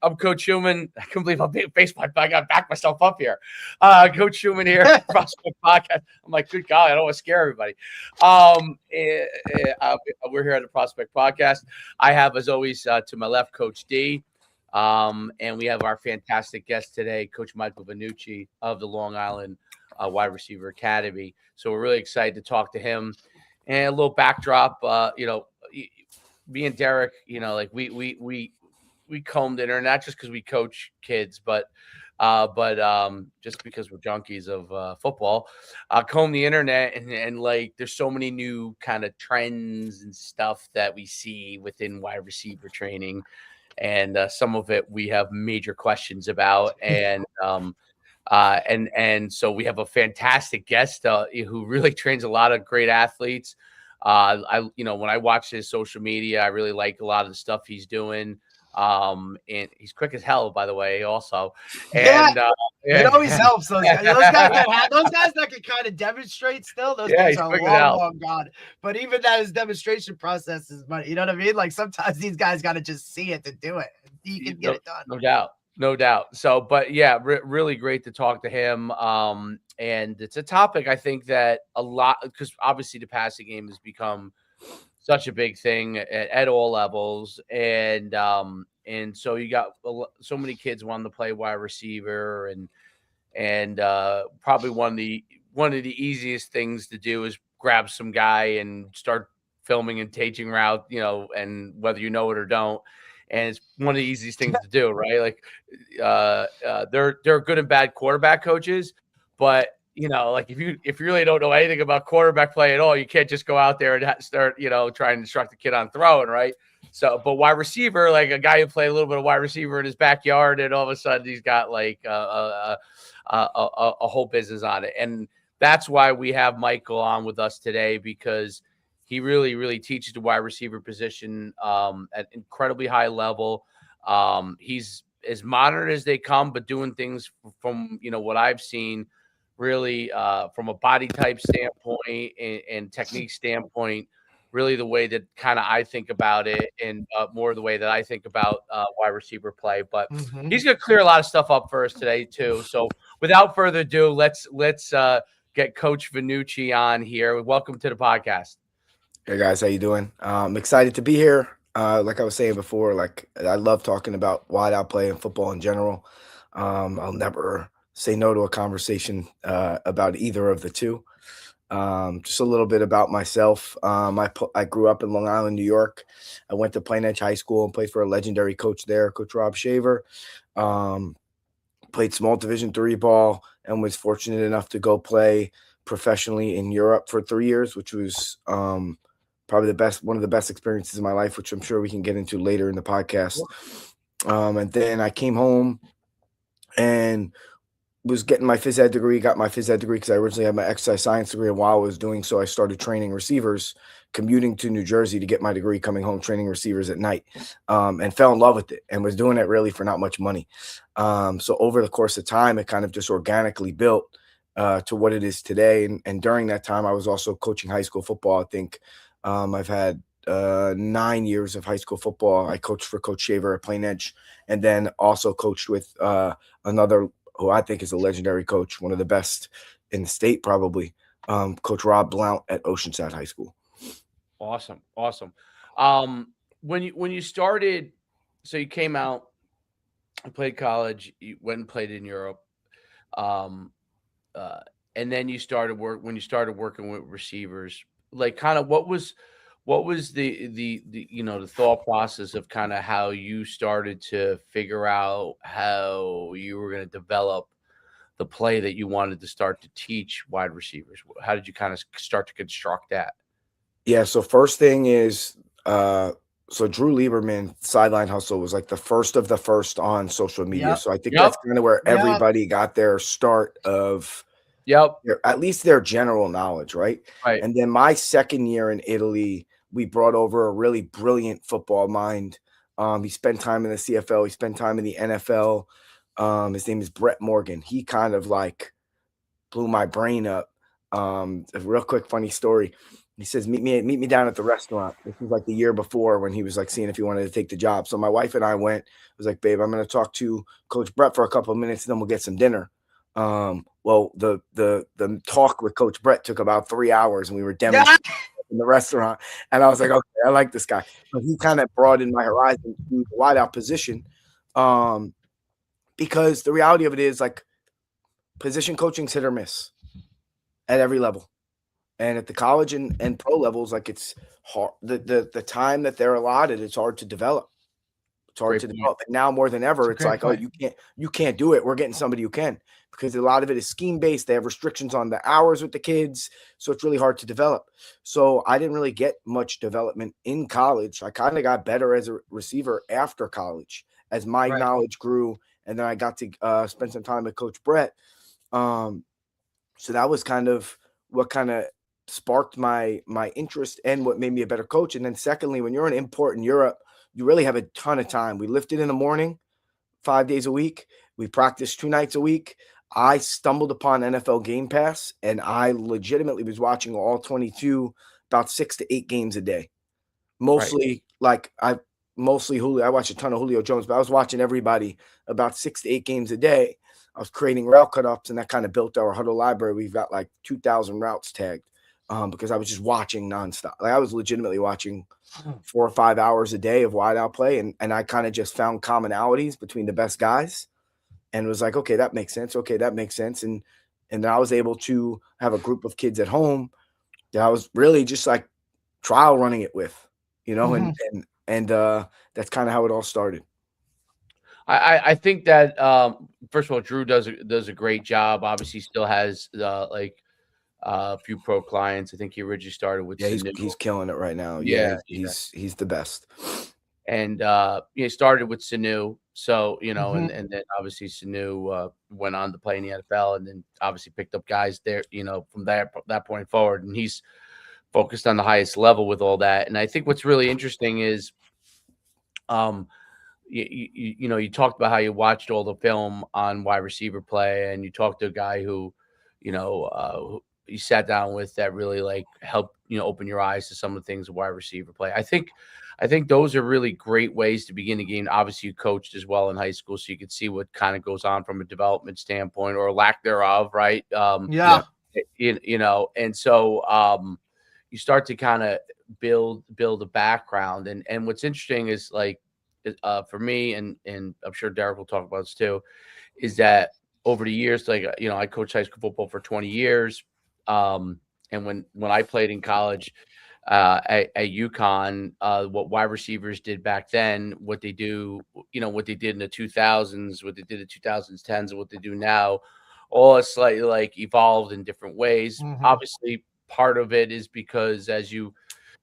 I'm Coach Schumann. I couldn't believe I'm being faced. I got to back myself up here. Coach Schumann here, Prospect Podcast. I'm like, good God, I don't want to scare everybody. We're here at the Prospect Podcast. I have, as always, to my left, Coach D. And we have our fantastic guest today, Coach Michael Vannucci of the Long Island Wide Receiver Academy. So we're really excited to talk to him. And a little backdrop, me and Derek, like we combed it, or not just because we coach kids, but just because we're junkies of football, comb the internet and like there's so many new kind of trends and stuff that we see within wide receiver training, and some of it we have major questions about, and so we have a fantastic guest who really trains a lot of great athletes. When I watch his social media, I really like a lot of the stuff he's doing. And he's quick as hell, by the way, also. And it always helps those guys. Those guys that can kind of demonstrate still, those guys are long gone. But even that his demonstration process is money. You know what I mean? Like sometimes these guys got to just see it to do it. You can get it done. No doubt. So, but yeah, really great to talk to him. And it's a topic I think that a lot, because obviously the passing game has become such a big thing at all levels. And so you got so many kids wanting to play wide receiver, and probably one of the easiest things to do is grab some guy and start filming and teaching route, and whether you know it or don't. And it's one of the easiest things to do, right? Like, there are good and bad quarterback coaches, but like if you really don't know anything about quarterback play at all, you can't just go out there and start, trying to instruct the kid on throwing, right? So, but wide receiver, like a guy who played a little bit of wide receiver in his backyard, and all of a sudden he's got like a whole business on it, and that's why we have Michael on with us today, because he really, really teaches the wide receiver position at incredibly high level. He's as modern as they come, but doing things from, what I've seen, really from a body type standpoint and technique standpoint, really the way that kind of I think about it, and more the way that I think about wide receiver play. But he's going to clear a lot of stuff up for us today too. So without further ado, let's get Coach Vannucci on here. Welcome to the podcast. Hey guys, how you doing? I'm excited to be here. Like I was saying before, like I love talking about wide out play and football in general. I'll never say no to a conversation about either of the two. Just a little bit about myself. I grew up in Long Island, New York. I went to Plain Edge High School and played for a legendary coach there, Coach Rob Shaver. Played small Division III ball and was fortunate enough to go play professionally in Europe for 3 years, which was probably one of the best experiences of my life, which I'm sure we can get into later in the podcast. And then I came home and was getting my phys ed degree, got my phys ed degree because I originally had my exercise science degree. And while I was doing so, I started training receivers, commuting to New Jersey to get my degree, coming home, training receivers at night, and fell in love with it and was doing it really for not much money. So over the course of time, it kind of just organically built to what it is today. And during that time, I was also coaching high school football. I think I've had 9 years of high school football. I coached for Coach Shaver at Plain Edge, and then also coached with another who I think is a legendary coach, one of the best in the state probably, Coach Rob Blount at Oceanside High School. Awesome. When you started, so you came out, you played college, you went and played in Europe, and then you started working with receivers. Like, kind of what was the thought process of kind of how you started to figure out how you were going to develop the play that you wanted to start to teach wide receivers? How did you kind of start to construct that? Yeah. So first thing is, so Drew Lieberman sideline hustle was like the first of the first on social media. Yep. So I think that's kind of where everybody got their start of at least their general knowledge, right? And then my second year in Italy, we brought over a really brilliant football mind. He spent time in the CFL. He spent time in the NFL. His name is Brett Morgan. He kind of like blew my brain up. A real quick funny story. He says, meet me down at the restaurant. This was like the year before when he was like seeing if he wanted to take the job. So my wife and I went. I was like, babe, I'm going to talk to Coach Brett for a couple of minutes, and then we'll get some dinner. Well, the talk with Coach Brett took about 3 hours, and we were demonstrating in the restaurant. And I was like, okay, I like this guy. But he kind of broadened my horizon to the wideout position, because the reality of it is, like, position coaching's hit or miss at every level. And at the college and pro levels, like, it's hard. The time that they're allotted, it's hard to develop. It's hard to develop. And now more than ever, it's like, oh, you can't do it. We're getting somebody who can, because a lot of it is scheme based. They have restrictions on the hours with the kids, so it's really hard to develop. So I didn't really get much development in college. I kind of got better as a receiver after college as my knowledge grew, and then I got to spend some time with Coach Brett. So that was kind of what kind of sparked my interest and what made me a better coach. And then secondly, when you're an import in Europe, you really have a ton of time. We lifted in the morning 5 days a week. We practiced 2 nights a week. I stumbled upon NFL Game Pass, and I legitimately was watching all 22, about 6 to 8 games a day. Mostly mostly Julio. I watched a ton of Julio Jones, but I was watching everybody about 6 to 8 games a day. I was creating route cutups, and that kind of built our huddle library. We've got like 2,000 routes tagged, because I was just watching nonstop. Like, I was legitimately watching 4 or 5 hours a day of wideout play, and I kind of just found commonalities between the best guys, and was like, okay, that makes sense. Okay, that makes sense. And then I was able to have a group of kids at home that I was really just like trial running it with, and that's kind of how it all started. I think that first of all, Drew does a great job. Obviously, still has a few pro clients. I think he originally started with Sanu. He's killing it right now. He's the best. And he started with Sanu, so and then obviously Sanu went on to play in the NFL, and then obviously picked up guys there, from that point forward, and he's focused on the highest level with all that. And I think what's really interesting is, you talked about how you watched all the film on wide receiver play, and you talked to a guy who, who you sat down with that really like helped, open your eyes to some of the things of wide receiver play. I think those are really great ways to begin the game. Obviously, you coached as well in high school, so you could see what kind of goes on from a development standpoint or lack thereof, right? And so you start to kind of build a background. And what's interesting is, like, for me, and I'm sure Derek will talk about this too, is that over the years, like, I coached high school football for 20 years. And when I played in college at UConn, what wide receivers did back then, what they do, what they did in the 2000s, what they did in the 2010s, and what they do now, all is slightly like evolved in different ways. Obviously, part of it is because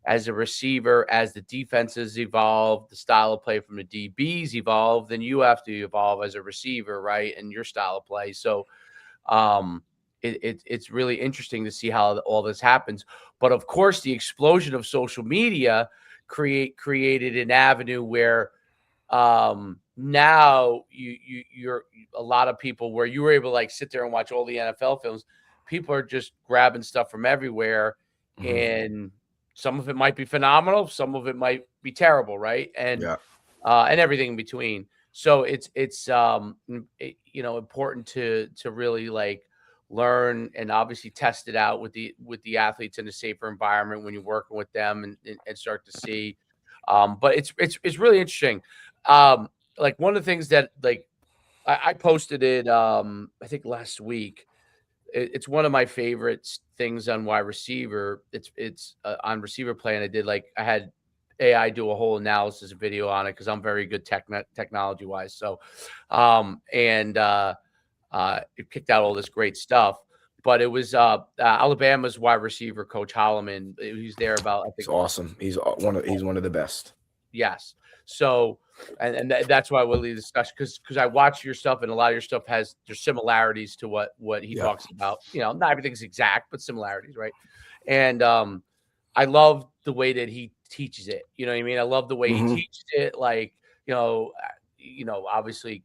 as a receiver, as the defenses evolve, the style of play from the DBs evolve, then you have to evolve as a receiver, right? And your style of play. So it's really interesting to see how all this happens. But of course, the explosion of social media created an avenue where now you're a lot of people where you were able to like sit there and watch all the NFL films. People are just grabbing stuff from everywhere, and some of it might be phenomenal, some of it might be terrible, right? And everything in between. So it's important to really like learn and obviously test it out with the athletes in a safer environment when you're working with them, and start to see. But it's really interesting. Like, one of the things that, like, I posted it I think last week. It's one of my favorite things on wide receiver. It's on receiver play, and I had AI do a whole analysis video on it because I'm very good technology wise. So, it kicked out all this great stuff. But it was Alabama's wide receiver coach Holloman. He's there about, I think, it's awesome. He's one of the best. Yes. So, and that's why we'll leave the discussion, because I watch your stuff, and a lot of your stuff there's similarities to what he talks about. Not everything's exact, but similarities, right? And I love the way that he teaches it. You know what I mean? I love the way he teaches it. Like, obviously,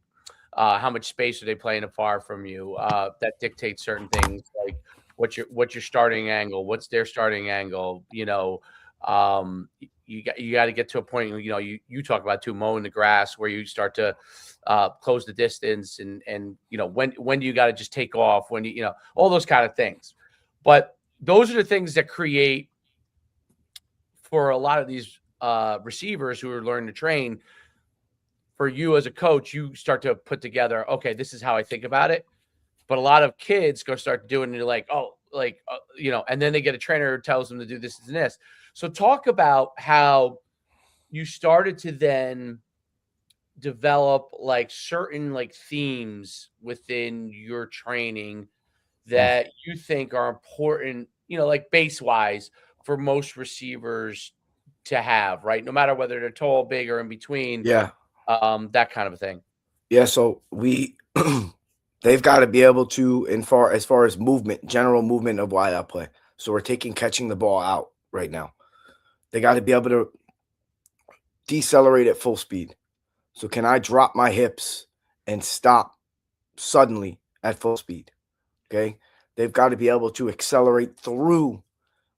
how much space are they playing afar from you? That dictates certain things. Like, what's your starting angle, what's their starting angle, you got to get to a point, you talk about too, mowing the grass, where you start to close the distance, and when do you got to just take off, when all those kind of things. But those are the things that create, for a lot of these receivers who are learning to train, for you as a coach, you start to put together, okay, this is how I think about it. But a lot of kids go start doing it like, and then they get a trainer who tells them to do this and this. So talk about how you started to then develop like certain like themes within your training that you think are important, like base wise, for most receivers to have, right? No matter whether they're tall, big, or in between. Yeah. That kind of a thing. Yeah. So they've got to be able to, as far as movement, general movement of wide out play. So we're catching the ball out right now. They got to be able to decelerate at full speed. So can I drop my hips and stop suddenly at full speed? Okay. They've got to be able to accelerate through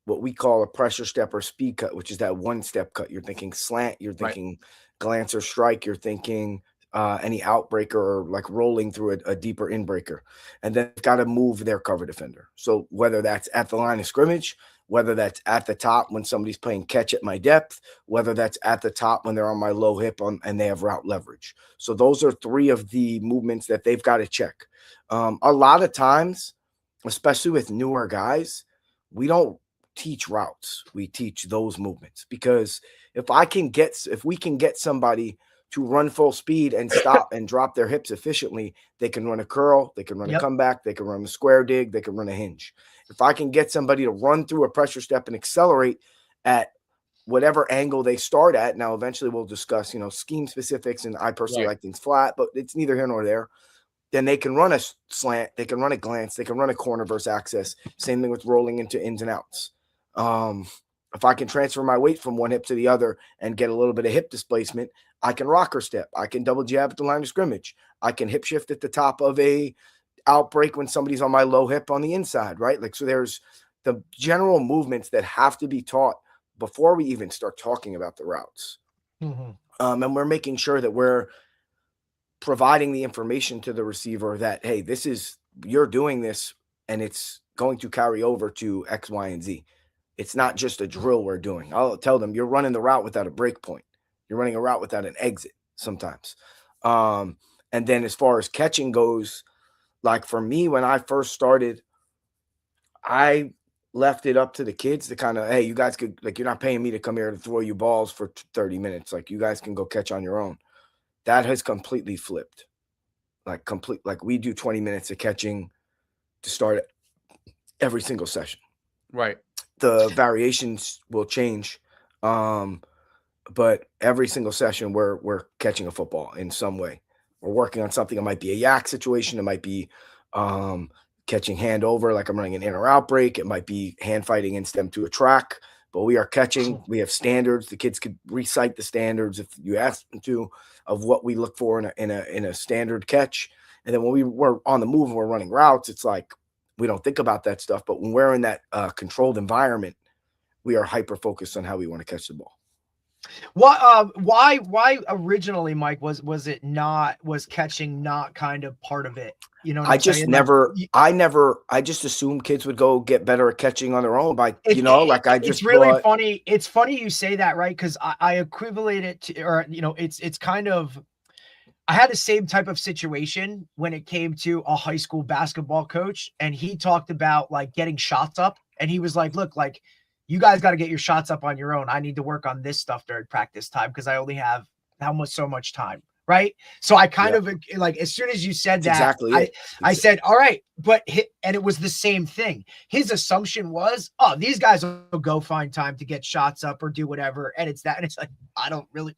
what we call a pressure step or speed cut, which is that one step cut. You're thinking slant, you're thinking glance or strike, you're thinking any outbreaker, or like rolling through a deeper inbreaker. And then they've got to move their cover defender. So whether that's at the line of scrimmage, whether that's at the top when somebody's playing catch at my depth, whether that's at the top when they're on my low hip and they have route leverage. So those are three of the movements that they've got to check. A lot of times, especially with newer guys, we don't teach routes. We teach those movements, because if we can get somebody to run full speed and stop and drop their hips efficiently, they can run a curl, they can run a comeback, they can run a square dig, they can run a hinge. If I can get somebody to run through a pressure step and accelerate at whatever angle they start at, now eventually we'll discuss, scheme specifics, and I personally like things flat, but it's neither here nor there. Then they can run a slant, they can run a glance, they can run a corner versus access. Same thing with rolling into ins and outs. If I can transfer my weight from one hip to the other and get a little bit of hip displacement, I can rocker step. I can double jab at the line of scrimmage. I can hip shift at the top of a outbreak when somebody's on my low hip on the inside, right? Like, so there's the general movements that have to be taught before we even start talking about the routes. And we're making sure that we're providing the information to the receiver that, hey, you're doing this and it's going to carry over to X, Y, and Z. It's not just a drill we're doing. I'll tell them, you're running the route without a break point. You're running a route without an exit sometimes. And then as far as catching goes, like for me, when I first started, I left it up to the kids to kind of, hey, you guys could, like, you're not paying me to come here to throw you balls for 30 minutes. Like, you guys can go catch on your own. That has completely flipped. Like we do 20 minutes of catching to start every single session. Right. The variations will change. But every single session we're catching a football in some way. We're working on something. It might be a yak situation. It might be catching hand over, like I'm running an in or out break. It might be hand fighting in stem to a track. But we are catching. We have standards. The kids could recite the standards if you ask them to, of what we look for in a standard catch. And then when we're on the move and we're running routes, it's like we don't think about that stuff. But when we're in that controlled environment, we are hyper focused on how we want to catch the ball. Why originally, Mike, was catching not kind of part of it? I just assumed kids would go get better at catching on their own it's really funny. It's funny you say that, right? Because I equivalent it to, or it's kind of, I had the same type of situation when it came to a high school basketball coach, and he talked about like getting shots up, and he was like, look, like, you guys got to get your shots up on your own. I need to work on this stuff during practice time because I only have so much time. Right. So I kind of like, as soon as you said that, I said, all right, and it was the same thing. His assumption was, oh, these guys will go find time to get shots up or do whatever. And it's like, I don't really,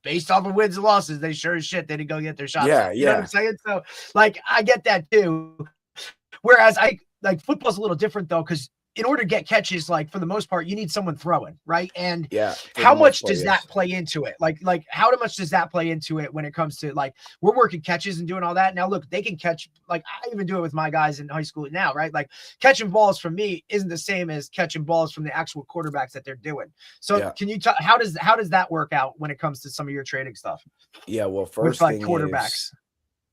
based off of wins and losses, they sure as shit, they didn't go get their shots up. You know what I'm saying? So like, I get that too. Whereas football's a little different though, because in order to get catches, like for the most part, you need someone throwing, right? And yeah, how much does that play into it? Like how much does that play into it when it comes to like we're working catches and doing all that? Now look, they can catch, like I even do it with my guys in high school now, right? Like catching balls from me isn't the same as catching balls from the actual quarterbacks that they're doing. So can you talk how does that work out when it comes to some of your training stuff? Yeah, well, first thing quarterbacks.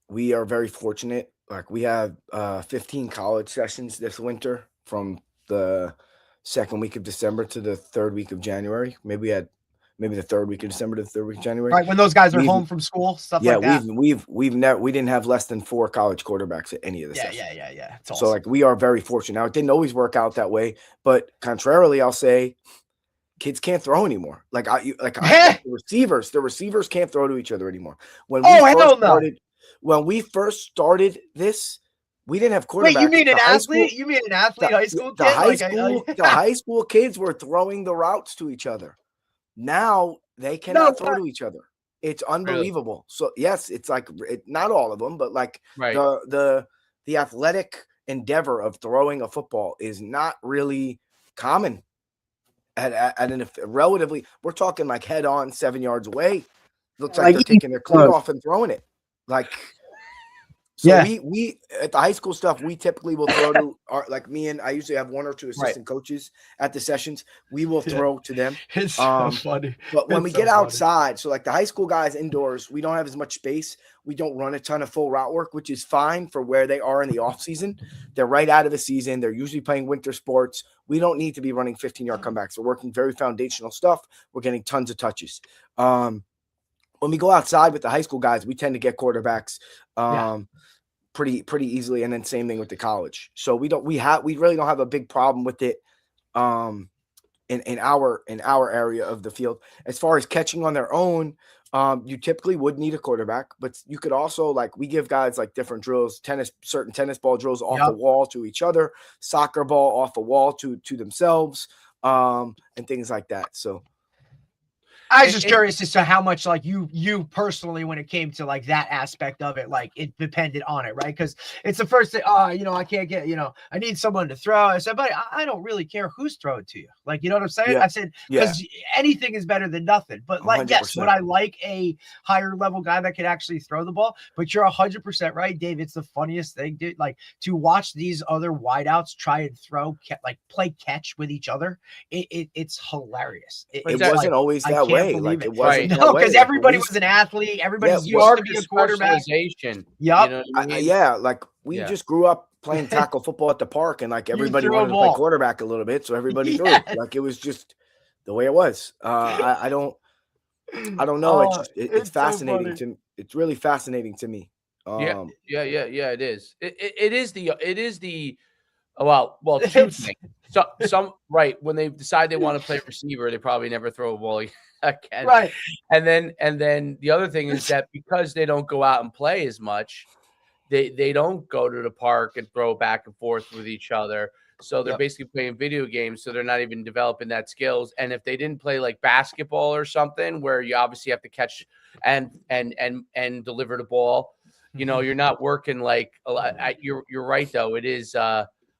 We are very fortunate. Like we have 15 college sessions this winter from the second week of December to the third week of January. Maybe the third week of December to the third week of January. Right, when those guys are home from school, stuff like that. Yeah, we didn't have less than 4 college quarterbacks at any of the sessions. Yeah. It's awesome. So like we are very fortunate. Now it didn't always work out that way, but contrarily, I'll say kids can't throw anymore. The receivers can't throw to each other anymore. When we first started this, we didn't have quarterbacks. Wait, you mean an athlete? You mean an athlete high school kid? The high school kids were throwing the routes to each other. Now they cannot throw to each other. It's unbelievable. Really? So yes, it's like not all of them, but like the athletic endeavor of throwing a football is not really common. At an relatively, we're talking like head on 7 yards away. Looks like they're taking their cleat off and throwing it. We at the high school stuff, we typically will throw to I usually have 1 or 2 assistant coaches at the sessions. We will throw to them. It's so funny. But when we get outside, so like the high school guys indoors, we don't have as much space. We don't run a ton of full route work, which is fine for where they are in the off season. They're right out of the season. They're usually playing winter sports. We don't need to be running 15-yard comebacks. We're working very foundational stuff. We're getting tons of touches. When we go outside with the high school guys, we tend to get quarterbacks pretty easily, and then same thing with the college. So we really don't have a big problem with it in our area of the field. As far as catching on their own, you typically would need a quarterback, but you could also, like, we give guys like different drills, certain tennis ball drills off the wall to each other, soccer ball off a wall to themselves, and things like that. So I was just curious as to how much, like, you personally, when it came to like that aspect of it, like it depended on it, right? Because it's the first thing, I can't get, I need someone to throw. I said, but I don't really care who's throwing to you. Like, you know what I'm saying? I said, because anything is better than nothing. But like, 100%. Yes, would I like a higher level guy that could actually throw the ball? But you're 100% right, Dave. It's the funniest thing, dude. Like, to watch these other wideouts try and throw, like play catch with each other. It's hilarious. It wasn't always that way. Like it wasn't no, because everybody was an athlete. Everybody's used to be a quarterback. Like we just grew up playing tackle football at the park, and like everybody wanted to play quarterback a little bit, so everybody threw. Like it was just the way it was. I don't know. It's fascinating to me. It's really fascinating to me. It is. It is the well, two things. So when they decide they want to play receiver, they probably never throw a ball again. Right. And then the other thing is that because they don't go out and play as much, they don't go to the park and throw back and forth with each other. So they're basically playing video games, so they're not even developing that skills. And if they didn't play like basketball or something where you obviously have to catch and deliver the ball, you're not working like a lot. You're right though. It is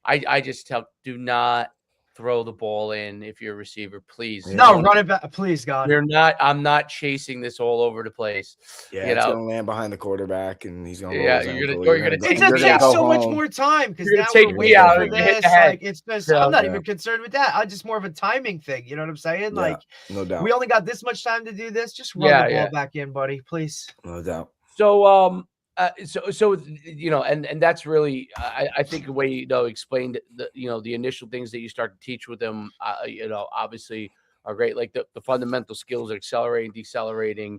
I just do not throw the ball in if you're a receiver, please. No, run it back, please, God. I'm not chasing this all over the place. Yeah, it's gonna land behind the quarterback, and he's gonna. You're gonna take so much more time because now we're waiting for this. Like it's just, I'm not even concerned with that. I'm just more of a timing thing. You know what I'm saying? Like, no doubt. We only got this much time to do this. Just run the ball back in, buddy, please. No doubt. So and that's really I think the way explained the initial things that you start to teach with them obviously are great, like the fundamental skills of accelerating, decelerating,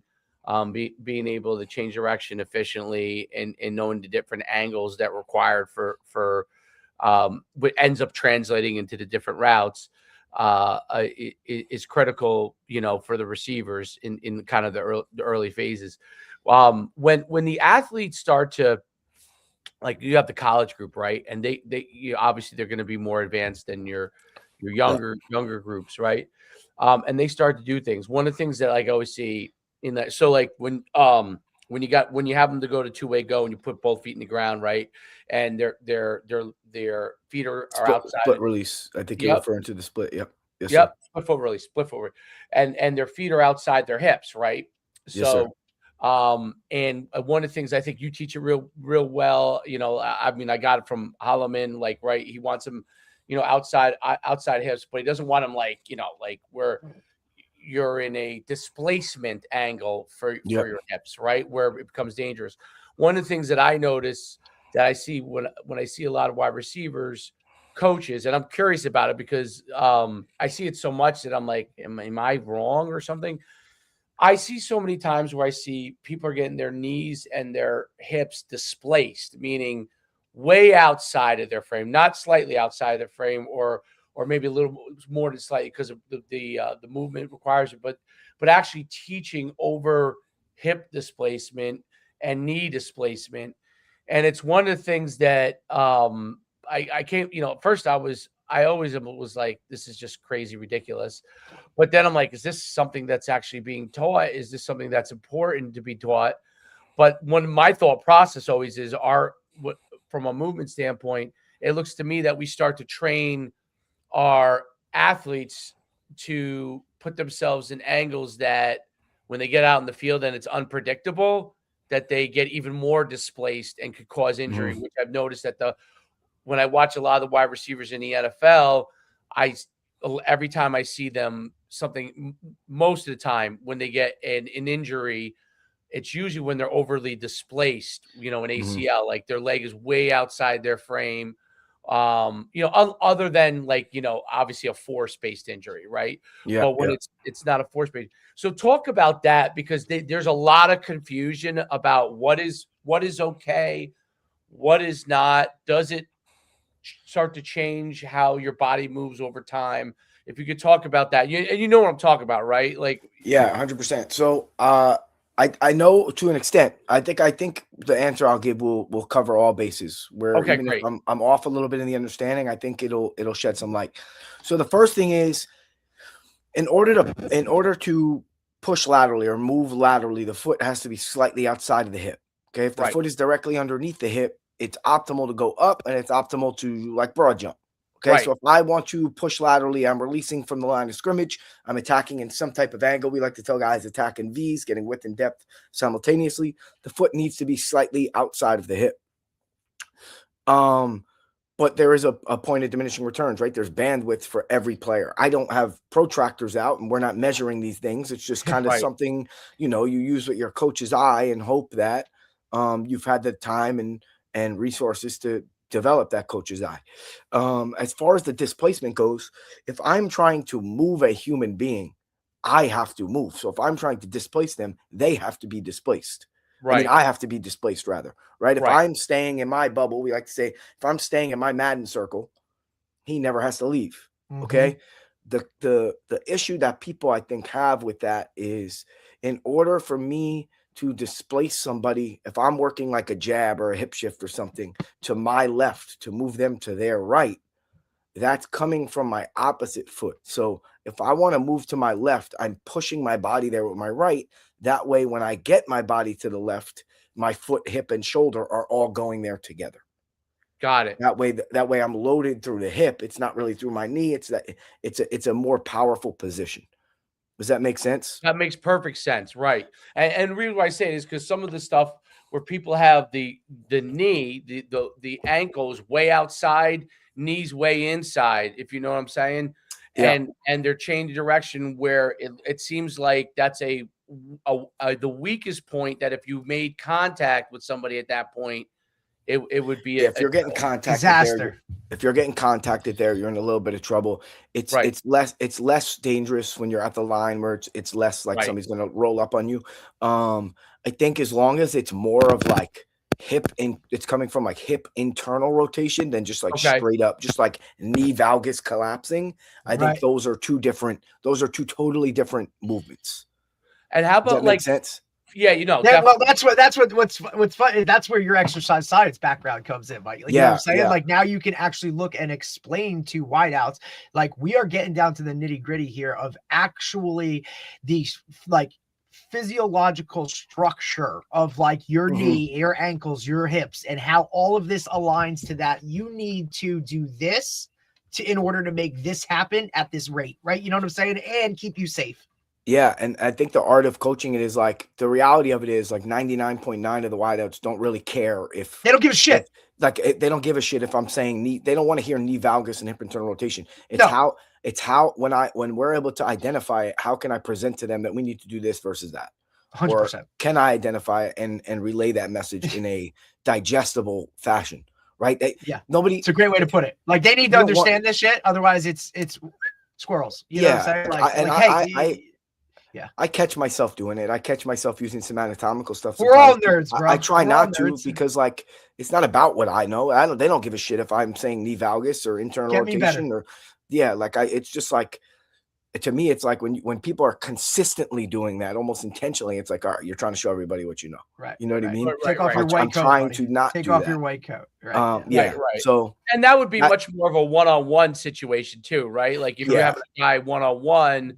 being able to change direction efficiently and knowing the different angles that required for what ends up translating into the different routes is critical for the receivers in kind of the early phases. When the athletes start to, like, you have the college group, right? And they obviously they're going to be more advanced than your younger groups, right? And they start to do things. One of the things that I always see in that, so like when when you have them to go to two-way go and you put both feet in the ground, right? And their feet are outside. Split release. I think you're referring to the split. Yep. Yes, sir. Split foot release, split foot, and their feet are outside their hips, right? Yes, sir. And one of the things I think you teach it real well, I mean, I got it from Holloman, like, right. He wants them, outside hips, but he doesn't want them like where you're in a displacement angle for your hips, right? Where it becomes dangerous. One of the things that I notice that I see when I see a lot of wide receivers coaches, and I'm curious about it because I see it so much that I'm like, am I wrong or something? I see so many times where I see people are getting their knees and their hips displaced, meaning way outside of their frame, not slightly outside of their frame, or maybe a little more than slightly because of the movement requires it, but actually teaching over hip displacement and knee displacement. And it's one of the things that I came, first I always was like, this is just crazy ridiculous. But then I'm like, is this something that's actually being taught? Is this something that's important to be taught? But when my thought process always is, from a movement standpoint, it looks to me that we start to train our athletes to put themselves in angles that when they get out in the field and it's unpredictable, that they get even more displaced and could cause injury, which I've noticed that when I watch a lot of the wide receivers in the NFL, every time I see them most of the time when they get an injury, it's usually when they're overly displaced, an ACL, like their leg is way outside their frame. Other than obviously a force-based injury, right? Yeah. But when it's not a force-based. So talk about that, because there's a lot of confusion about what is okay, what is not. Does it start to change how your body moves over time? If you could talk about that, you know what I'm talking about, right? Like, 100%. So, I know to an extent. I think the answer I'll give will cover all bases. Where even great. if I'm off a little bit in the understanding, I think it'll shed some light. So the first thing is, in order to push laterally or move laterally, the foot has to be slightly outside of the hip. Okay, if the foot is directly underneath the hip, it's optimal to go up, and it's optimal to broad jump. Okay, so if I want to push laterally, I'm releasing from the line of scrimmage. I'm attacking in some type of angle. We like to tell guys attack in V's, getting width and depth simultaneously. The foot needs to be slightly outside of the hip. But there is a point of diminishing returns, right? There's bandwidth for every player. I don't have protractors out, and we're not measuring these things. It's just kind of something, you use with your coach's eye and hope that you've had the time and resources to develop that coach's eye. As far as the displacement goes, if I'm trying to move a human being, I have to move. So if I'm trying to displace them, they have to be displaced. I mean, I have to be displaced rather, right? If I'm staying in my bubble, we like to say, if I'm staying in my Madden circle, he never has to leave. Okay. The issue that people I think have with that is, in order for me to displace somebody, if I'm working like a jab or a hip shift or something to my left to move them to their right, that's coming from my opposite foot. So if I want to move to my left, I'm pushing my body there with my right. That way, when I get my body to the left, my foot, hip, and shoulder are all going there together. Got it. That way I'm loaded through the hip. It's not really through my knee. It's a more powerful position. Does that make sense? That makes perfect sense, right? And the reason why I say it is because some of the stuff where people have the knee, the ankles way outside, knees way inside, if you know what I'm saying, and they're changing direction where it seems like that's the weakest point, that if you made contact with somebody at that point, it would be if you're getting contacted disaster. If you're getting contacted there, you're in a little bit of trouble. It's less dangerous when you're at the line, where it's less like somebody's going to roll up on you. I think as long as it's more of like it's coming from like hip internal rotation than just like straight up, just like knee valgus collapsing. I think those are two totally different movements. And how about, does that make sense? Yeah, well, what's funny. That's where your exercise science background comes in, Mike. You know what I'm saying? Like, now you can actually look and explain to wideouts. Like, we are getting down to the nitty gritty here of actually these like physiological structure of like your knee, your ankles, your hips, and how all of this aligns to that. You need to do this in order to make this happen at this rate, right? You know what I'm saying? And keep you safe. Yeah, and I think the art of coaching it is like the reality of it is like 99.9 of the wideouts don't really care if they don't give a shit. They don't give a shit if I'm saying knee. They don't want to hear knee valgus and hip internal rotation. It's how when we're able to identify it, how can I present to them that we need to do this versus that? 100%. Or can I identify it and relay that message in a digestible fashion? Right? It's a great way to put it. Like they need to understand this shit. Otherwise, it's squirrels. You know what I'm saying? I catch myself doing it. I catch myself using some anatomical stuff. We're all nerds, bro. I try not to because like it's not about what I know. They don't give a shit if I'm saying knee valgus or internal rotation or it's just like to me, it's like when people are consistently doing that, almost intentionally, it's like, all right, you're trying to show everybody what you know. Right. You know what I mean? Take off your white coat. I'm trying to not take off your white coat. Right. Right. So, and that would be much more of a one-on-one situation too, right? Like if you have a guy one-on-one.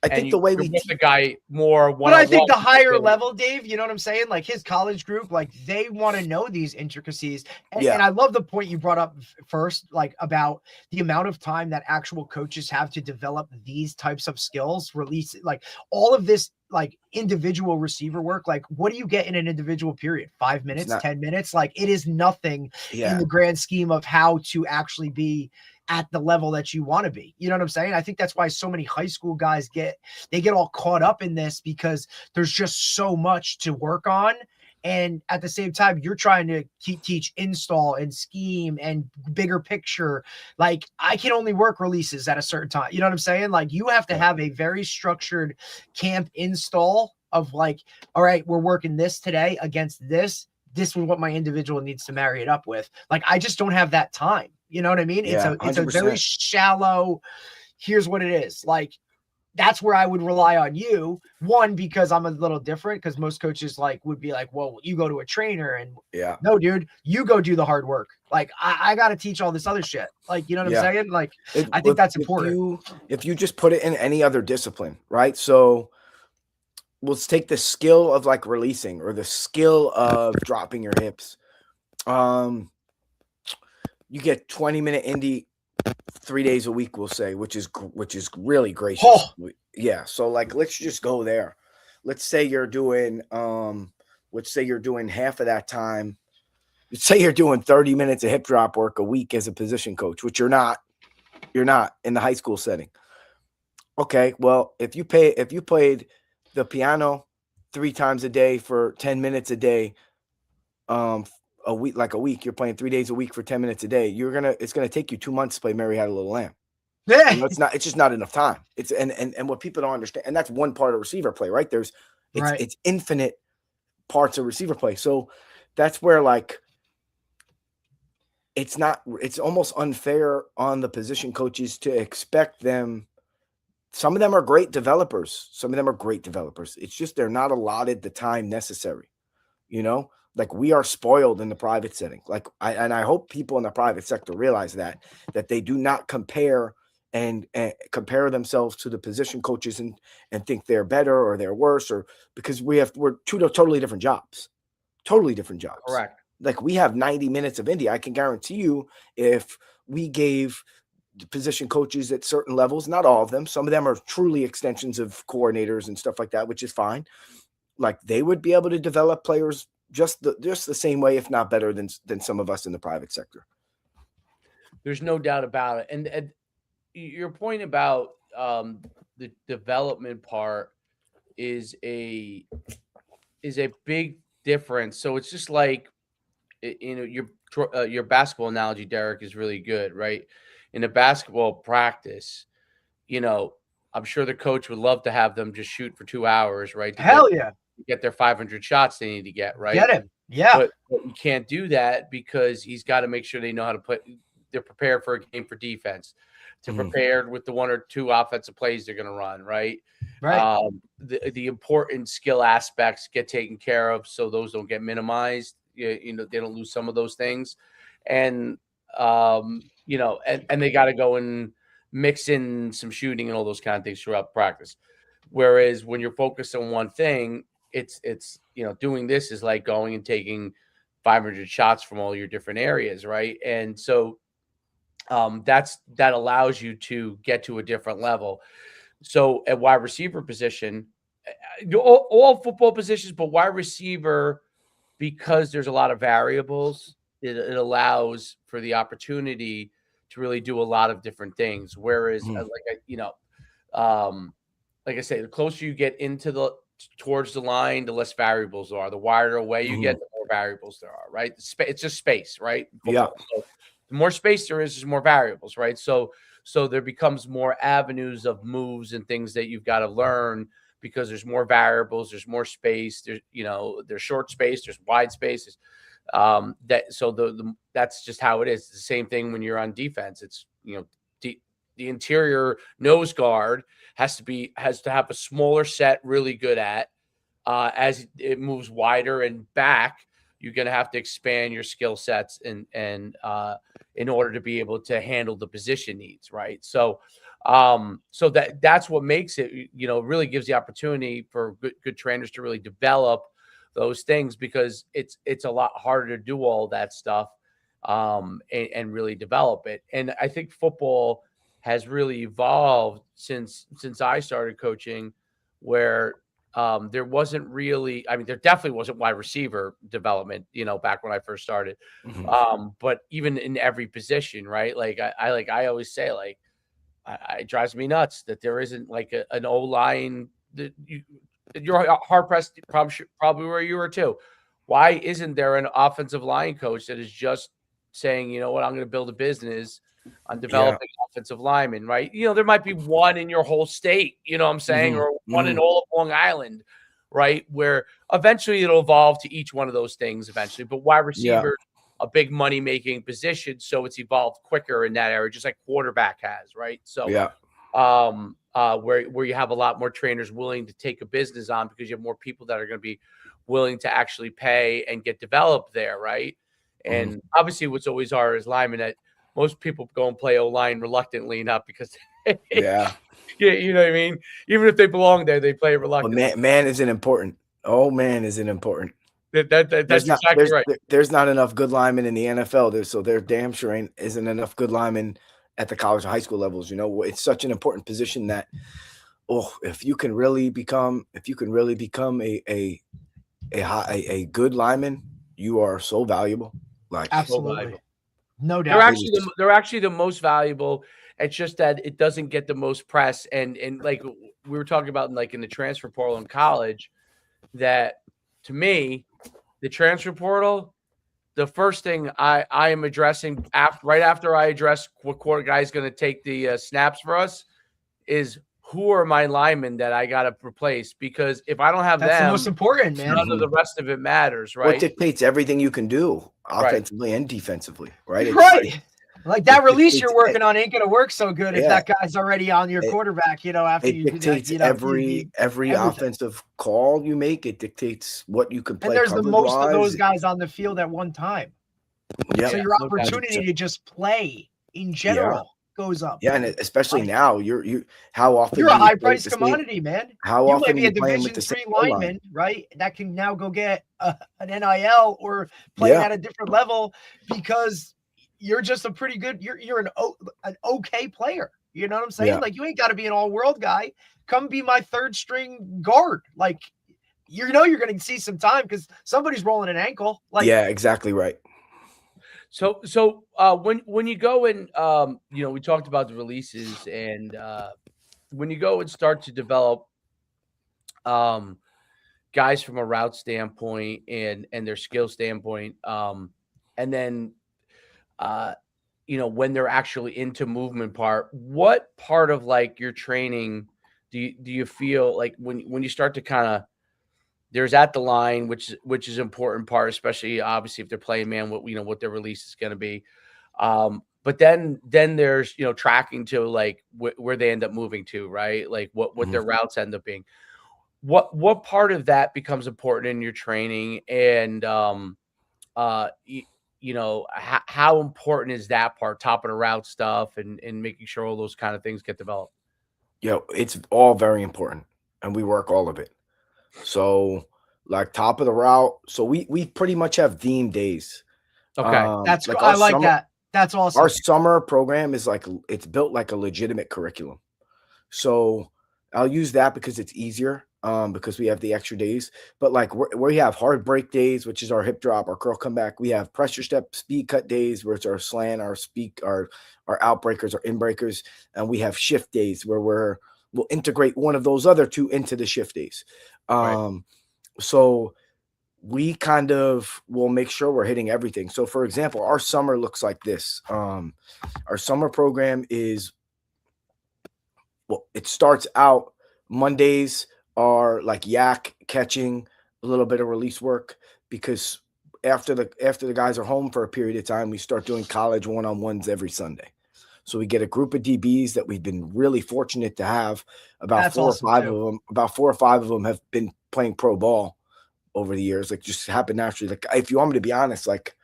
I think the way we teach the guy more one. But I think the higher level, Dave, you know what I'm saying? Like his college group, like they want to know these intricacies. And I love the point you brought up first, like about the amount of time that actual coaches have to develop these types of skills, release like all of this, like individual receiver work. Like what do you get in an individual period? 5 minutes, 10 minutes? Like it is nothing in the grand scheme of how to actually be at the level that you want to be. You know what I'm saying? I think that's why so many high school guys get all caught up in this because there's just so much to work on. And at the same time, you're trying to teach install and scheme and bigger picture. Like I can only work releases at a certain time. You know what I'm saying? Like you have to have a very structured camp install of like, all right, we're working this today against this. This is what my individual needs to marry it up with. Like, I just don't have that time. You know what I mean? Yeah, it's a very shallow, here's what it is. Like, that's where I would rely on you. One, because I'm a little different, because most coaches like would be like, well, you go to a trainer and no, dude, you go do the hard work. Like, I got to teach all this other shit. Like, you know what I'm saying? Like, I think that's important. If you just put it in any other discipline, right? So let's take the skill of like releasing or the skill of dropping your hips. You get 20-minute indie 3 days a week, we'll say, which is really gracious. Oh. Yeah. So like, let's just go there. Let's say you're doing half of that time. Let's say you're doing 30 minutes of hip drop work a week as a position coach, which you're not in the high school setting. Okay. Well, if you played the piano 3 times a day for 10 minutes a day, a week, you're playing 3 days a week for 10 minutes a day. It's gonna take you 2 months to play Mary Had a Little Lamb. Yeah, it's just not enough time. It's and what people don't understand, and that's one part of receiver play, right? It's infinite parts of receiver play. So that's where like it's almost unfair on the position coaches to expect them. Some of them are great developers. It's just they're not allotted the time necessary, you know? Like we are spoiled in the private setting. Like I hope people in the private sector realize that they do not compare and compare themselves to the position coaches and think they're better or they're worse, or because we're two totally different jobs. Correct. Like we have 90 minutes of indie. I can guarantee you if we gave the position coaches at certain levels, not all of them, some of them are truly extensions of coordinators and stuff like that, which is fine. Like they would be able to develop players just the same way, if not better than some of us in the private sector. There's no doubt about it. And your point about the development part is a big difference. So it's just like, your basketball analogy, Derek, is really good, right? In a basketball practice, I'm sure the coach would love to have them just shoot for 2 hours, right? Hell yeah. Get their 500 shots they need to get, right? Get him. Yeah. But you can't do that because he's got to make sure they know how to they're prepared for a game for defense. To prepared with the 1 or 2 offensive plays they're going to run, right? Right. The important skill aspects get taken care of so those don't get minimized. They don't lose some of those things. And, and they got to go and mix in some shooting and all those kind of things throughout practice. Whereas when you're focused on one thing, it's doing this is like going and taking 500 shots from all your different areas, right? And so that allows you to get to a different level. So at wide receiver position, all football positions, but wide receiver, because there's a lot of variables, it allows for the opportunity to really do a lot of different things. Whereas, like I say, the closer you get towards the line, the less variables there are. The wider away you get, the more variables there are. Right? It's just space, right? Yeah. So the more space there is, there's more variables, right? So there becomes more avenues of moves and things that you've got to learn because there's more variables, there's more space, there's short space, there's wide spaces. That's just how it is. It's the same thing when you're on defense. It's the interior nose guard has to have a smaller set, really good at. As it moves wider and back, you're going to have to expand your skill sets and in order to be able to handle the position needs, right? So that's what makes it, really gives the opportunity for good trainers to really develop those things, because it's a lot harder to do all that stuff and really develop it. And I think football has really evolved since I started coaching, where there wasn't really, there definitely wasn't wide receiver development, back when I first started. But even in every position, right? Like I always say, like, it drives me nuts that there isn't like an O line that you're hard pressed, probably where you were too. Why isn't there an offensive line coach that is just saying, you know what, I'm going to build a business on developing offensive linemen, right? There might be one in your whole state, you know what I'm saying, or one in all of Long Island, right? Where eventually it'll evolve to each one of those things eventually. But wide receiver, a big money making position, so it's evolved quicker in that area, just like quarterback has, right? So where you have a lot more trainers willing to take a business on, because you have more people that are going to be willing to actually pay and get developed there, right? And obviously what's always hard is linemen, that most people go and play O-line reluctantly, not because you know what I mean? Even if they belong there, they play reluctantly. But man isn't important. Oh, man isn't important. That's exactly right. There's not enough good linemen in the NFL. So there damn sure isn't enough good linemen at the college and high school levels. It's such an important position that, if you can really become a good lineman, you are so valuable. Like, absolutely, so valuable. No doubt. They're actually the most valuable. It's just that it doesn't get the most press. And like we were talking about, in the transfer portal in college, that to me, the transfer portal, the first thing I am addressing right after I address what quarter guy is going to take the snaps for us, is who are my linemen that I got to replace? Because if I don't have that's them, the most important, man. None of the rest of it matters, right? What dictates everything you can do offensively and defensively, right? Like that release you're working on ain't gonna work so good if that guy's already on your quarterback. After you dictates do that, every offensive call you make. It dictates what you can play. And there's the most of those guys on the field at one time. So your opportunity to just play in general goes up. Yeah, and especially now, how often you're a high price commodity, man. How often you might be a Division III lineman, right? That can now go get an NIL or play at a different level because you're just a pretty good. You're an okay player. You know what I'm saying? Yeah. Like, you ain't got to be an all-world guy. Come be my third string guard. Like, you're going to see some time because somebody's rolling an ankle. Like, yeah, exactly right. So when you go and we talked about the releases, and when you go and start to develop guys from a route standpoint and their skill standpoint, and then when they're actually into movement part, what part of like your training do you feel like when you start to kind of, there's at the line, which is important part, especially obviously if they're playing man, what their release is going to be. But then there's, tracking to like where they end up moving to, right? Like what their routes end up being. What part of that becomes important in your training, and how important is that part, top of the route stuff and making sure all those kind of things get developed? It's all very important. and we work all of it. So like top of the route. So we pretty much have theme days. Okay. That's like I like that. That's awesome. Our summer program is like, it's built like a legitimate curriculum. So I'll use that because it's easier, because we have the extra days. But like we have hard break days, which is our hip drop, our curl comeback. We have pressure step, speed cut days, where it's our slant, our speak, our outbreakers, our inbreakers, and we have shift days where we'll integrate one of those other two into the shift days. Right. So we kind of will make sure we're hitting everything. So for example, our summer looks like this. Our summer program is, well, it starts out Mondays are like yak catching, a little bit of release work, because after the guys are home for a period of time, we start doing college one-on-ones every Sunday. So we get a group of DBs that we've been really fortunate to have. About four or five of them have been playing pro ball over the years, like just happened naturally. Like, if you want me to be honest, like,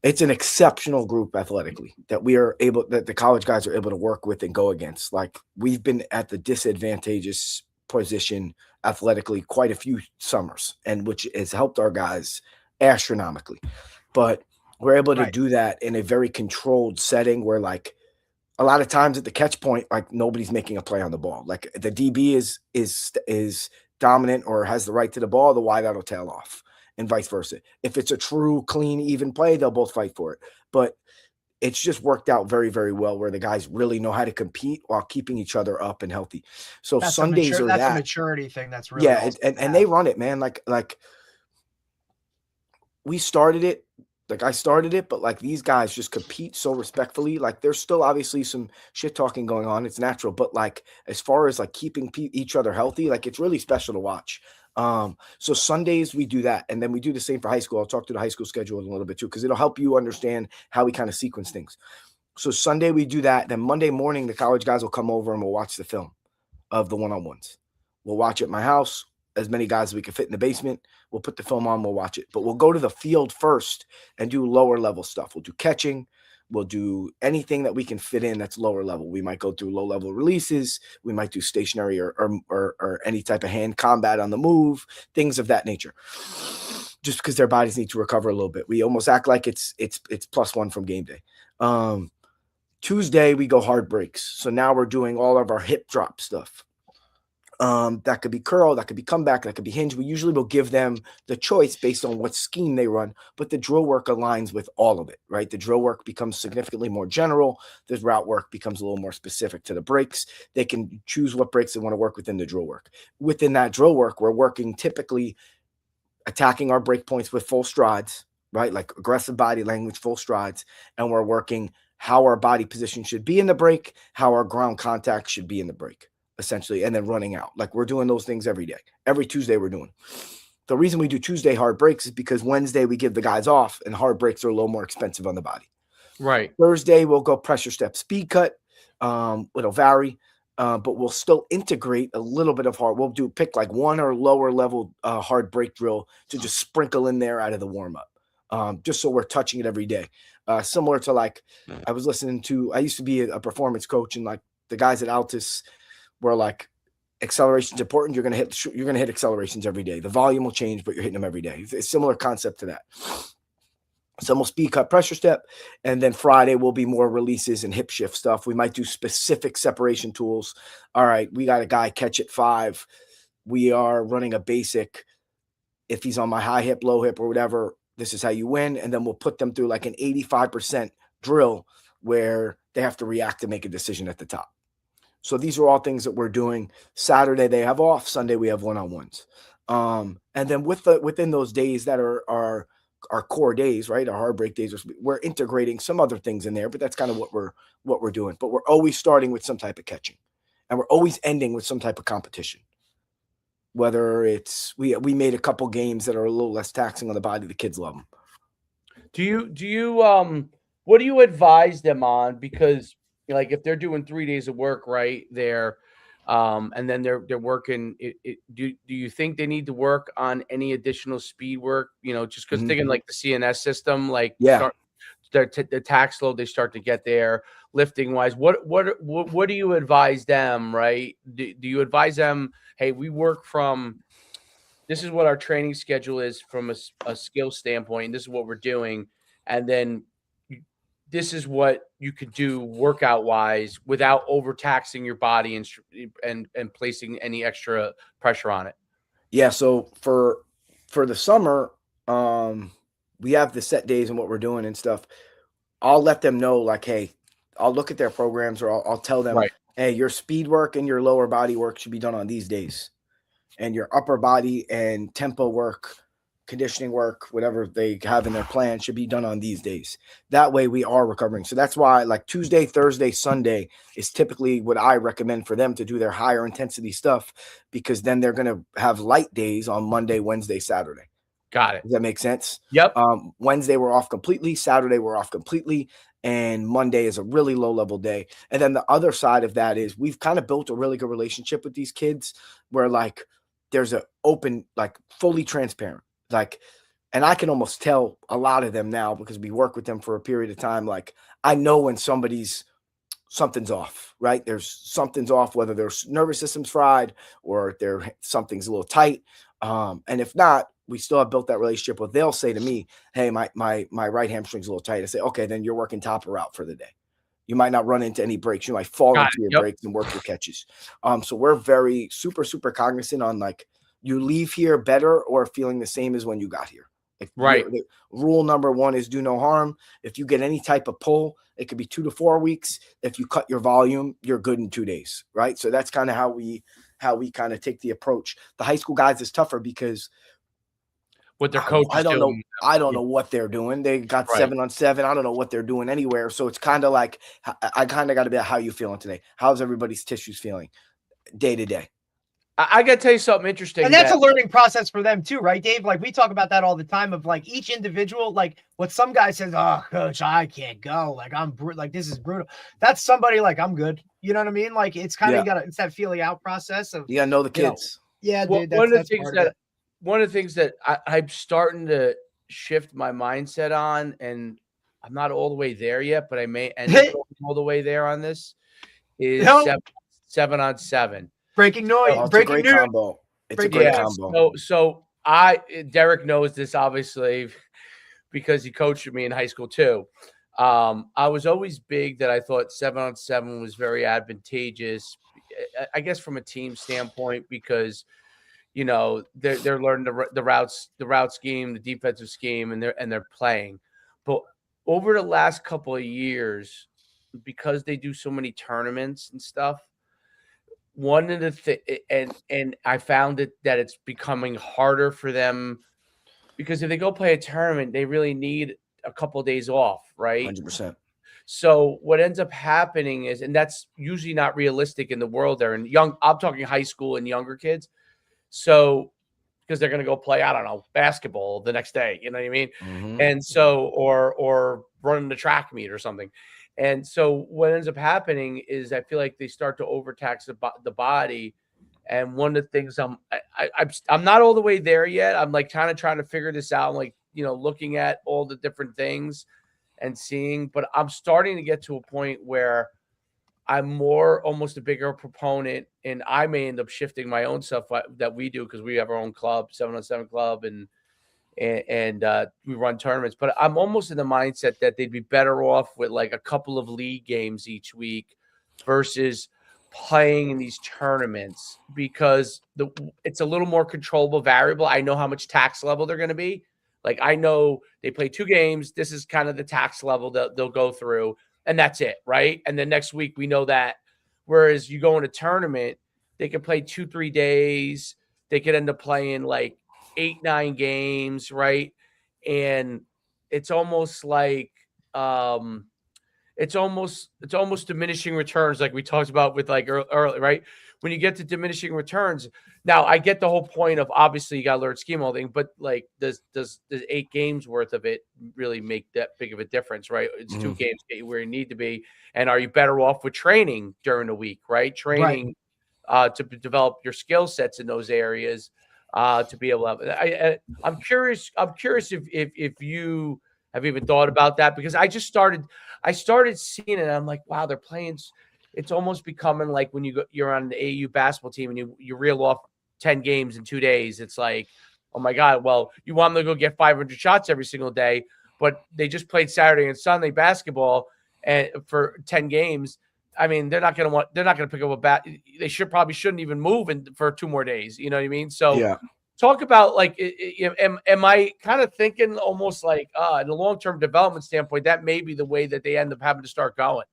it's an exceptional group athletically that the college guys are able to work with and go against. Like, we've been at the disadvantageous position athletically quite a few summers, and which has helped our guys astronomically. But we're able to do that in a very controlled setting where, like, a lot of times at the catch point, like, nobody's making a play on the ball. Like, the DB is dominant or has the right to the ball, the wideout will tail off, and vice versa. If it's a true, clean, even play, they'll both fight for it. But it's just worked out very, very well, where the guys really know how to compete while keeping each other up and healthy. So Sundays are that's a maturity thing. That's really awesome. and they run it, man. Like we started it. Like, I started it, but like, these guys just compete so respectfully. Like, there's still obviously some shit talking going on. It's natural, but like, as far as like keeping each other healthy, like, it's really special to watch. So Sundays we do that, and then we do the same for high school. I'll talk to the high school schedule in a little bit too, because it'll help you understand how we kind of sequence things. So Sunday we do that. Then Monday morning, the college guys will come over and we'll watch the film of the one-on-ones. We'll watch at my house, as many guys as we can fit in the basement. We'll put the film on, we'll watch it. But we'll go to the field first and do lower level stuff. We'll do catching. We'll do anything that we can fit in that's lower level. We might go through low level releases. We might do stationary or any type of hand combat on the move, things of that nature. Just because their bodies need to recover a little bit. We almost act like it's +1 from game day. Tuesday we go hard breaks. So now we're doing all of our hip drop stuff. That could be curl, that could be comeback, that could be hinge. We usually will give them the choice based on what scheme they run, but the drill work aligns with all of it, right? The drill work becomes significantly more general. The route work becomes a little more specific to the breaks. They can choose what breaks they want to work within the drill work. Within that drill work, we're working typically attacking our break points with full strides, right? Like aggressive body language, full strides, and we're working how our body position should be in the break, how our ground contact should be in the break, essentially, and then running out. Like, we're doing those things every day. Every Tuesday we're doing. The reason we do Tuesday hard breaks is because Wednesday we give the guys off, and hard breaks are a little more expensive on the body. Right. Thursday we'll go pressure step, speed cut. It'll vary, but we'll still integrate a little bit of hard. We'll pick like one or lower level hard break drill to just sprinkle in there out of the warm up, just so we're touching it every day. Similar to, like, I used to be a performance coach, and like the guys at Altus where, like, acceleration's important. You're gonna hit accelerations every day. The volume will change, but you're hitting them every day. It's a similar concept to that. So we'll speed cut, pressure step, and then Friday will be more releases and hip shift stuff. We might do specific separation tools. All right, we got a guy catch at 5. We are running a basic. If he's on my high hip, low hip, or whatever, this is how you win. And then we'll put them through like an 85% drill where they have to react to make a decision at the top. So these are all things that we're doing. Saturday they have off. Sunday we have one-on-ones. And then within those days that are our core days, right, our hard break days, we're integrating some other things in there. But that's kind of what we're doing. But we're always starting with some type of catching, and we're always ending with some type of competition. Whether it's we made a couple games that are a little less taxing on the body. The kids love them. Do you what do you advise them on? Because, like, if they're doing 3 days of work right there, and then they're working do you think they need to work on any additional speed work? Just because thinking like the CNS system, like, Yeah. the tax load, they start to get there lifting wise. What do you advise them, right? Do you advise them, hey, we work from, this is what our training schedule is from a skill standpoint. This is what we're doing. And then this is what you could do workout wise without overtaxing your body and placing any extra pressure on it. Yeah. So for the summer, we have the set days and what we're doing and stuff. I'll let them know, like, hey, I'll look at their programs, or I'll tell them, Right. hey, your speed work and your lower body work should be done on these days, and your upper body and tempo work, conditioning work, whatever they have in their plan, should be done on these days. That way we are recovering. So that's why, like, Tuesday, Thursday, Sunday is typically what I recommend for them to do their higher intensity stuff, because then they're going to have light days on Monday, Wednesday, Saturday. Got it. Does that make sense? Yep. Wednesday we're off completely. Saturday we're off completely. And Monday is a really low level day. And then the other side of that is we've kind of built a really good relationship with these kids where, like, there's an open, like, fully transparent, like, and I can almost tell a lot of them now because we work with them for a period of time. Like, I know when something's off, right? There's something's off, whether their nervous system's fried or something's a little tight. And if not, we still have built that relationship where they'll say to me, hey, my right hamstring's a little tight. I say, okay, then you're working top or out for the day. You might not run into any breaks. You might fall into your breaks and work your catches. So we're very super, super cognizant on, like, you leave here better or feeling the same as when you got here. Like, right. Rule number one is do no harm. If you get any type of pull, it could be 2 to 4 weeks. If you cut your volume, you're good in 2 days, right? So that's kind of how we kind of take the approach. The high school guys is tougher because what their coach I don't know. I don't know what they're doing. They got 7-on-7. I don't know what they're doing anywhere. So it's kind of like, I kind of got to be, how you feeling today? How's everybody's tissues feeling day to day? I got to tell you something interesting. And that's a learning process for them too, right, Dave? Like, we talk about that all the time of, like, each individual, like, what some guy says, oh, coach, I can't go. Like, like, this is brutal. That's somebody like, I'm good. You know what I mean? Like, it's kind of it's that feeling out process of, you got to know the kids. Yeah, dude. One of the things that I'm starting to shift my mindset on, and I'm not all the way there yet, but I may end up all the way there on this, is 7-on-7. Breaking noise. Breaking news. Combo. It's a great combo. So Derek knows this, obviously, because he coached me in high school too. I was always big that I thought 7-on-7 was very advantageous, I guess, from a team standpoint, because they're learning the route scheme, the defensive scheme, and they're playing. But over the last couple of years, because they do so many tournaments and stuff, one of the and I found that it's becoming harder for them, because if they go play a tournament, they really need a couple of days off, right? 100%. So what ends up happening is, and that's usually not realistic in the world there, and I'm talking high school and younger kids. So, because they're going to go play, I don't know, basketball the next day, you know what I mean? Mm-hmm. And so, or running the track meet or something. And so what ends up happening is I feel like they start to overtax the body. And one of the things I'm not all the way there yet. I'm, like, kind of trying to figure this out. I'm, like, looking at all the different things and seeing, but I'm starting to get to a point where I'm almost a bigger proponent, and I may end up shifting my own stuff that we do, because we have our own club, 7-on-7 club, and we run tournaments. But I'm almost in the mindset that they'd be better off with, like, a couple of league games each week versus playing in these tournaments, because it's a little more controllable variable. I know how much tax level they're going to be. Like, I know they play 2 games. This is kind of the tax level that they'll go through, and that's it, right? And then next week we know that. Whereas you go in a tournament, they can play 2-3 days. They could end up playing, like, 8-9 games, right? And it's almost like it's almost diminishing returns, like we talked about with, like, early, right? When you get to diminishing returns, now I get the whole point of, obviously, you got to learn scheme all thing, but, like, does 8 games worth of it really make that big of a difference, right? It's 2 games get you where you need to be, and are you better off with training during the week, right? Training to develop your skill sets in those areas, to be able to. I'm curious if you have you even thought about that? Because I started seeing it, and I'm like, wow, they're playing. It's almost becoming like when you're on the AU basketball team and you reel off 10 games in 2 days. It's like, oh my God, well, you want them to go get 500 shots every single day, but they just played Saturday and Sunday basketball and for 10 games. I mean, they're not going to pick up a bat. They shouldn't even move for 2 more days. You know what I mean? So Yeah. talk about like, am I kind of thinking almost like in the long-term development standpoint, that may be the way that they end up having to start going?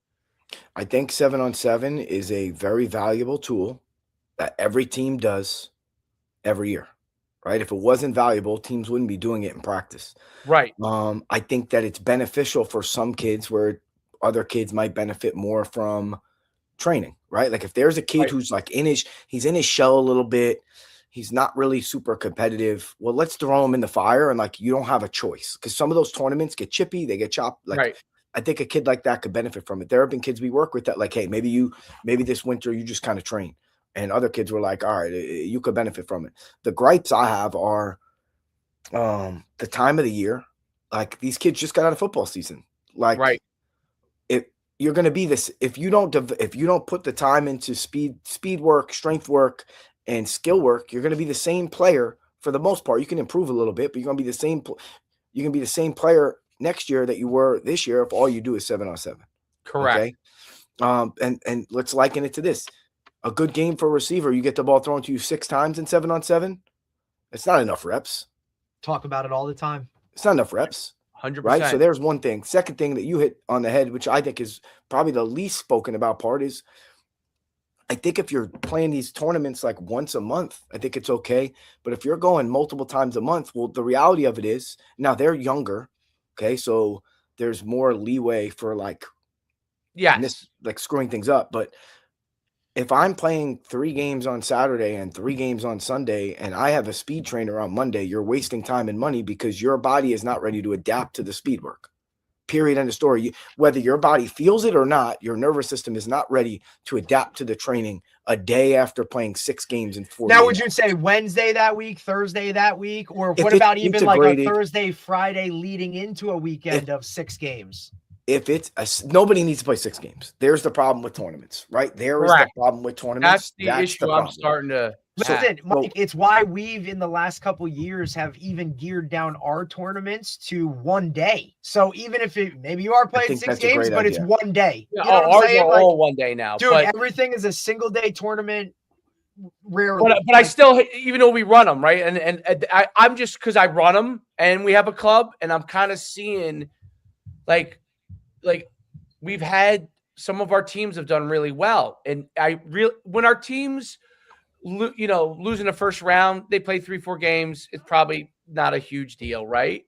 I think 7-on-7 is a very valuable tool that every team does every year, right? If it wasn't valuable, teams wouldn't be doing it in practice. Right. I think that it's beneficial for some kids where other kids might benefit more from training, right? Like if there's a kid who's like he's in his shell a little bit, he's not really super competitive. Well, let's throw him in the fire, and like you don't have a choice because some of those tournaments get chippy, they get chopped. Like I think a kid like that could benefit from it. There have been kids we work with that like, hey, maybe this winter you just kind of train. And other kids were like, all right, you could benefit from it. The gripes I have are the time of the year. Like these kids just got out of football season. Like if you're going to be this, if you don't put the time into speed work, strength work, and skill work, you're going to be the same player for the most part. You can improve a little bit, but you're going to be the same. You can be the same player next year that you were this year if all you do is 7-on-7. Correct. Okay? And let's liken it to this. A good game for a receiver, you get the ball thrown to you 6 times in 7-on-7. It's not enough reps. Talk about it all the time. It's not enough reps. 100%. Right? So there's one thing. Second thing that you hit on the head, which I think is probably the least spoken about part, is I think if you're playing these tournaments like once a month, I think it's okay. But if you're going multiple times a month, well, the reality of it is now they're younger. Okay. So there's more leeway for like screwing things up. But if I'm playing 3 games on Saturday and 3 games on Sunday, and I have a speed trainer on Monday, you're wasting time and money because your body is not ready to adapt to the speed work. Period. End of story. Whether your body feels it or not, your nervous system is not ready to adapt to the training a day after playing 6 games in 4 days. Now, would you say Wednesday that week, Thursday that week, or what about even like a Thursday, Friday leading into a weekend of 6 games? If it's nobody needs to play 6 games. There's the problem with tournaments, right? There is the problem with tournaments. That's the issue I'm starting to. Listen, Mike, it's why we've in the last couple years have even geared down our tournaments to 1 day. So even if maybe you are playing 6 games, but it's 1 day. You know ours are all 1 day now. Dude, everything is a single day tournament. Rarely. But I still, even though we run them, right? And I'm just because I run them and we have a club, and I'm kind of seeing like we've had some of our teams have done really well. And when our teams, losing the first round, they play 3-4 games. It's probably not a huge deal, right?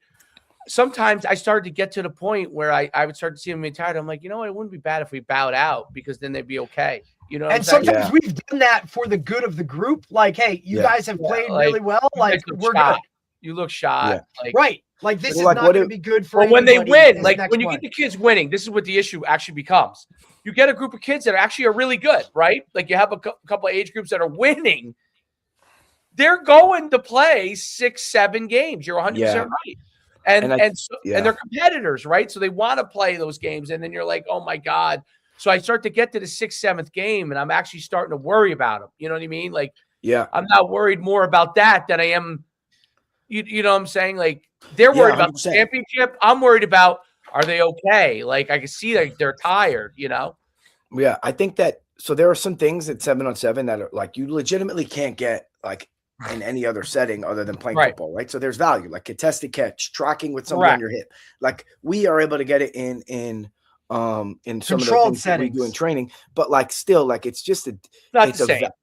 Sometimes I started to get to the point where I would start to see them get tired. I'm like, you know what? It wouldn't be bad if we bowed out because then they'd be okay. You know, and sometimes we've done that for the good of the group. Like, hey, you guys have played really well. Like, we're good. You look shot. Right. Like, this is not going to be good for when they win. Like, when you get the kids winning, this is what the issue actually becomes. You get a group of kids that actually are really good, right? Like, you have a couple of age groups that are winning. They're going to play 6-7 games. You're 100% right. And they're competitors, right? So they want to play those games. And then you're like, oh, my God. So I start to get to the 6th, 7th game, and I'm actually starting to worry about them. You know what I mean? Like, I'm not worried more about that than I am. You know what I'm saying? Like, they're worried about the championship. I'm worried about, are they okay? Like, I can see like they're tired, Yeah, I think that so there are some things at 7-on-7 that are like you legitimately can't get like in any other setting other than playing football, right? So there's value, like contested catch, tracking with somebody on your hip. Like we are able to get it in some controlled of the settings we do in training, but like still like it's just it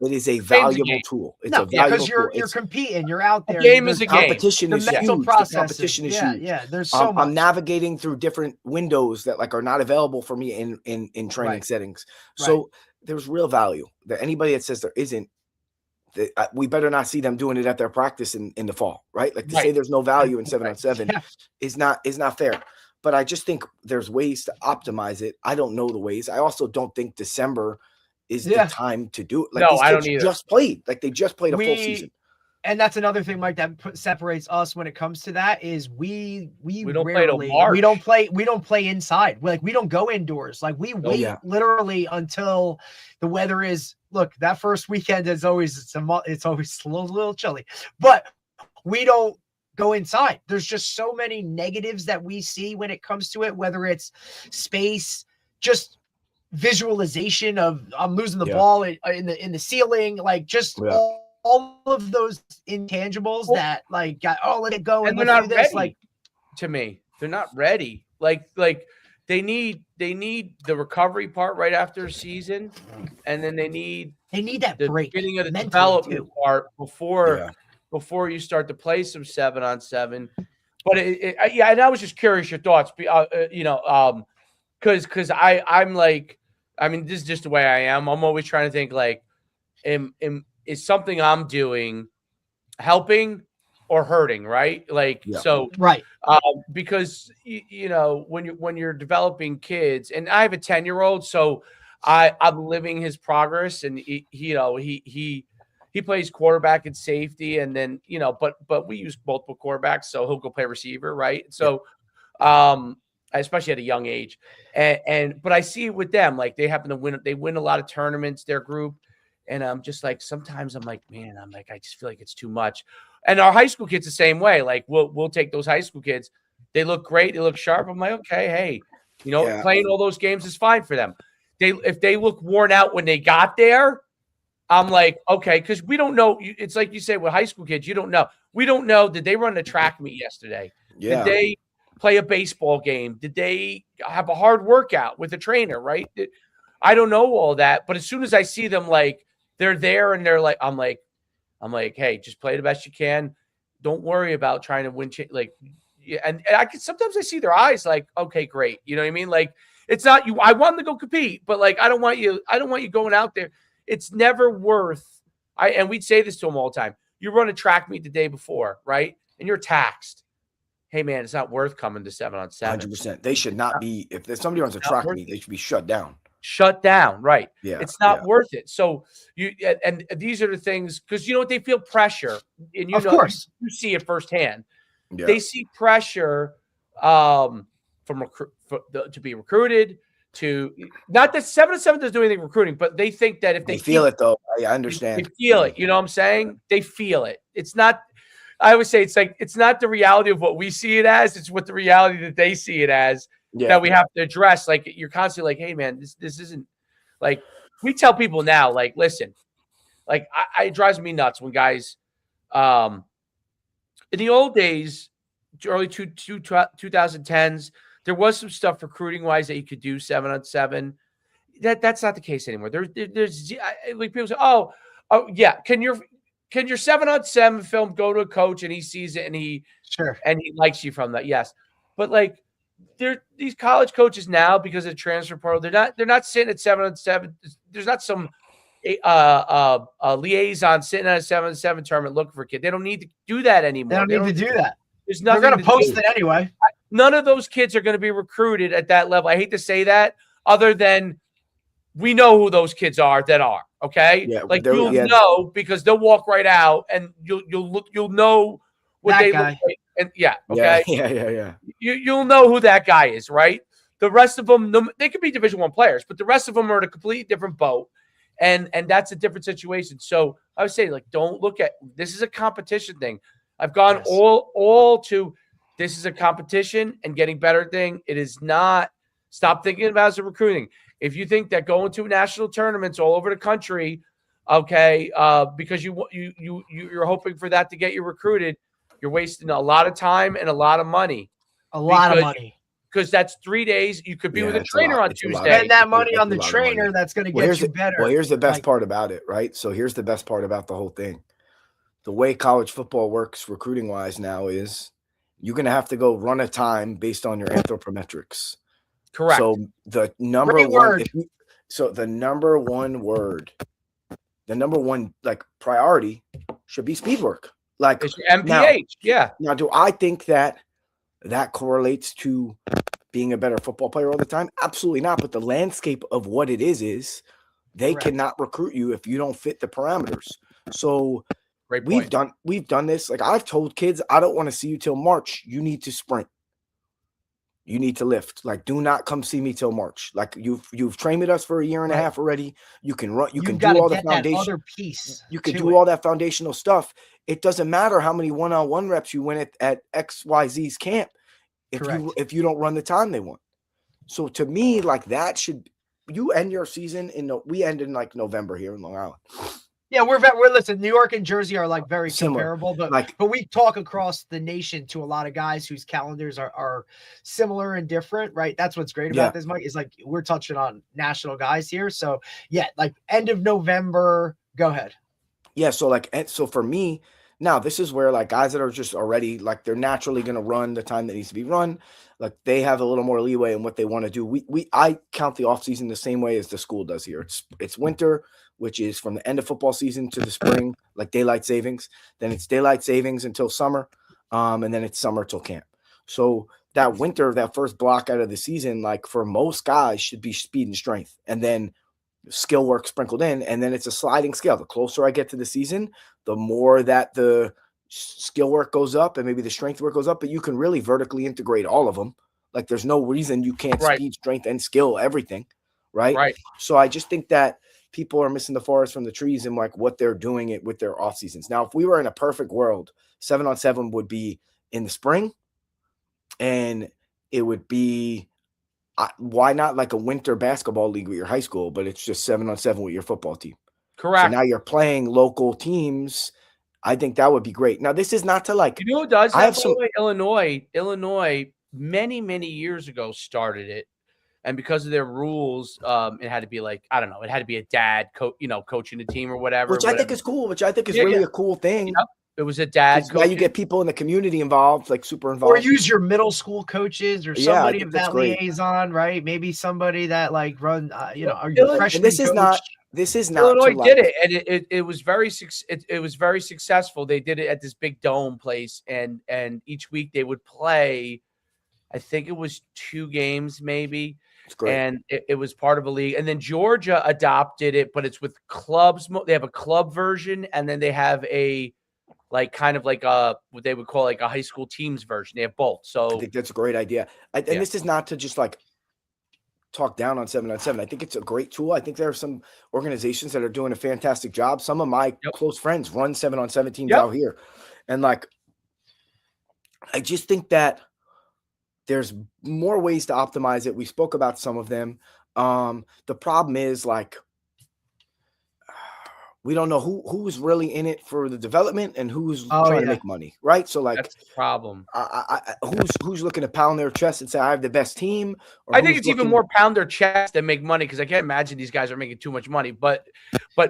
is a valuable tool. It's a valuable because you're competing, you're out there. A game is a game. Competition is huge. The competition is huge. Yeah, there's so much. I'm navigating through different windows that like are not available for me in training settings. So there's real value. That anybody that says there isn't, we better not see them doing it at their practice in the fall, right? Like to say there's no value in 7-on-7 is not fair. But I just think there's ways to optimize it. I don't know the ways. I also don't think December is the time to do it. Like no, I don't either. Just played. Like they just played a full season. And that's another thing, Mike, that separates us when it comes to that is we don't play till March. we don't play inside. Like we don't go indoors. Like we wait literally until the weather is. Look, that first weekend is always it's always a little chilly, but we don't go inside. There's just so many negatives that we see when it comes to it, whether it's space, just visualization of I'm losing the ball in the ceiling, like just all of those intangibles that like got let it go and they're not do this. Ready. Like to me, they're not ready. Like they need the recovery part right after a season, and then they need that the break, beginning of the development part before you start to play some 7-on-7. But and I was just curious your thoughts, because I'm like, I mean, this is just the way I am. I'm always trying to think like, is something I'm doing helping or hurting, right? Like, so right. Because when you're developing kids, and I have a 10-year-old, so I'm living his progress, and he plays quarterback and safety, and then but we use multiple quarterbacks, so he'll go play receiver, right? So especially at a young age, but I see it with them, like they happen to win a lot of tournaments, their group, and I'm just like, sometimes I'm like, man, I just feel like it's too much. And our high school kids the same way. Like we'll take those high school kids. They look great. They look sharp. I'm like, okay, hey, playing all those games is fine for them. If they look worn out when they got there, I'm like, okay, because we don't know. It's like you say with high school kids, you don't know. We don't know. Did they run the track meet yesterday? Yeah. Did they play a baseball game? Did they have a hard workout with a trainer? Right? I don't know all that. But as soon as I see them, like they're there and they're like, I'm like, hey, just play the best you can. Don't worry about trying to win. And I can sometimes I see their eyes like, okay, great. You know what I mean? Like it's not you. I want them to go compete, but like I don't want you going out there. It's never worth. And we'd say this to them all the time. You run a track meet the day before, right? And you're taxed. Hey man, it's not worth coming to 7-on-7. 100%. They should not be. If somebody runs a track meet, they should be shut down. Shut down, right? Yeah, it's not worth it. So and these are the things, because you know what, they feel pressure, and of course you see it firsthand. Yeah. They see pressure to be recruited. To not that 7-on-7 doesn't do anything recruiting, but they think that if they feel it though, I understand. They feel it. You know what I'm saying? They feel it. It's not. I always say it's not the reality of what we see it as. It's what the reality that they see it as. That we have to address. Like you're constantly like, hey man, this isn't like, we tell people now, like, listen, like it drives me nuts when guys in the old days, early 2010s, there was some stuff recruiting wise that you could do 7-on-7. That's not the case anymore. There's like people say, oh yeah, can your 7-on-7 film go to a coach and he sees it and he likes you from that? Yes, but like these college coaches now, because of transfer portal, they're not sitting at 7-on-7. There's not some liaison sitting at a 7-on-7 tournament looking for a kid. They don't need to do that anymore. They don't need to do that. There's nothing. They're going to post it anyway. None of those kids are going to be recruited at that level. I hate to say that, other than we know who those kids are that are, okay? Yeah, like you'll know, because they'll walk right out and you'll know what they look like. And okay. Yeah. You'll know who that guy is, right? The rest of them, they could be Division I players, but the rest of them are in a completely different boat. And that's a different situation. So I would say, like, don't look at this is a competition thing. I've gone all to this is a competition and getting better thing. It is not. Stop thinking about it as a recruiting. If you think that going to national tournaments all over the country, okay, because you're hoping for that to get you recruited, you're wasting a lot of time and a lot of money. Because that's 3 days. You could be with a trainer on Tuesday. Spend that money on the trainer. That's going to get you better. Well, here's the best part about it, right? So here's the best part about the whole thing. The way college football works recruiting wise now is you're going to have to go run a time based on your anthropometrics. Correct. So the number one like priority should be speed work. Like it's your MPH. Now, do I think that correlates to being a better football player all the time? Absolutely not. But the landscape of what it is they cannot recruit you if you don't fit the parameters. So Great point. We've done this. Like I've told kids, I don't want to see you till March. You need to sprint. You need to lift. Like, do not come see me till March. Like you've trained with us for a year and a half already. You can run. You can do all the foundation. Other piece. You can do all that foundational stuff. It doesn't matter how many one-on-one reps you win at XYZ's camp if you don't run the time they want. So to me, like that should you end your season we end in like November here in Long Island. Yeah, we're listen, New York and Jersey are like very comparable, but we talk across the nation to a lot of guys whose calendars are similar and different, right? That's what's great about this, Mike, is like we're touching on national guys here. So yeah, like end of November, go ahead. Yeah, so for me, now this is where like guys that are just already like they're naturally gonna run the time that needs to be run, like they have a little more leeway in what they want to do. I count the off season the same way as the school does here. It's winter, which is from the end of football season to the spring, like daylight savings. Then it's daylight savings until summer, and then it's summer till camp. So that winter, that first block out of the season, like for most guys, should be speed and strength, and then skill work sprinkled in, and then it's a sliding scale. The closer I get to the season, the more that the skill work goes up and maybe the strength work goes up, but you can really vertically integrate all of them. Like there's no reason you can't speed, strength, and skill everything, right? So I just think that people are missing the forest from the trees and like what they're doing it with their off seasons. Now, if we were in a perfect world, 7-on-7 would be in the spring, and it would be why not like a winter basketball league with your high school, but it's just 7-on-7 with your football team. Correct. So now you're playing local teams. I think that would be great. Now, this is not to like. You know who does? I have some Illinois many years ago started it, and because of their rules, it had to be like I don't know. It had to be a dad, coaching the team or whatever. Which I think is cool. Which I think is really a cool thing. Yep. It was a dad. Now you get people in the community involved, like super involved. Or use your middle school coaches or somebody of that liaison, right? Maybe somebody that like run, are you freshman? This is not. Illinois did it, and it was very successful. They did it at this big dome place, and each week they would play. I think it was 2 games, maybe. It's great. And it was part of a league. And then Georgia adopted it, but it's with clubs. They have a club version, and then they have a kind of like what they would call like a high school teams version. They have both. So I think that's a great idea. And this is not to just like talk down on 7-on-7. I think it's a great tool. I think there are some organizations that are doing a fantastic job. Some of my close friends run 7-on-7 teams out here. And like, I just think that there's more ways to optimize it. We spoke about some of them. The problem is like, we don't know who's really in it for the development and who's trying to make money, right? So like that's the problem. Who's looking to pound their chest and say I have the best team? I think it's even more pound their chest than make money because I can't imagine these guys are making too much money. But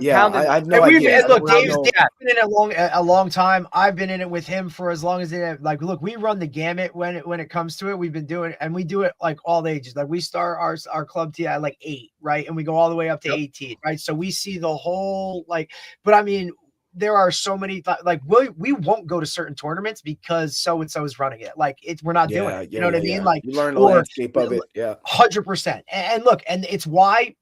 yeah, I have no idea. Look, Dave's been in it a long time. I've been in it with him for as long as they like. Look, we run the gamut when it comes to it. We've been doing it, and we do it like all ages. Like we start our club team at like 8, right, and we go all the way up to 18, right. So we see the whole like. But I mean, there are so many like we won't go to certain tournaments because so and so is running it. Like we're not doing it. You know what I mean? Like you learn the landscape of it. Yeah, 100%. And look, and it's why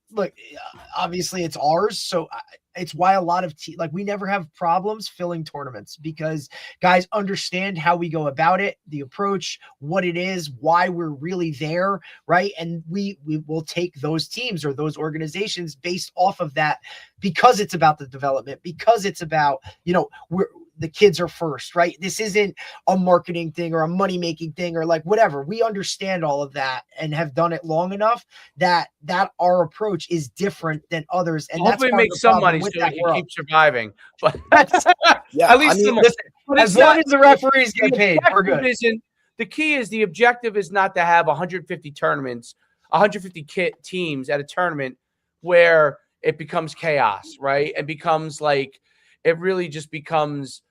obviously it's ours. So it's why a lot of like we never have problems filling tournaments because guys understand how we go about it, the approach, what it is, why we're really there, right? And we will take those teams or those organizations based off of that because it's about the development, because it's about, the kids are first, right? This isn't a marketing thing or a money-making thing or like whatever. We understand all of that and have done it long enough that our approach is different than others. And hopefully that's make some money so we can keep surviving. But yeah, at least as long as the referees get paid, we're good. The key is the objective is not to have 150 tournaments, 150 teams at a tournament where it becomes chaos, right? And becomes like it really just becomes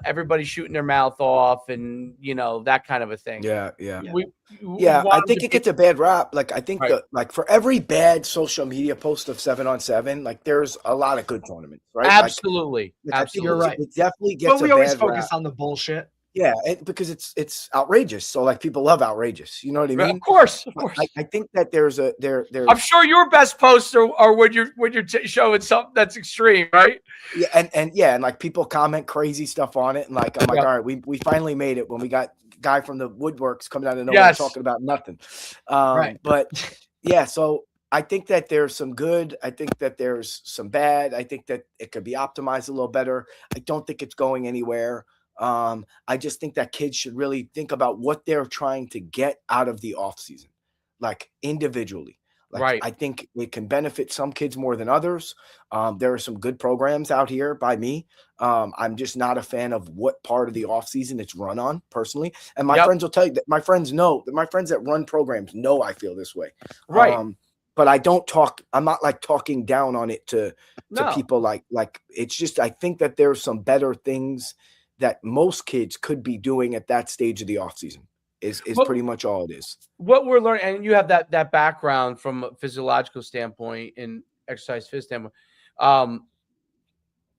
everybody shooting their mouth off and that kind of a thing. Yeah. I think it gets a bad rap. Like I think like for every bad social media post of 7-on-7, like there's a lot of good tournaments, right? Absolutely. You're right. It definitely gets. But we always focus on the bullshit. Yeah, because it's outrageous. So like people love outrageous. You know what I mean? Of course, of But course. I think that there's I'm sure your best posts are when you're showing something that's extreme, right? yeah, and like people comment crazy stuff on it, and like I'm like, all right, we finally made it when we got guy from the woodworks coming out of nowhere Yes. talking about nothing. Right. But yeah, so I think that there's some good. I think that there's some bad. I think that it could be optimized a little better. I don't think it's going anywhere. I just think that kids should really think about what they're trying to get out of the off season, like individually. Like Right. I think it can benefit some kids more than others. There are some good programs out here by me. I'm just not a fan of what part of the off season it's run on personally. And my friends will tell you that my friends know that my friends that run programs know I feel this way. Right. But I don't talk. I'm not like talking down on it to No. people. Like it's just I think that there's some better things that most kids could be doing at that stage of the off season. Is pretty much all it is. What we're learning, and you have that background from a physiological standpoint and exercise phys standpoint,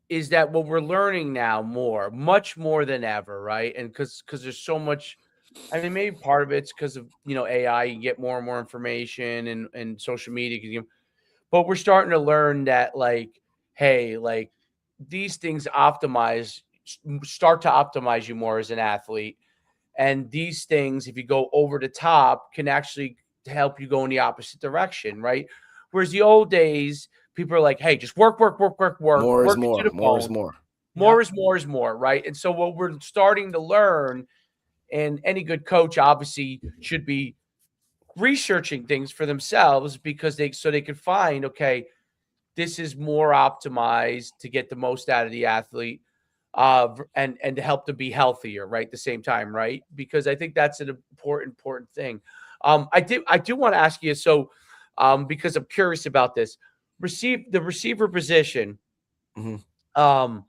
is that what we're learning now much more than ever, right? And because there's so much, I mean, maybe part of it's because of AI, you get more and more information and social media, but we're starting to learn that like, hey, like these things start to optimize you more as an athlete. And these things, if you go over the top, can actually help you go in the opposite direction, right? Whereas the old days, people are like, hey, just work, work More is it to more. the More is bone. more. More is more is more, right? And so what we're starting to learn, and any good coach obviously should be researching things for themselves because they could find, okay, this is more optimized to get the most out of the athlete, and to help them be healthier, right? At the same time, right? Because I think that's an important thing. I do want to ask you, so because I'm curious about this, the receiver position. Mhm.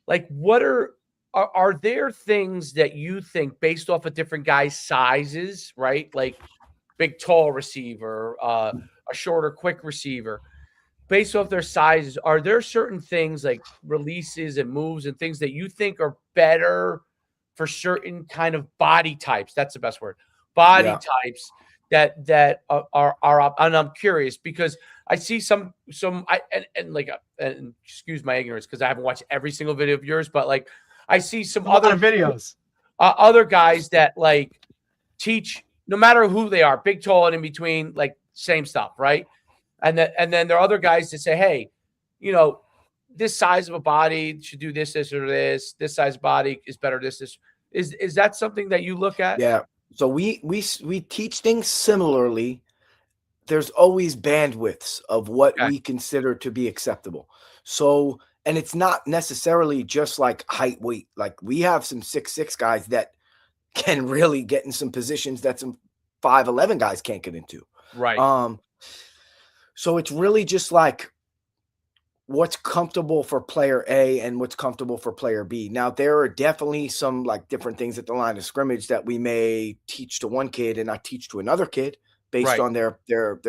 Like what are there things that you think based off of different guys' sizes, right? Like big tall receiver, a shorter quick receiver, based off their sizes, are there certain things like releases and moves and things that you think are better for certain kind of body types? That's the best word. Body Yeah. types that are up. And I'm curious because I see and like and excuse my ignorance because I haven't watched every single video of yours, but like I see some A lot other of videos, other guys that like teach no matter who they are, big, tall, and in between, like same stuff, right? And then there are other guys that say, hey, this size of a body should do this, or this. This size body is better. This. Is that something that you look at? Yeah. So we teach things similarly. There's always bandwidths of what Okay. we consider to be acceptable. So, and it's not necessarily just like height, weight. Like we have some 6'6" guys that can really get in some positions that some 5'11" guys can't get into. Right. So it's really just like what's comfortable for player A and what's comfortable for player B. Now, there are definitely some like different things at the line of scrimmage that we may teach to one kid and not teach to another kid based Right. on their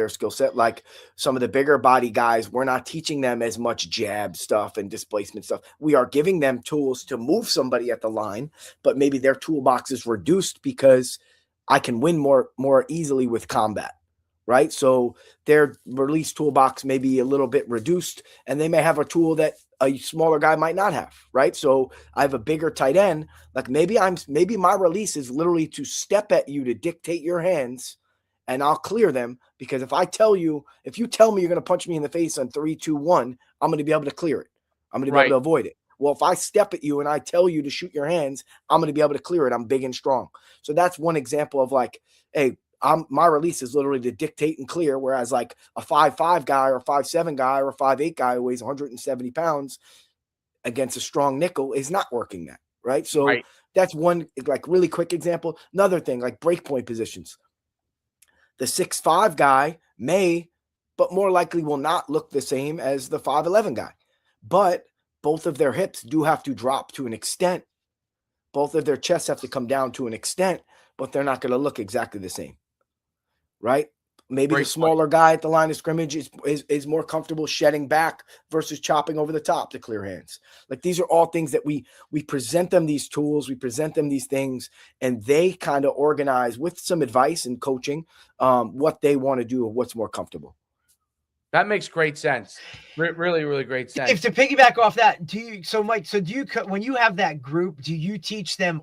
skill set. Like some of the bigger body guys, we're not teaching them as much jab stuff and displacement stuff. We are giving them tools to move somebody at the line, but maybe their toolbox is reduced because I can win more easily with combat. Right. So their release toolbox may be a little bit reduced, and they may have a tool that a smaller guy might not have. Right. So I have a bigger tight end. Like maybe my release is literally to step at you to dictate your hands, and I'll clear them because if you tell me you're going to punch me in the face on 3, 2, 1, I'm going to be able to clear it. I'm going to be able to avoid it. Well, if I step at you and I tell you to shoot your hands, I'm going to be able to clear it. I'm big and strong. So that's one example of like, hey, my release is literally to dictate and clear, whereas like a 5'5" guy or 5'7" guy or a 5'8" guy who weighs 170 pounds against a strong nickel is not working that, right? So that's one like really quick example. Another thing, like breakpoint positions. The 6'5" guy may, but more likely will not look the same as the 5'11" guy. But both of their hips do have to drop to an extent. Both of their chests have to come down to an extent, but they're not going to look exactly the same. Right? Maybe the smaller guy at the line of scrimmage is more comfortable shedding back versus chopping over the top to clear hands. Like, these are all things that we present them these tools, we present them these things, and they kind of organize with some advice and coaching what they want to do or what's more comfortable. That makes great sense. Really, really great sense. If to piggyback off that, Mike, when you have that group, do you teach them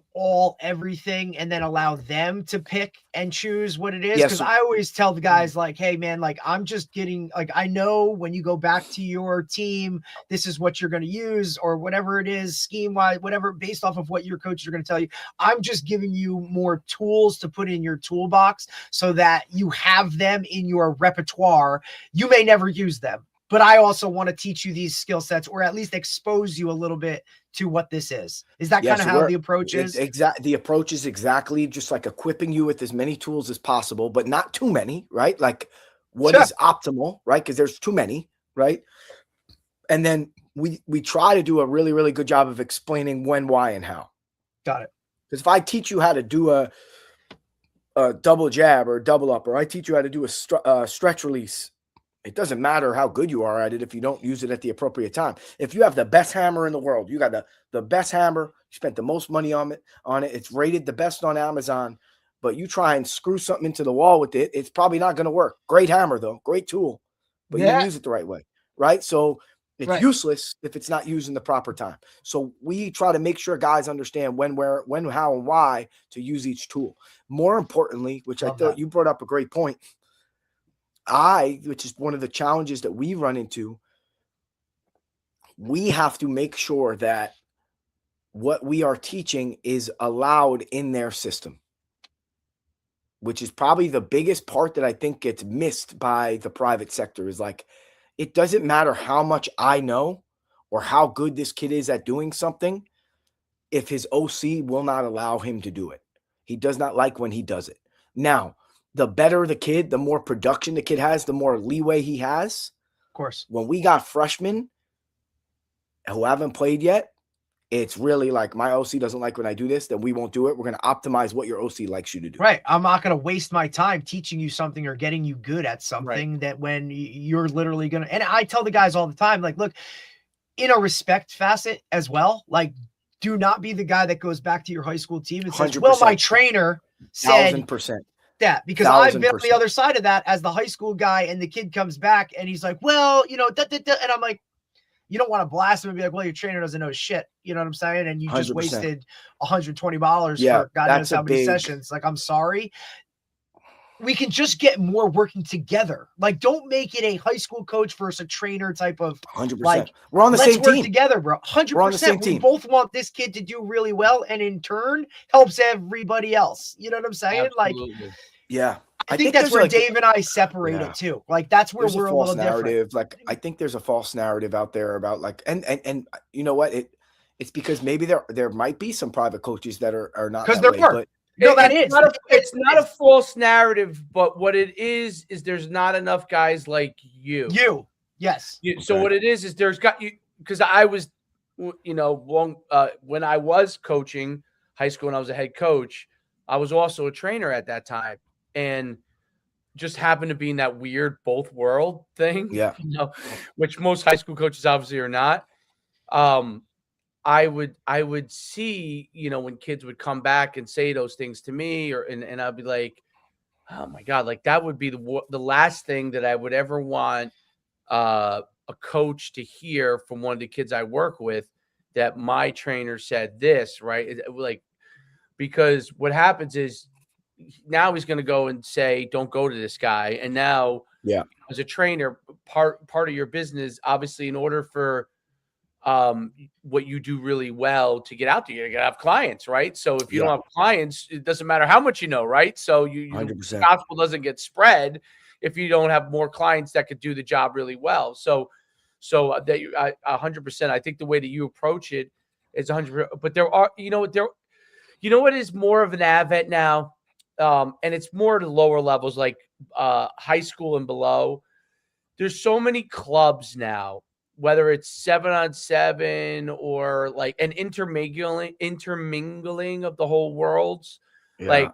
everything and then allow them to pick and choose what it is? Because I always tell the guys, like, hey man, like, I'm just getting, like, I know when you go back to your team, this is what you're going to use, or whatever it is, scheme wise, whatever, based off of what your coaches are going to tell you. I'm just giving you more tools to put in your toolbox so that you have them in your repertoire. You may never use them, but I also want to teach you these skill sets, or at least expose you a little bit to what this is. Is that kind of how the approach is? Exactly. The approach is exactly just like equipping you with as many tools as possible, but not too many, right? Like, what is optimal, right? Because there's too many, right? And then we try to do a really, really good job of explaining when, why, and how. Got it. Because if I teach you how to do a double jab or a double up, or I teach you how to do a stretch release, it doesn't matter how good you are at it if you don't use it at the appropriate time. If you have the best hammer in the world, you got the best hammer, you spent the most money on it, it's rated the best on Amazon, but you try and screw something into the wall with it, it's probably not going to work. Great hammer though, great tool, but you didn't use it the right way, right? So it's useless if it's not used in the proper time. So we try to make sure guys understand when, where, when, how, and why to use each tool. More importantly, which I thought you brought up a great point, which is one of the challenges that we run into, we have to make sure that what we are teaching is allowed in their system, which is probably the biggest part that I think gets missed by the private sector. Is like, it doesn't matter how much I know or how good this kid is at doing something if his OC will not allow him to do it. He does not like when he does it. Now, the better the kid, the more production the kid has, the more leeway he has. Of course. When we got freshmen who haven't played yet, it's really like, my OC doesn't like when I do this, then we won't do it. We're going to optimize what your OC likes you to do. Right. I'm not going to waste my time teaching you something or getting you good at something that when you're literally going to, and I tell the guys all the time, like, look, in a respect facet as well, like, do not be the guy that goes back to your high school team and says, 100%. Well, my trainer said 1,000%. that, because I've been on the other side of that as the high school guy, and the kid comes back and he's like, well, and I'm like, you don't want to blast him and be like, well, your trainer doesn't know shit. You know what I'm saying? And you just 100%. wasted $120 for God knows how many sessions. Like, I'm sorry. We can just get more working together. Like, don't make it a high school coach versus a trainer type of 100%. Like, we're on the same team. Let's work together, bro. 100%. We both want this kid to do really well, and in turn helps everybody else. You know what I'm saying? Absolutely. Like, yeah. I think that's where Dave and I separate it too. Like, that's where we're a little different. Like, I think there's a false narrative out there about, like, and you know what? It's because maybe there might be some private coaches that are not, because there are. But no, it's not a false narrative, but what it is there's not enough guys like you. Yes. So what it is there's got you, because I was, when I was coaching high school and I was a head coach, I was also a trainer at that time, and just happened to be in that weird both world thing. Yeah. Which most high school coaches obviously are not. I would see, when kids would come back and say those things to me, and I'd be like, oh my God, like, that would be the last thing that I would ever want a coach to hear from one of the kids I work with, that my trainer said this, right? Like, because what happens is now he's going to go and say, don't go to this guy. And now, as a trainer, part of your business, obviously, in order for what you do really well to get out there, you got to have clients, right? So if you don't have clients, it doesn't matter how much you know, right? So the gospel doesn't get spread if you don't have more clients that could do the job really well. So that 100%, I think the way that you approach it is 100%. But there are, what is more of an advent now, and it's more to lower levels, like high school and below. There's so many clubs now, whether it's 7-on-7 or like an intermingling of the whole worlds. Like,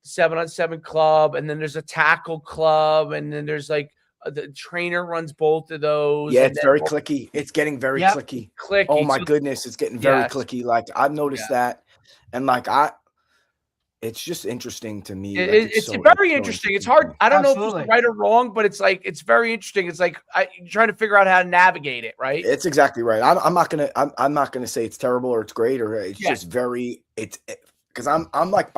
7-on-7 club, and then there's a tackle club, and then there's like the trainer runs both of those. Yeah, and it's very clicky. It's getting very clicky. Clicky. Oh my goodness, it's getting very clicky. Like I've noticed that, and like it's just interesting to me. It's very interesting. It's hard. I don't know if it's right or wrong, but it's like it's very interesting. It's like you're trying to figure out how to navigate it, right? It's exactly right. I'm not gonna say it's terrible or it's great or it's just very because I'm like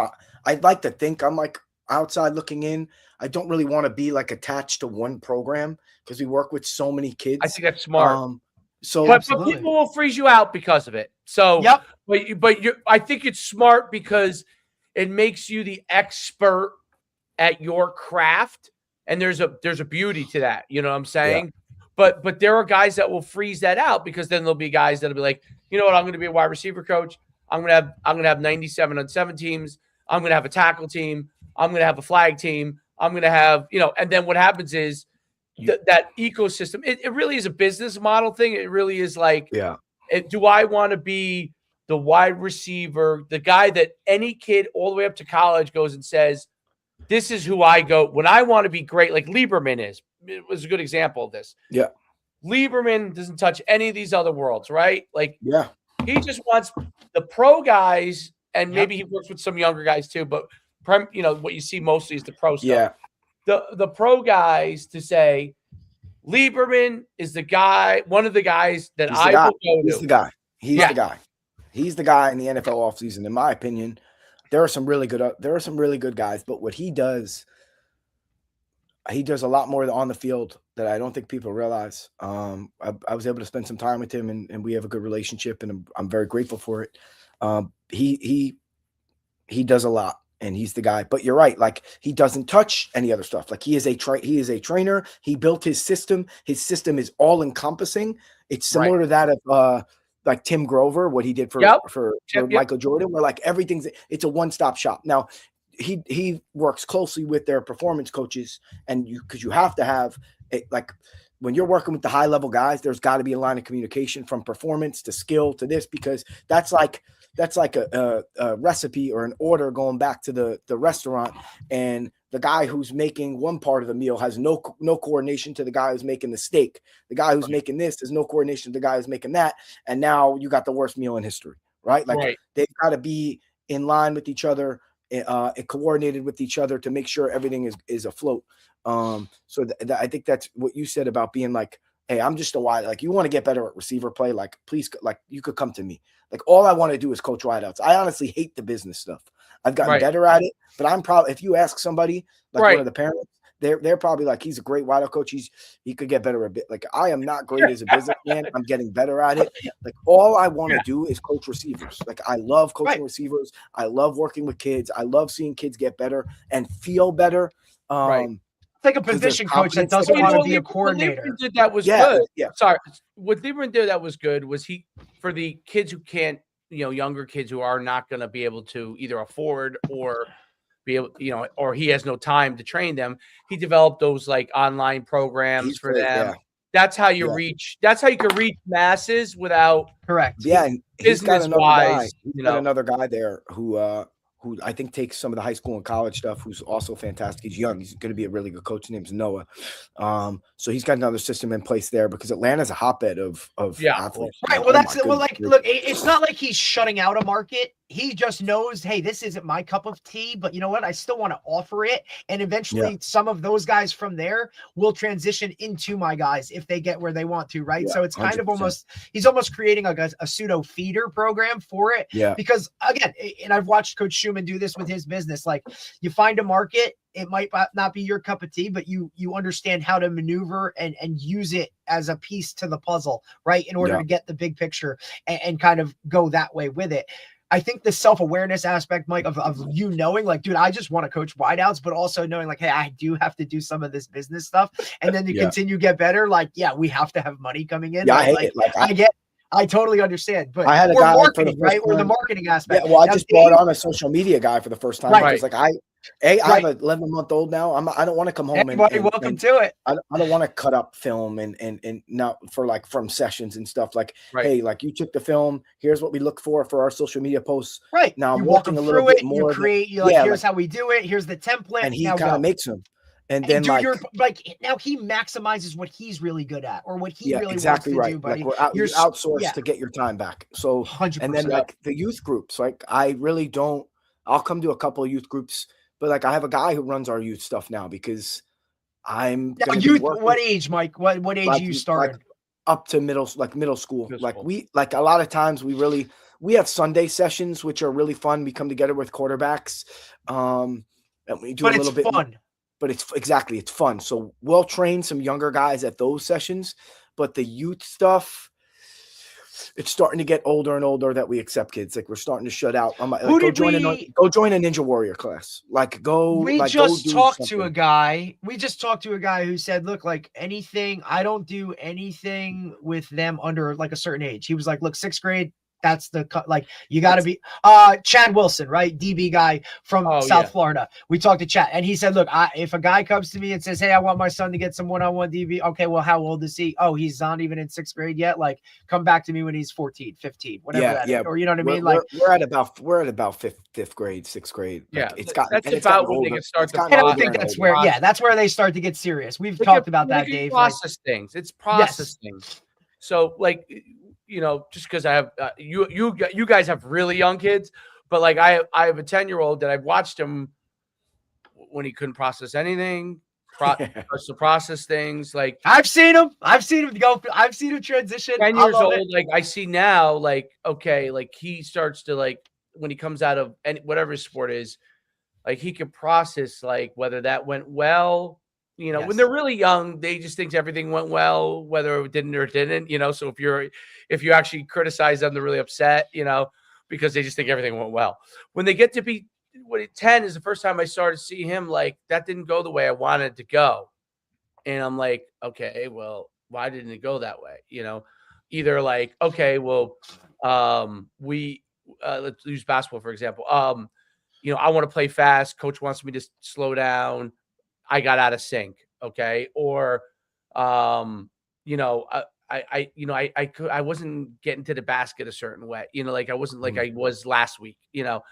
I'd like to think I'm like outside looking in. I don't really want to be like attached to one program because we work with so many kids. I think that's smart. But people will freeze you out because of it. So, but I think it's smart because it makes you the expert at your craft, and there's a beauty to that. You know what I'm saying? Yeah. But there are guys that will freeze that out because then there'll be guys that'll be like, you know what, I'm going to be a wide receiver coach. I'm gonna have 97-on-7 teams. I'm gonna have a tackle team. I'm gonna have a flag team. I'm gonna have and then what happens is that ecosystem. It really is a business model thing. It really is like, do I want to be the wide receiver, the guy that any kid all the way up to college goes and says, this is who I go when I want to be great, like Lieberman was a good example of this. Yeah. Lieberman doesn't touch any of these other worlds, right? Like, he just wants the pro guys, and maybe he works with some younger guys too, but what you see mostly is the pro stuff. The pro guys to say, Lieberman is the guy, one of the guys that I will go to. He's the guy. He's the guy. He's the guy in the NFL offseason, in my opinion. There are some really good guys, but what he does a lot more on the field that I don't think people realize. I was able to spend some time with him, and we have a good relationship, and I'm very grateful for it. He does a lot, and he's the guy. But you're right, like he doesn't touch any other stuff. Like he is a trainer. He built his system. His system is all encompassing. It's similar to that of like Tim Grover, what he did for Michael Jordan, where like it's a one-stop shop. Now, he works closely with their performance coaches, and because you have to have like when you're working with the high-level guys, there's got to be a line of communication from performance to skill to this, because that's like a recipe or an order going back to the restaurant, and the guy who's making one part of the meal has no coordination to the guy who's making the steak. The guy who's making this has no coordination to the guy who's making that, and now you got the worst meal in history, right? Like they've got to be in line with each other, coordinated with each other to make sure everything is afloat. So I think that's what you said about being like, hey, I'm just a wide, like you want to get better at receiver play, like please, like you could come to me. Like all I want to do is coach wideouts. I honestly hate the business stuff. I've gotten better at it, but I'm probably, if you ask somebody like one of the parents, they're probably like, he's a great wideout coach. He could get better a bit. Like I am not great as a businessman. I'm getting better at it. Like all I want to do is coach receivers. Like I love coaching receivers. I love working with kids. I love seeing kids get better and feel better. Like a position coach that doesn't want to be a coordinator. Lieberman did that was good. Yeah. Sorry. What Lieberman did that was good was he, for the kids who can't, younger kids who are not going to be able to either afford or be able, or he has no time to train them. He developed those like online programs for them. Yeah. That's how you reach. That's how you can reach masses without Yeah, and he's got another guy. He's got another guy there who I think takes some of the high school and college stuff, who's also fantastic. He's young. He's going to be a really good coach. His name's Noah. So he's got another system in place there because Atlanta's a hotbed of athletes. Right. Well, look, it's not like he's shutting out a market. He just knows, hey, this isn't my cup of tea, but you know what? I still want to offer it. And eventually some of those guys from there will transition into my guys if they get where they want to, right? So it's kind 100%. Of he's almost creating a pseudo feeder program for it. Yeah. Because again, and I've watched Coach Schumann do this with his business. Like you find a market, it might not be your cup of tea, but you understand how to maneuver and use it as a piece to the puzzle, right? In order to get the big picture and kind of go that way with it. I think the self-awareness aspect, Mike, of you knowing, like, dude, I just want to coach wideouts, but also knowing, like, hey, I do have to do some of this business stuff. And then to continue to get better, like, we have to have money coming in. Yeah, I hate it. I totally understand. But I had a guy marketing, right? Or the marketing aspect. Yeah, well, I just brought on a social media guy for the first time. Because, like, I have an 11-month-old now. I don't want to come home welcome to it. I don't want to cut up film and not for like from sessions and stuff like, hey, like you took the film. Here's what we look for our social media posts. Right. Now you I'm walk working them a little through bit it. more. You create. You like, here's how we do it. Here's the template. And he kind of makes them. And then do now he maximizes what he's really good at or what he really wants to do, buddy. Like you outsource to get your time back. So 100%. And then like the youth groups, like I really don't. I'll come to a couple of youth groups, but like I have a guy who runs our youth stuff now because I'm youth. What age, Mike? What age are you starting? Like up to middle school. Like a lot of times we have Sunday sessions which are really fun. We come together with quarterbacks, and we do a little bit fun. But it's fun. So we'll train some younger guys at those sessions, but the youth stuff, it's starting to get older and older that we accept kids. Like we're starting to shut out. I'm like, go join a Ninja Warrior class. We just talked to a guy who said, look, like anything, I don't do anything with them under like a certain age. He was like, look, 6th grade, that's you got to be Chad Wilson, right? DB guy from South Florida. We talked to Chad and he said, look, if a guy comes to me and says, hey, I want my son to get some one-on-one DB. Okay, well, how old is he? Oh, he's not even in 6th grade yet. Like come back to me when he's 14, 15, whatever that is. Or you know what I mean? Like we're at about 5th grade, 6th grade. Yeah. It's about when they can start to I think that's where they start to get serious. We've talked about that, Dave. Process things. It's process things. So like, you know, just because I have you guys have really young kids, but like I have a 10-year-old that I've watched him when he couldn't process anything, starts to process things. Like I've seen him go. I've seen him transition. 10 years old. Like I see now, like okay, like he starts to like when he comes out of whatever his sport is, like he can process like whether that went well. You know, when they're really young, they just think everything went well, whether it didn't or didn't, you know. So if you actually criticize them, they're really upset, you know, because they just think everything went well. When they get to be 10 is the first time I started to see him like that didn't go the way I wanted it to go. And I'm like, okay, well, why didn't it go that way? You know, either like, okay, well, let's use basketball, for example. You know, I want to play fast. Coach wants me to slow down. I got out of sync. Okay. Or, you know, I wasn't getting to the basket a certain way, you know, like I wasn't like I was last week, you know,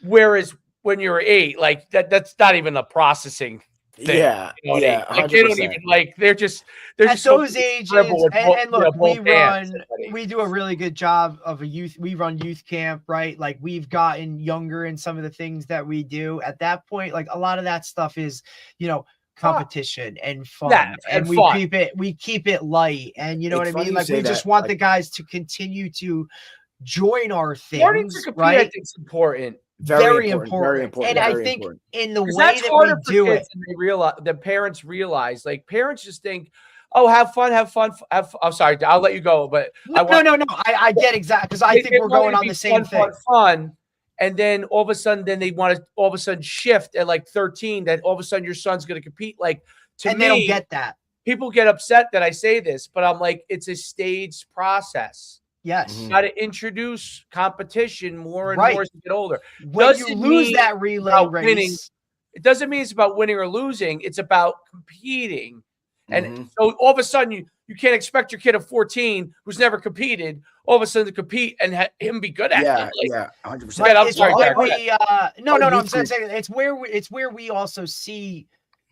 whereas when you're 8, like that's not even a processing thing. Yeah. You know, yeah. like they don't even like, they're just at those ages. And look, we do a really good job of we run youth camp, right? Like we've gotten younger in some of the things that we do at that point. Like a lot of that stuff is, you know, competition and fun, and we keep it light. And you know what I mean? Like we just want the guys to continue to join our things, right? I think it's important. Very important. And I think in the way that we do it, they realize the parents realize, like parents just think, oh, have fun. I'm sorry, I'll let you go, but no. I get exactly because I think we're going on the same thing. Fun. And then all of a sudden, they want to all of a sudden shift at like 13 that all of a sudden your son's going to compete. Like to me, they don't get that. People get upset that I say this, but I'm like, it's a staged process. Yes. You got to introduce competition more and more as you get older. When you lose that relay race, winning, it doesn't mean it's about winning or losing. It's about competing. And so all of a sudden you can't expect your kid of 14 who's never competed all of a sudden to compete and him be good at it. Yeah, 100%. I'm sorry. I'm saying it's where we also see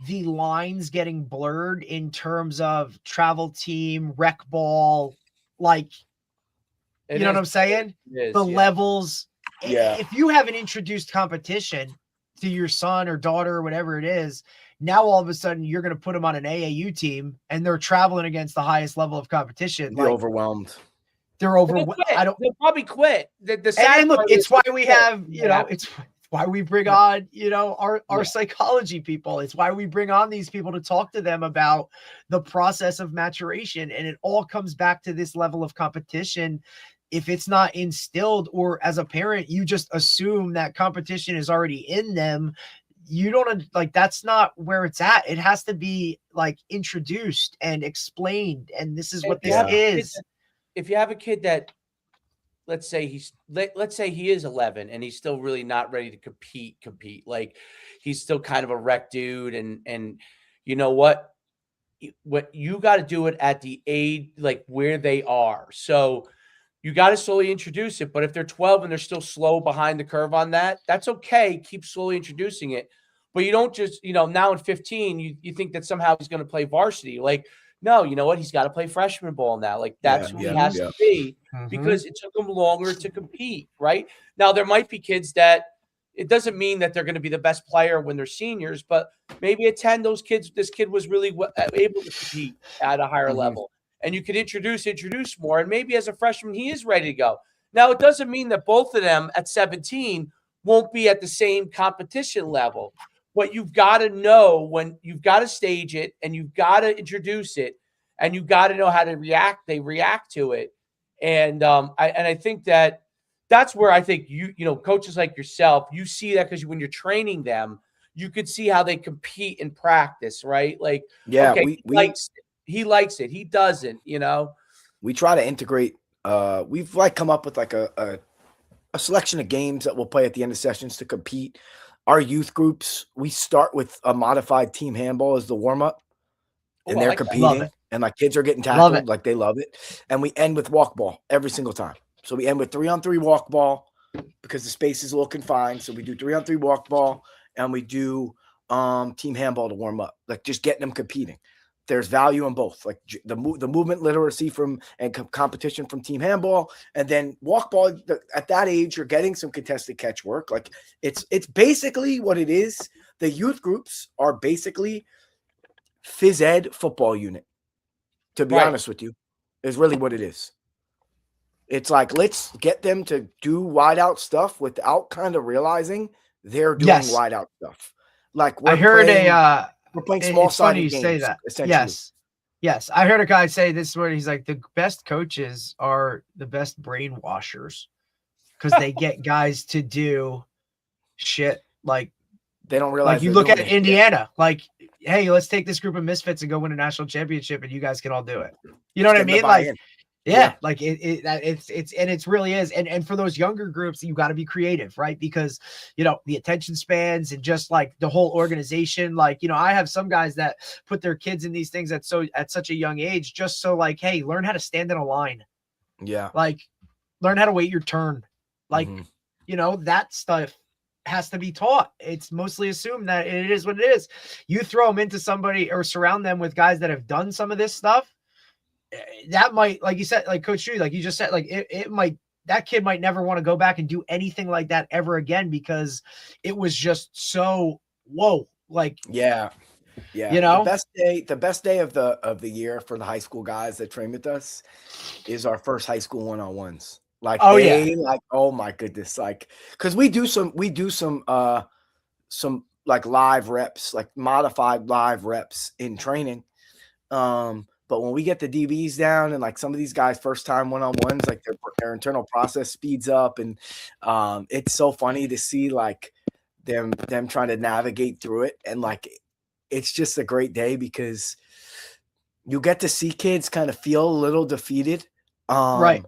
the lines getting blurred in terms of travel team, rec ball, like you know what I'm saying? The levels. Yeah. If you haven't introduced competition to your son or daughter or whatever it is, now all of a sudden you're going to put them on an AAU team and they're traveling against the highest level of competition. They're overwhelmed. They're overwhelmed. They'll probably quit. And look, it's why we have, you know, it's why we bring on, you know, our psychology people. It's why we bring on these people to talk to them about the process of maturation. And it all comes back to this level of competition. If it's not instilled, or as a parent, you just assume that competition is already in them, you don't like, that's not where it's at. It has to be like introduced and explained. And this is what this is. If you have a kid that let's say he is 11 and he's still really not ready to compete. Like he's still kind of a wreck dude. And you know what you got to do it at the age, like where they are. So you got to slowly introduce it. But if they're 12 and they're still slow behind the curve on that, that's okay. Keep slowly introducing it. But you don't just, now in 15, you think that somehow he's going to play varsity. Like, no, you know what? He's got to play freshman ball now. Like, that's who he has to be because it took him longer to compete, right? Now, there might be kids that it doesn't mean that they're going to be the best player when they're seniors, but maybe at 10, this kid was really able to compete at a higher level. And you could introduce more. And maybe as a freshman, he is ready to go. Now, it doesn't mean that both of them at 17 won't be at the same competition level. But you've got to know when you've got to stage it and you've got to introduce it and you've got to know how to react. They react to it. And I think that's where I think coaches like yourself, you see that because when you're training them, you could see how they compete in practice, right? Like, okay, he likes it. He doesn't, We try to integrate. We've come up with a selection of games that we'll play at the end of sessions to compete. Our youth groups, we start with a modified team handball as the warm up, and they're competing, and kids are getting tackled, like they love it. And we end with walk ball every single time. So we end with 3-on-3 walk ball because the space is a little confined. So we do 3-on-3 walk ball, and we do team handball to warm up, just getting them competing. There's value in both, the movement literacy and competition from team handball, and then walk ball. At that age, you're getting some contested catch work. It's basically what it is. The youth groups are basically phys ed football unit. To be honest with you, is really what it is. It's let's get them to do wide out stuff without kind of realizing they're doing wide out stuff. I heard we're playing small-sided games. Say that. Yes. I heard a guy say this is where he's like, the best coaches are the best brainwashers because they get guys to do shit they don't realize. You look at Indiana, hey, let's take this group of misfits and go win a national championship, and you guys can all do it. You know what I mean? It really is. And for those younger groups, you got to be creative, right? Because, the attention spans and just the whole organization, I have some guys that put their kids in these things at such a young age, just so hey, learn how to stand in a line. Yeah. Learn how to wait your turn. That stuff has to be taught. It's mostly assumed that it is what it is. You throw them into somebody or surround them with guys that have done some of this stuff. That might, like you said, Coach Drew, you just said, it might, that kid might never want to go back and do anything like that ever again because it was just so whoa. Yeah. The best day of the year for the high school guys that train with us is our first high school one-on-ones. Oh my goodness. Cause we do some live reps, modified live reps in training. But when we get the DBs down and some of these guys first time one-on-ones, their internal process speeds up. And it's so funny to see them trying to navigate through it. And it's just a great day because you get to see kids kind of feel a little defeated. Right.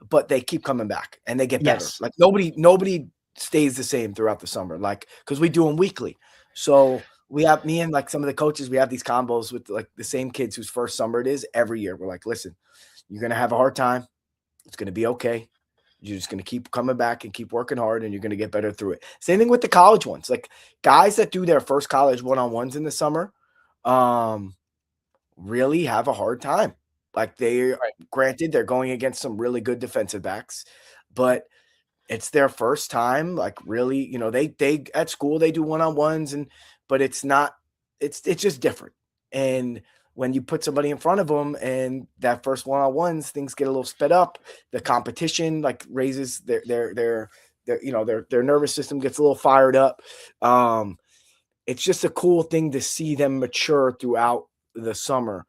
But they keep coming back and they get better. Nobody stays the same throughout the summer, because we do them weekly. So we have me and some of the coaches, we have these combos with the same kids whose first summer it is every year. We're listen, you're going to have a hard time. It's going to be okay. You're just going to keep coming back and keep working hard and you're going to get better through it. Same thing with the college ones, guys that do their first college one-on-ones in the summer, really have a hard time. Granted, they're going against some really good defensive backs, but it's their first time. Really, they at school, they do one-on-ones but it's just different. And when you put somebody in front of them and that first one-on-ones, things get a little sped up. The competition raises their nervous system gets a little fired up. It's just a cool thing to see them mature throughout the summer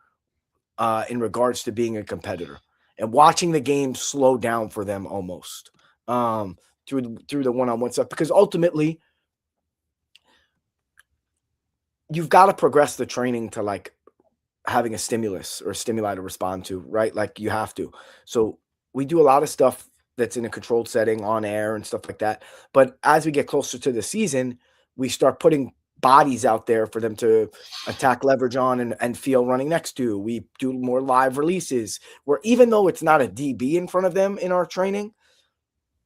in regards to being a competitor and watching the game slow down for them almost through the one-on-one stuff, because ultimately you've got to progress the training to having a stimulus or a stimuli to respond to, right? You have to. So we do a lot of stuff that's in a controlled setting on air and stuff like that. But as we get closer to the season, we start putting bodies out there for them to attack leverage on and feel running next to. We do more live releases where even though it's not a DB in front of them in our training,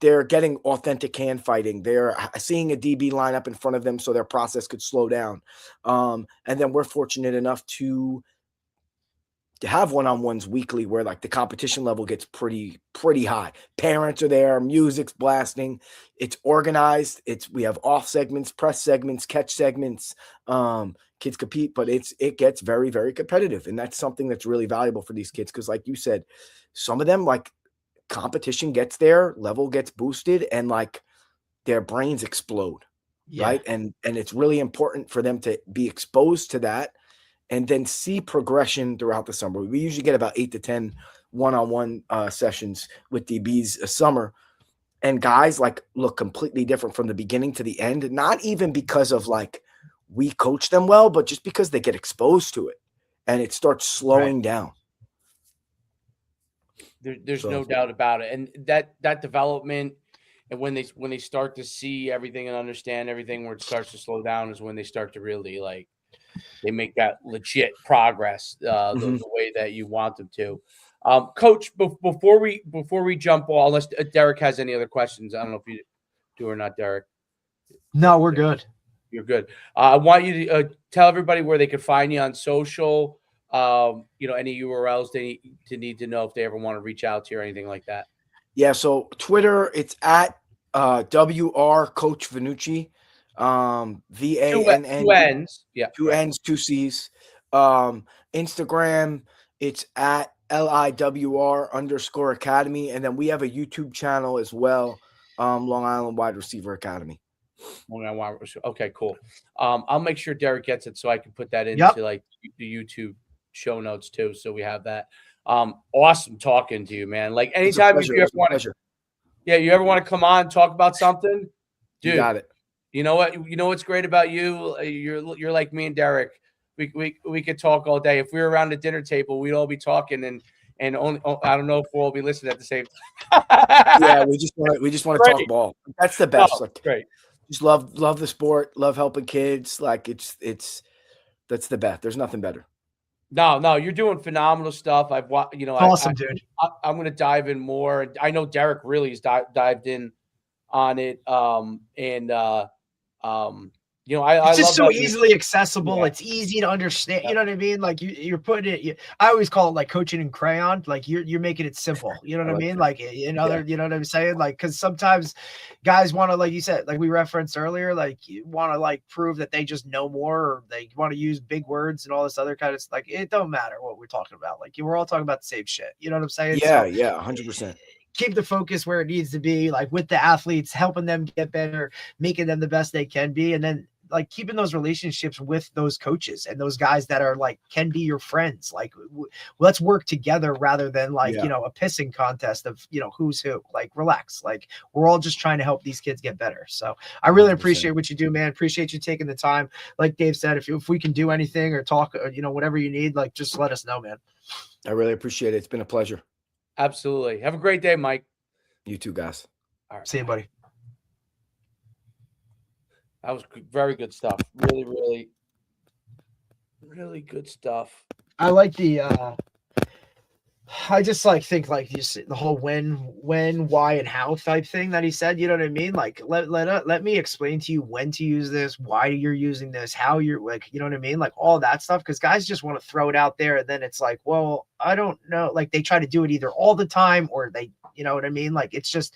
they're getting authentic hand fighting. They're seeing a DB line up in front of them so their process could slow down. And then we're fortunate enough to have one-on-ones weekly where like the competition level gets pretty high. Parents are there, music's blasting, it's organized. We have off segments, press segments, catch segments. Kids compete, but it gets very, very competitive. And that's something that's really valuable for these kids. Cause like you said, some of them like competition gets there, level gets boosted, and like their brains explode. Yeah. Right. And it's really important for them to be exposed to that and then see progression throughout the summer. We usually get about 8 to 10 one-on-one sessions with DBs a summer. And guys like look completely different from the beginning to the end, not even because of like we coach them well, but just because they get exposed to it and it starts slowing down. There's no doubt about it. And that development, and when they start to see everything and understand everything, where it starts to slow down is when they start to really like, they make that legit progress the way that you want them to. Coach, before we jump all, unless Derek has any other questions, I don't know if you do or not, Derek. No, we're good. You're good. I want you to tell everybody where they can find you on social. Any URLs they need to know if they ever want to reach out to you or anything like that. Yeah. So Twitter, it's at WR Coach Vannucci. VANN. Two N's. Yeah. Two N's, two C's. Instagram, it's at LIWR_Academy. And then we have a YouTube channel as well. Long Island Wide Receiver Academy. Okay, cool. I'll make sure Derek gets it so I can put that into like the YouTube show notes too. So we have that. Awesome talking to you, man. Like anytime you ever want to, you ever want to come on and talk about something, dude. You got it. You know what? You know what's great about you? You're like me and Derek. We could talk all day. If we were around the dinner table, we'd all be talking and only I don't know if we'll all be listening at the same time. Yeah, we just want to talk ball. That's the best. Great. Just love the sport, love helping kids. Like that's the best. There's nothing better. No, you're doing phenomenal stuff. Awesome, dude. I'm going to dive in more. I know Derek really has dived in on it. It's just so easily accessible. Yeah. It's easy to understand. You know what I mean? Like you're putting it. I always call it like coaching in crayon. Like you're making it simple. You know what I mean? Like you know what I'm saying? Like because sometimes guys want to, like you said, like we referenced earlier, like you want to like prove that they just know more, or they want to use big words and all this other kind of stuff. Like it don't matter what we're talking about. Like we're all talking about the same shit. You know what I'm saying? Yeah, 100%. Keep the focus where it needs to be, like with the athletes, helping them get better, making them the best they can be, and then like keeping those relationships with those coaches and those guys that are like can be your friends. Like let's work together rather than like a pissing contest of who's who. Like relax. Like we're all just trying to help these kids get better. So I really appreciate what you do, man. Appreciate you taking the time. Like Dave said, if we can do anything or talk, whatever you need, like just let us know, man. I really appreciate it. It's been a pleasure. Absolutely. Have a great day, Mike. You too, guys. All right. See you, buddy. That was very good stuff. Really, really, really good stuff. I like the I just like think like the whole when, why, and how type thing that he said. You know what I mean? Like let me explain to you when to use this, why you're using this, how you're like, you know what I mean? Like all that stuff. Because guys just want to throw it out there, and then it's like, well, I don't know. Like they try to do it either all the time or they, you know what I mean? Like it's just.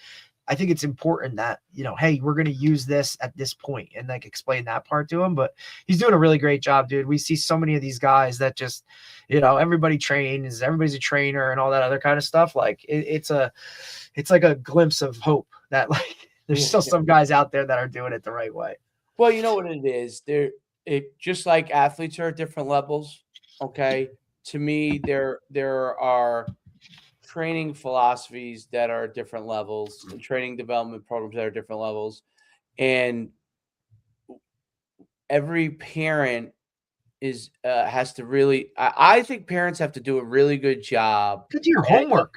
I think it's important that, hey, we're going to use this at this point and like explain that part to him. But he's doing a really great job, dude. We see so many of these guys that just, everybody trains, everybody's a trainer and all that other kind of stuff. Like it's like a glimpse of hope that like there's still some guys out there that are doing it the right way. Well, you know what it is? It just like athletes are at different levels. Okay. To me, there are training philosophies that are different levels, and training development programs that are different levels. And every parent has to really, I think parents have to do a really good job. Do your homework.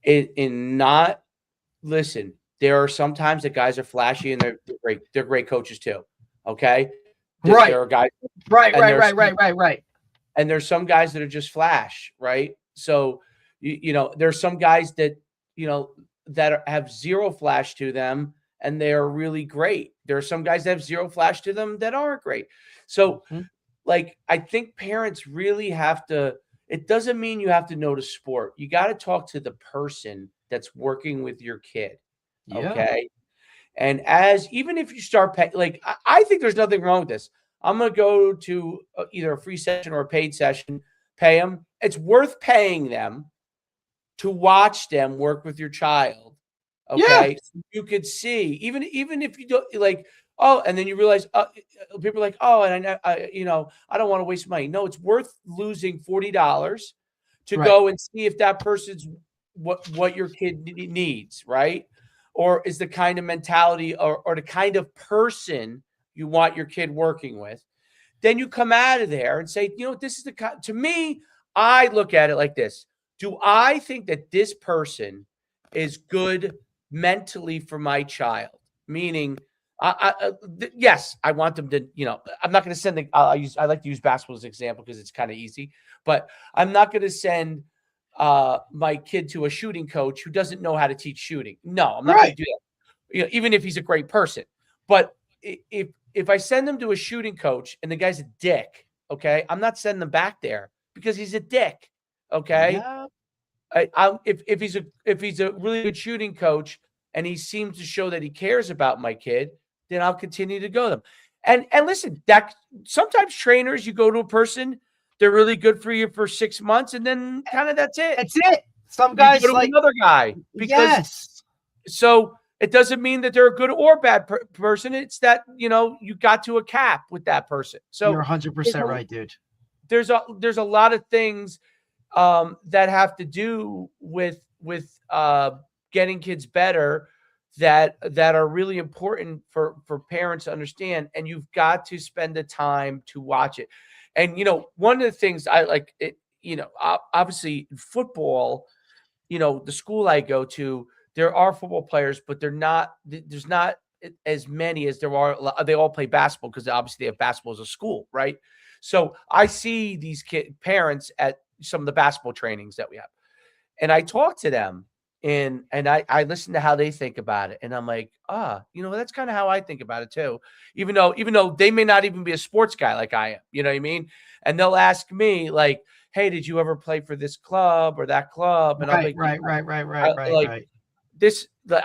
In not listen, there are sometimes that guys are flashy and they're great. They're great coaches too. Okay. Right. There are guys. Right. Right. And there's some guys that are just flash. Right. So, there's some guys that, have zero flash to them and they're really great. There are some guys that have zero flash to them that aren't great. So, like, I think parents really have to, it doesn't mean you have to know the sport. You got to talk to the person that's working with your kid. Okay. And even if you start paying, like, I think there's nothing wrong with this. I'm going to go to either a free session or a paid session, pay them. It's worth paying them to watch them work with your child. Okay. So you could see, even if you don't like, oh, and then you realize people are like, oh, and I don't want to waste money. No, it's worth losing $40 to go and see if that person's what your kid needs, right? Or is the kind of mentality or the kind of person you want your kid working with. Then you come out of there and say, this is to me, I look at it like this. Do I think that this person is good mentally for my child? Meaning, yes, I want them to, I'm not going to send I like to use basketball as an example because it's kind of easy, but I'm not going to send my kid to a shooting coach who doesn't know how to teach shooting. No, I'm not going to do that. Even if he's a great person. But if I send them to a shooting coach and the guy's a dick, okay, I'm not sending them back there because he's a dick. Okay. Yeah. If he's a really good shooting coach and he seems to show that he cares about my kid, then I'll continue to go to them. And listen, that sometimes trainers, you go to a person, they're really good for you for 6 months, and then kind of that's it. That's it. Some guys go to like another guy because so it doesn't mean that they're a good or bad person. It's that you got to a cap with that person. So you're 100% right, dude. There's a lot of things that have to do with getting kids better that are really important for parents to understand, and you've got to spend the time to watch it. And one of the things I like, obviously in football, the school I go to, there are football players, but there's not as many as there are. They all play basketball because obviously they have basketball as a school, right? So I see these parents at some of the basketball trainings that we have, and I talk to them and I listen to how they think about it. And I'm like, that's kind of how I think about it too. Even though they may not even be a sports guy like I am, you know what I mean? And they'll ask me like, hey, did you ever play for this club or that club? And I'm like, right. This, and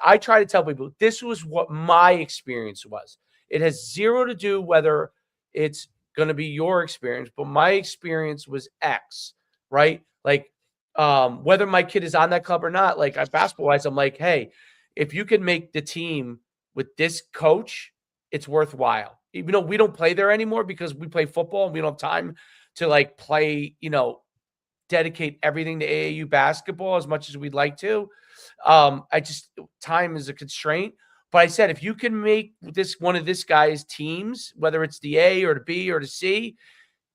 I try to tell people this was what my experience was. It has zero to do whether it's going to be your experience, but my experience was X, right? Like, whether my kid is on that club or not, like basketball wise, I'm like, hey, if you can make the team with this coach, it's worthwhile. Even though we don't play there anymore because we play football and we don't have time to like play, dedicate everything to AAU basketball as much as we'd like to. Time is a constraint. But I said, if you can make one of this guy's teams, whether it's the A or the B or the C,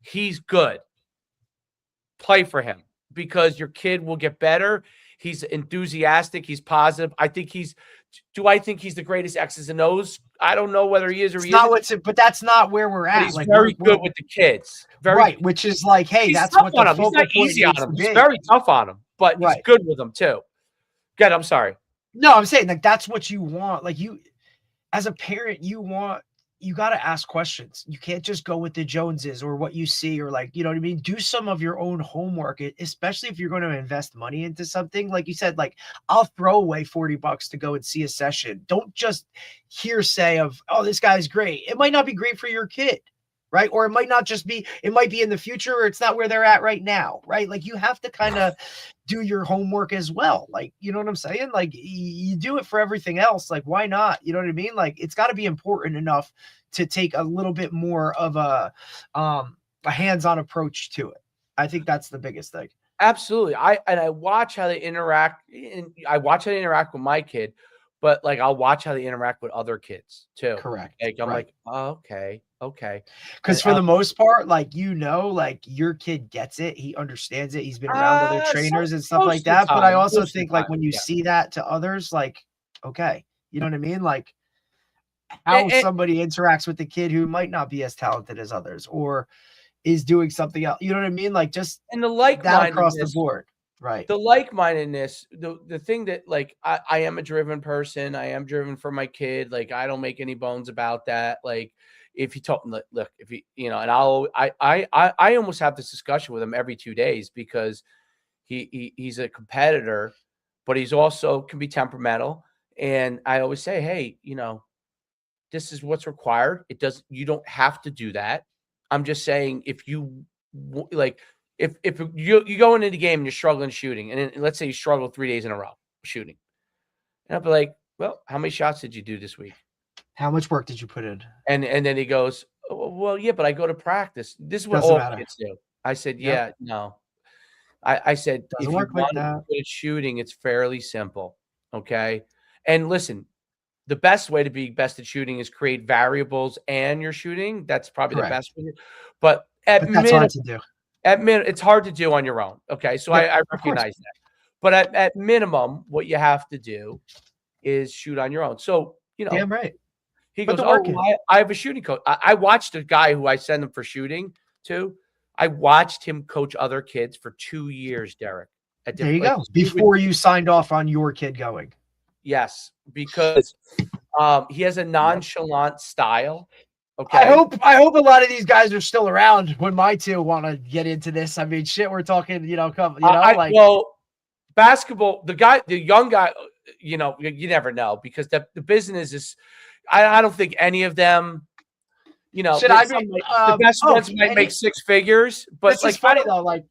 he's good. Play for him because your kid will get better. He's enthusiastic. He's positive. Do I think he's the greatest X's and O's? I don't know whether he is or he isn't. But that's not where we're at. But he's very good with the kids. Which is like, hey, that's what the he's not easy on him. He's very tough on him, but he's good with them too. Good. I'm sorry. No, I'm saying like that's what you want. Like as a parent, you got to ask questions. You can't just go with the Joneses or what you see or like, you know what I mean? Do some of your own homework, especially if you're going to invest money into something. Like you said, like I'll throw away $40 to go and see a session. Don't just hearsay of, oh, this guy's great. It might not be great for your kid, right? Or it might not just be, it might be in the future or it's not where they're at right now, right? Like you have to kind of do your homework as well. Like, you know what I'm saying? Like you do it for everything else. Like, why not? You know what I mean? Like it's got to be important enough to take a little bit more of a hands-on approach to it. I think that's the biggest thing. Absolutely. I watch how they interact, and I watch how they interact with my kid, but like I'll watch how they interact with other kids too. Correct. Like I'm like, oh, okay. Because for the most part, like, like your kid gets it, he understands it, he's been around other trainers and stuff like that. But I also think like when you see that to others, like, okay, you know what I mean? Like how somebody interacts with the kid who might not be as talented as others or is doing something else. You know what I mean? Like just and the like-mindedness across the board. Right. The like-mindedness, the thing that like I am a driven person. I am driven for my kid. Like I don't make any bones about that. Like if you talk, look, if you know, and I almost have this discussion with him every 2 days because he's a competitor, but he's also can be temperamental. And I always say, hey, you know, this is what's required. You don't have to do that. I'm just saying if you like if you go into the game and you're struggling shooting, and then let's say you struggle 3 days in a row shooting, and I'll be like, well, how many shots did you do this week? How much work did you put in? And then he goes, oh, well, yeah, but I go to practice. This is what all kids do. I said, yeah, no. I said, if you want to be good at shooting, it's fairly simple. Okay. And listen, the best way to be best at shooting is create variables and you're shooting. That's probably the best way. But that's hard to do. It's hard to do on your own. Okay. So I recognize that. But at minimum, what you have to do is shoot on your own. So, you know, damn right. He goes, oh, well, I have a shooting coach. I watched a guy who I send him for shooting to. I watched him coach other kids for 2 years, Derek. There you go. Before you signed off on your kid going. Yes, because he has a nonchalant style. Okay. I hope a lot of these guys are still around when my two want to get into this. I mean, shit, we're talking, well, basketball, the young guy, you know, you never know because the business is, I don't think any of them, you know, the best ones might make 6 figures, but it's like funny though, like,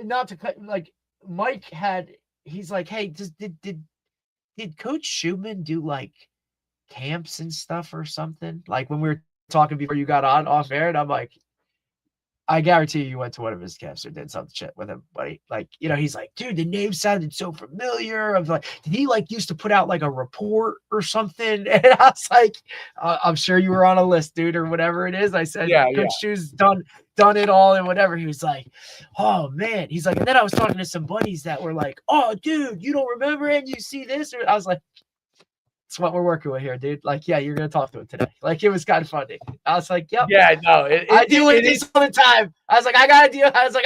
not to cut, like Mike he's like, hey, did Coach Schumann do like camps and stuff or something? Like when we were talking before you got on off air, and I'm like, I guarantee you went to one of his camps or did some shit with him, buddy. Like, you know, he's like, dude, the name sounded so familiar. I was like, did he like used to put out like a report or something? And I was like, I'm sure you were on a list, dude, or whatever it is. I said, Coach Schu's done it all and whatever. He was like, oh man. He's like, and then I was talking to some buddies that were like, oh, dude, you don't remember it? And you see this? Or I was like, that's what we're working with here, dude. Like, yeah, you're gonna talk to it today. Like, it was kind of funny. I was like, yep. Yeah, no, I deal with this all the time. I was like, I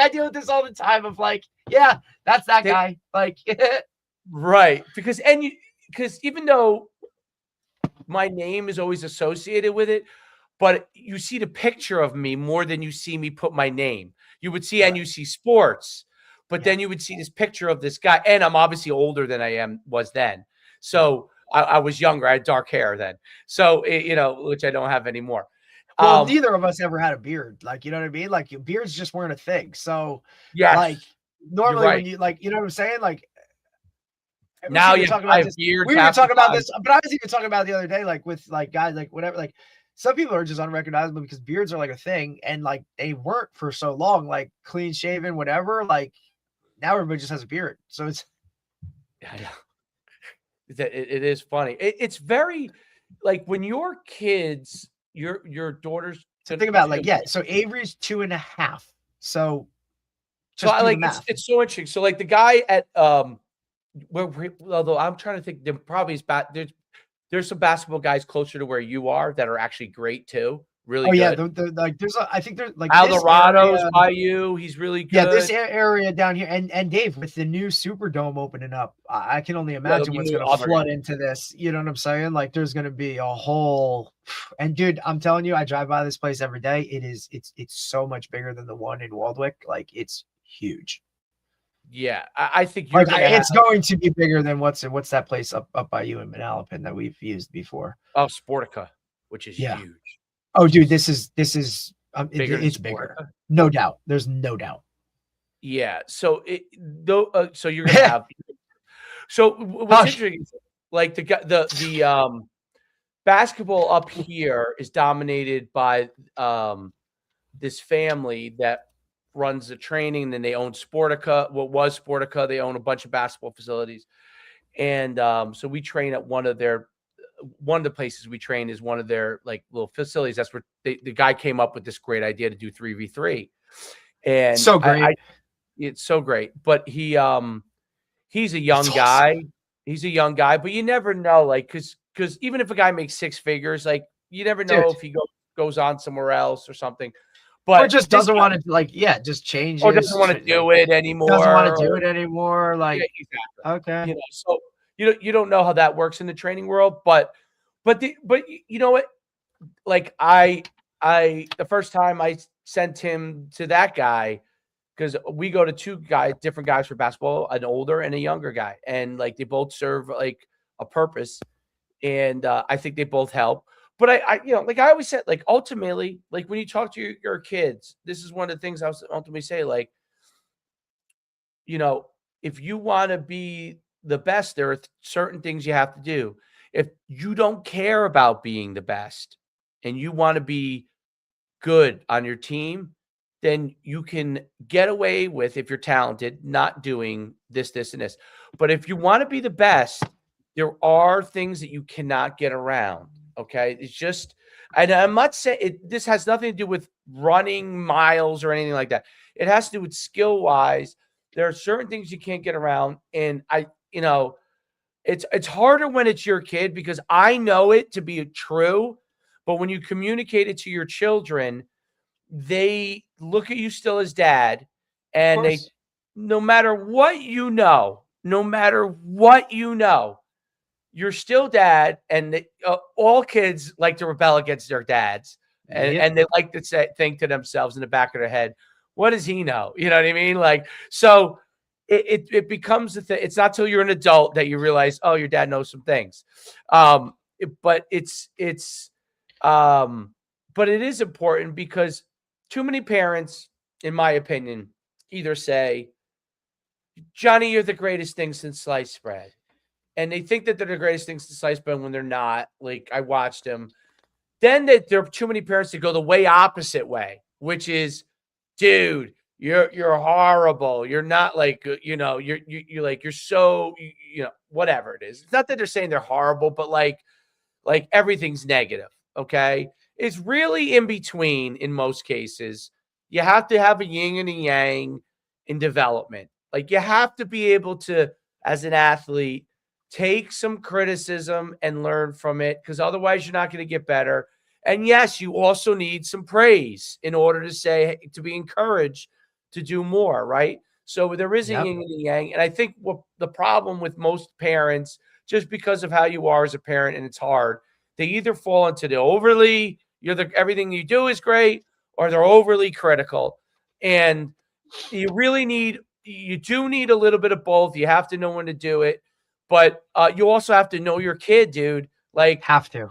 deal with this all the time. Of like, yeah, that's that guy. Like, right? Because even though my name is always associated with it, but you see the picture of me more than you see me put my name. You would see NUC Sports, but then you would see this picture of this guy, and I'm obviously older than I was then. So. I was younger. I had dark hair then. So, you know, which I don't have anymore. Well, neither of us ever had a beard. Like, you know what I mean? Like, beards just weren't a thing. So, like, normally when you, like, you know what I'm saying? Like, now you have beards. We were talking about this, but I was even talking about it the other day, like, with, like, guys, like, whatever. Like, some people are just unrecognizable because beards are, like, a thing. And, like, they weren't for so long. Like, clean shaven, whatever. Like, now everybody just has a beard. So it's. Yeah. It is funny. It's very like when your kids, your daughters. So think about so Avery's 2.5. So like it's so interesting. So like the guy at although I'm trying to think, there probably is there's some basketball guys closer to where you are that are actually great too. Really good. Yeah, like I think there's like Aldorado's by you. He's really good. Yeah, this area down here, and Dave, with the new Superdome opening up, I can only imagine what's going to flood into this. You know what I'm saying? Like, there's going to be a whole. And dude, I'm telling you, I drive by this place every day. It's so much bigger than the one in Waldwick. Like, it's huge. Yeah, I think it's going to be bigger than what's that place up by you in Manalapan that we've used before. Oh, Sportica, which is huge. Oh, dude, this is it's bigger. No doubt. There's no doubt. Yeah. So so you're gonna have. So what's interesting, like the basketball up here is dominated by this family that runs the training, and then they own Sportica. What was Sportica? They own a bunch of basketball facilities, And so we train at one of the places we train is one of their like little facilities. That's where the guy came up with this great idea to do 3v3. And so great. It's so great. But he's a young guy. He's a young guy, but you never know, like, because even if a guy makes six figures, like, you never know if he goes on somewhere else or something. But or just doesn't want to, like, just change, or doesn't want to do it anymore. Doesn't want to do it anymore. Like, yeah, exactly. Okay, you know, so you don't know how that works in the training world, but you know what? Like the first time I sent him to that guy, because we go to two different guys for basketball, an older and a younger guy, and like they both serve like a purpose, and I think they both help. But I like I always said, like ultimately, like when you talk to your kids, this is one of the things I was ultimately say, like, if you want to be the best, there are certain things you have to do. If you don't care about being the best and you want to be good on your team, then you can get away with, if you're talented, not doing this, and this. But if you want to be the best, there are things that you cannot get around. Okay. It's just, and I'm not saying this has nothing to do with running miles or anything like that. It has to do with skill wise. There are certain things you can't get around. And it's harder when it's your kid, because I know it to be true. But when you communicate it to your children, they look at you still as dad, and they, no matter what you're still dad. And all kids like to rebel against their dads, and they like to think to themselves in the back of their head, what does he know? You know what I mean? Like, so it becomes a thing. It's not till you're an adult that you realize, oh, your dad knows some things. But it is important, because too many parents, in my opinion, either say, Johnny, you're the greatest thing since sliced bread. And they think that they're the greatest thing since sliced bread when they're not. Like, I watched them. Then there are too many parents that go the way opposite way, which is, dude, you're horrible. You're not like, you're like, you're so, whatever it is. It's not that they're saying they're horrible, but like everything's negative. Okay. It's really in between in most cases. You have to have a yin and a yang in development. Like, you have to be able to, as an athlete, take some criticism and learn from it, because otherwise you're not going to get better. And yes, you also need some praise in order to be encouraged to do more, right? So there is a yin and a yang. And I think what the problem with most parents, just because of how you are as a parent, and it's hard, they either fall into the everything you do is great, or they're overly critical. And you do need a little bit of both. You have to know when to do it, but you also have to know your kid, dude. Like, have to.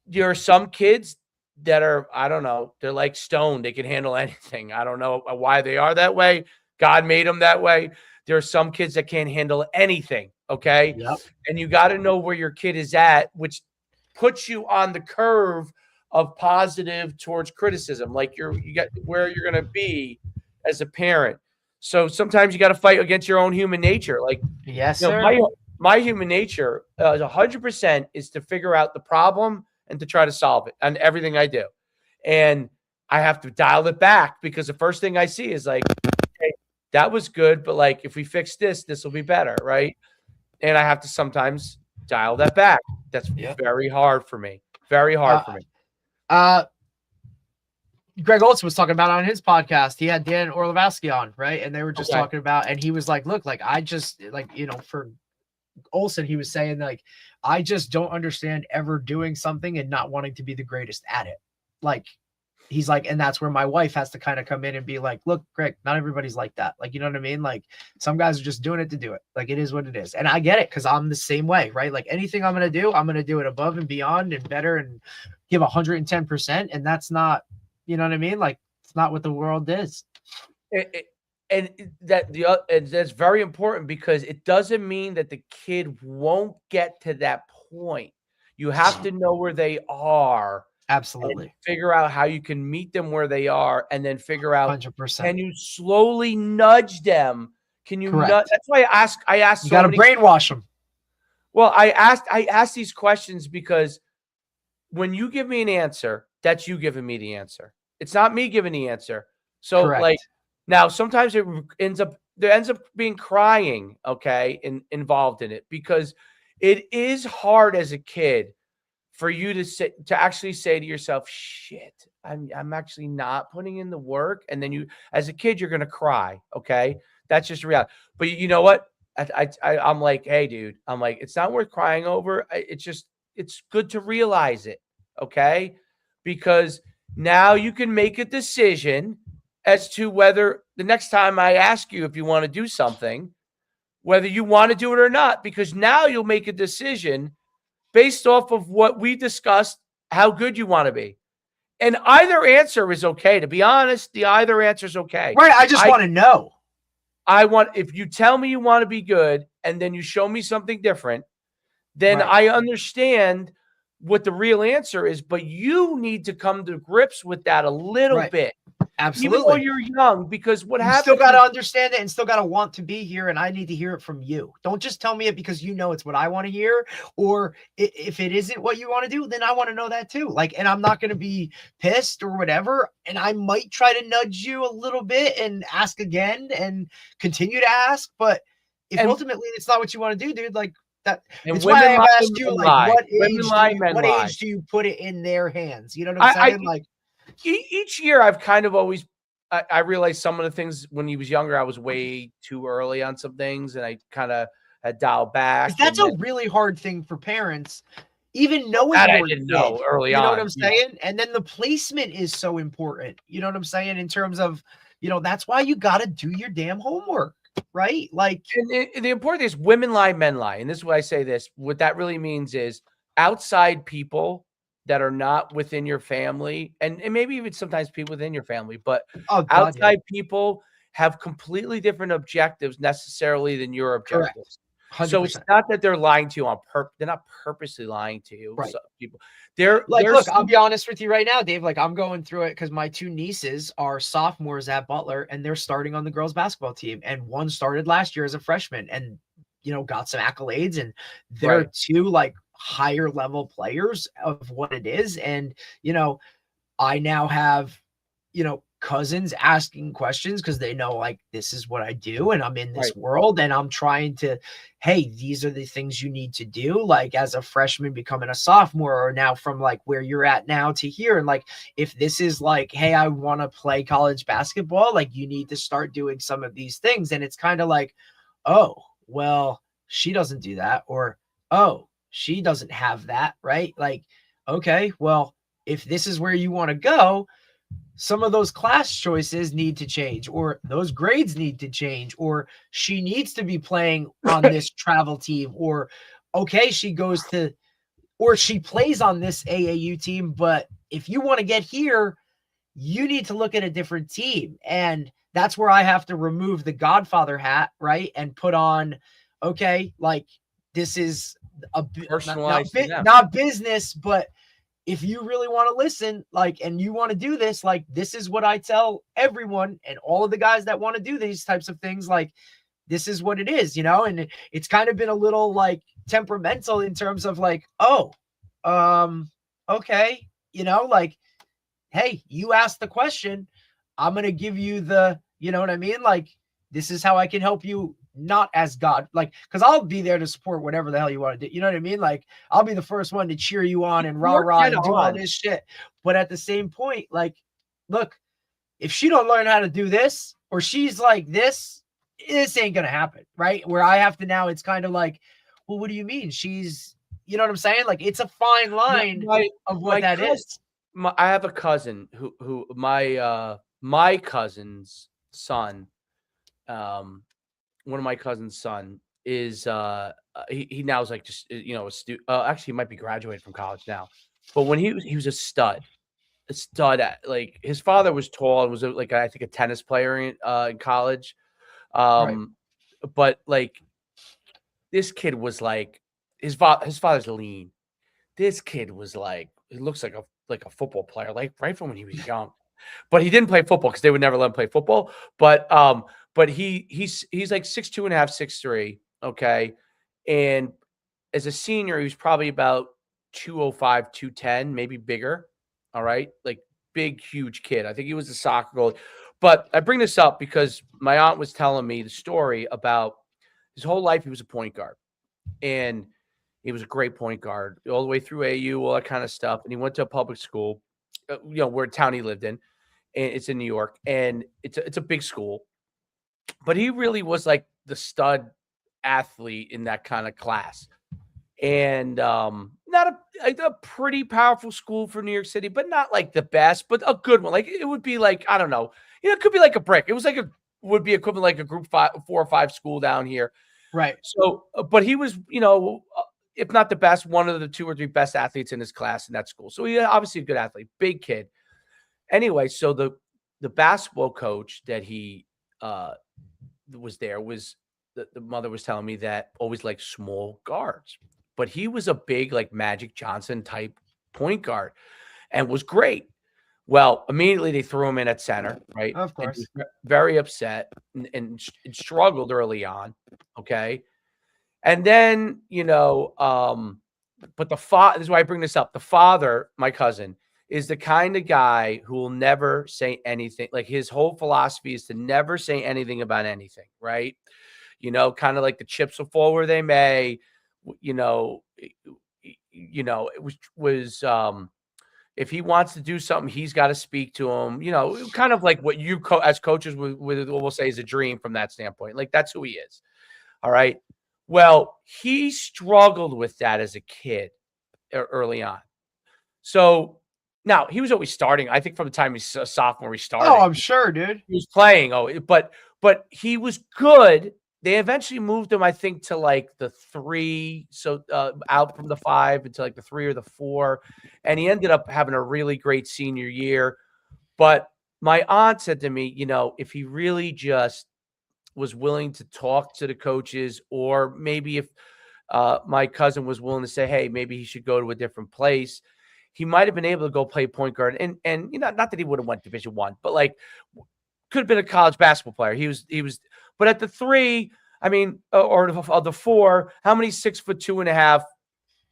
There are some kids that are, I don't know, they're like stone. They can handle anything. I don't know why they are that way. God made them that way. There are some kids that can't handle anything. Okay. Yep. And you got to know where your kid is at, which puts you on the curve of positive towards criticism. Like, you got where you're going to be as a parent. So sometimes you got to fight against your own human nature. Like, yes, sir. My human nature 100% is to figure out the problem and to try to solve it on everything I do. And I have to dial it back, because the first thing I see is like, hey, that was good, but like, if we fix this will be better, right? And I have to sometimes dial that back. That's very hard for me. Very hard for me. Greg Olson was talking about on his podcast. He had Dan Orlovsky on, right? And they were just talking about, and he was like, look, like, I just, like, for Olson, he was saying, like, I just don't understand ever doing something and not wanting to be the greatest at it. Like, he's like, and that's where my wife has to kind of come in and be like, look, Greg, not everybody's like that. Like, you know what I mean? Like, some guys are just doing it to do it. Like, it is what it is. And I get it, because I'm the same way, right? Like, anything I'm going to do it above and beyond and better and give 110%. And that's not, you know what I mean? Like, it's not what the world is. And that's very important, because it doesn't mean that the kid won't get to that point. You have to know where they are. Absolutely. Figure out how you can meet them where they are, and then figure out 100%. Can you slowly nudge them? Can you nudge? That's why I ask. You got to brainwash them. Well, I asked these questions because when you give me an answer, that's you giving me the answer. It's not me giving the answer. So like Correct. now sometimes there ends up being crying, okay, involved in it because it is hard as a kid for you to actually say to yourself, shit, I'm actually not putting in the work. And then you as a kid, you're gonna cry. Okay. That's just reality. But you know what? I'm like, hey, dude, I'm like, it's not worth crying over. It's good to realize it. Okay. Because now you can make a decision as to whether the next time I ask you if you want to do something, whether you want to do it or not, because now you'll make a decision based off of what we discussed, how good you want to be. And either answer is okay. To be honest, the either answer is okay. Right. I just want to know. If you tell me you want to be good and then you show me something different, then Right. I understand what the real answer is, but you need to come to grips with that a little bit. Absolutely. Even though you're young, because what happens, you still got to understand it and still got to want to be here. And I need to hear it from you. Don't just tell me it because you know it's what I want to hear. Or if it isn't what you want to do, then I want to know that too. Like, and I'm not going to be pissed or whatever. And I might try to nudge you a little bit and ask again and continue to ask. But if ultimately it's not what you want to do, dude, like that. It's why I've asked you, like, what age do you put it in their hands? You know what I'm saying? Like, each year I've kind of always I realized some of the things when he was younger, I was way too early on some things, and I kind of had dialed back. That's a really hard thing for parents, even knowing that I didn't know early on. You know what I'm saying? And then the placement is so important. You know what I'm saying? In terms of, that's why you got to do your damn homework, right? Like, and the important thing is women lie, men lie. And this is why I say this. What that really means is outside people that are not within your family, and maybe even sometimes people within your family, but outside people have completely different objectives necessarily than your objectives. 100%. So it's not that they're lying to you on purpose. They're not purposely lying to you. Right. So people, they're look, I'll be honest with you right now, Dave. Like, I'm going through it because my two nieces are sophomores at Butler and they're starting on the girls basketball team. And one started last year as a freshman and, got some accolades, and they're two like higher level players of what it is. And, I now have, cousins asking questions because they know, like, this is what I do and I'm in this world, and I'm trying to, hey, these are the things you need to do, like as a freshman becoming a sophomore, or now from like where you're at now to here. And like, if this is like, hey, I want to play college basketball, like you need to start doing some of these things. And it's kind of like, oh, well, she doesn't do that, or, oh, she doesn't have that, right? Like, okay, well, if this is where you want to go, some of those class choices need to change, or those grades need to change, or she needs to be playing on this travel team, or, okay, she goes to, or she plays on this AAU team. But if you want to get here, you need to look at a different team. And that's where I have to remove the Godfather hat, right? And put on, okay, like, this is a not business, but if you really want to listen, like, and you want to do this, like, this is what I tell everyone and all of the guys that want to do these types of things. Like, this is what it is, and it's kind of been a little like temperamental in terms of like, oh, okay. Like, hey, you asked the question, I'm going to give you the, you know what I mean? Like, this is how I can help you, not as God, like, because I'll be there to support whatever the hell you want to do. You know what I mean? Like, I'll be the first one to cheer you on and rah and do all this shit. But at the same point, like, look, if she don't learn how to do this, or she's like this ain't going to happen, right? Where I have to now, it's kind of like, well, what do you mean? She's, you know what I'm saying? Like, it's a fine line of what that is. I have a cousin who my cousin's son, one of my cousin's son is he now is like just a student. Actually, he might be graduated from college now, but when he was a stud at, like, his father was tall and was like, I think, a tennis player in college, but like, this kid was like, his father's lean. This kid was like, he looks like a football player, like right from when he was young. But he didn't play football because they would never let him play football. But he's like 6'2.5", 6'3", okay, and as a senior, he was probably about 205, 210, maybe bigger. All right. Like big, huge kid. I think he was a soccer goalie. But I bring this up because my aunt was telling me the story about his whole life. He was a point guard, and he was a great point guard all the way through AU, all that kind of stuff. And he went to a public school, where town he lived in. And it's in New York, and it's a big school. But he really was like the stud athlete in that kind of class. And not a pretty powerful school for New York City, but not like the best, but a good one. Like it would be like, I don't know, it could be like a brick. It was like would be equivalent like a group 4 or 5 school down here. Right. So, but he was, if not the best, one of the 2 or 3 best athletes in his class in that school. So he obviously a good athlete, big kid. Anyway, so the basketball coach that he was there was the mother was telling me that always like small guards, but he was a big like Magic Johnson type point guard and was great. Well, immediately they threw him in at center, right? Of course. And he was very upset and struggled early on. Okay. And then, but the father, this is why I bring this up. The father, my cousin, is the kind of guy who will never say anything. Like his whole philosophy is to never say anything about anything, right? Kind of like the chips will fall where they may. It was if he wants to do something, he's got to speak to him. Kind of like what you as coaches will say is a dream from that standpoint. Like that's who he is. All right. Well, he struggled with that as a kid early on. So now he was always starting. I think from the time he's a sophomore, he started. Oh, I'm sure, dude. He was playing. But he was good. They eventually moved him, I think, to like the 3, so out from the 5 into like the 3 or the 4, and he ended up having a really great senior year. But my aunt said to me, if he really just was willing to talk to the coaches, or maybe if my cousin was willing to say, hey, maybe he should go to a different place, he might have been able to go play point guard. And not that he would have went Division I, but like could have been a college basketball player. He was, but at the 3, I mean, or the 4, how many 6'2.5",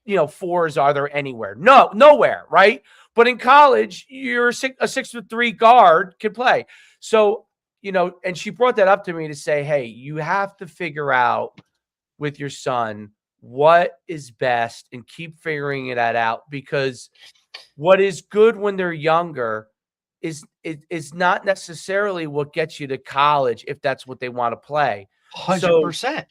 4s are there anywhere? No, nowhere, right? But in college, you're a 6'3" guard can play. So, and she brought that up to me to say, hey, you have to figure out with your son what is best and keep figuring that out, because what is good when they're younger is not necessarily what gets you to college if that's what they want to play. 100%. So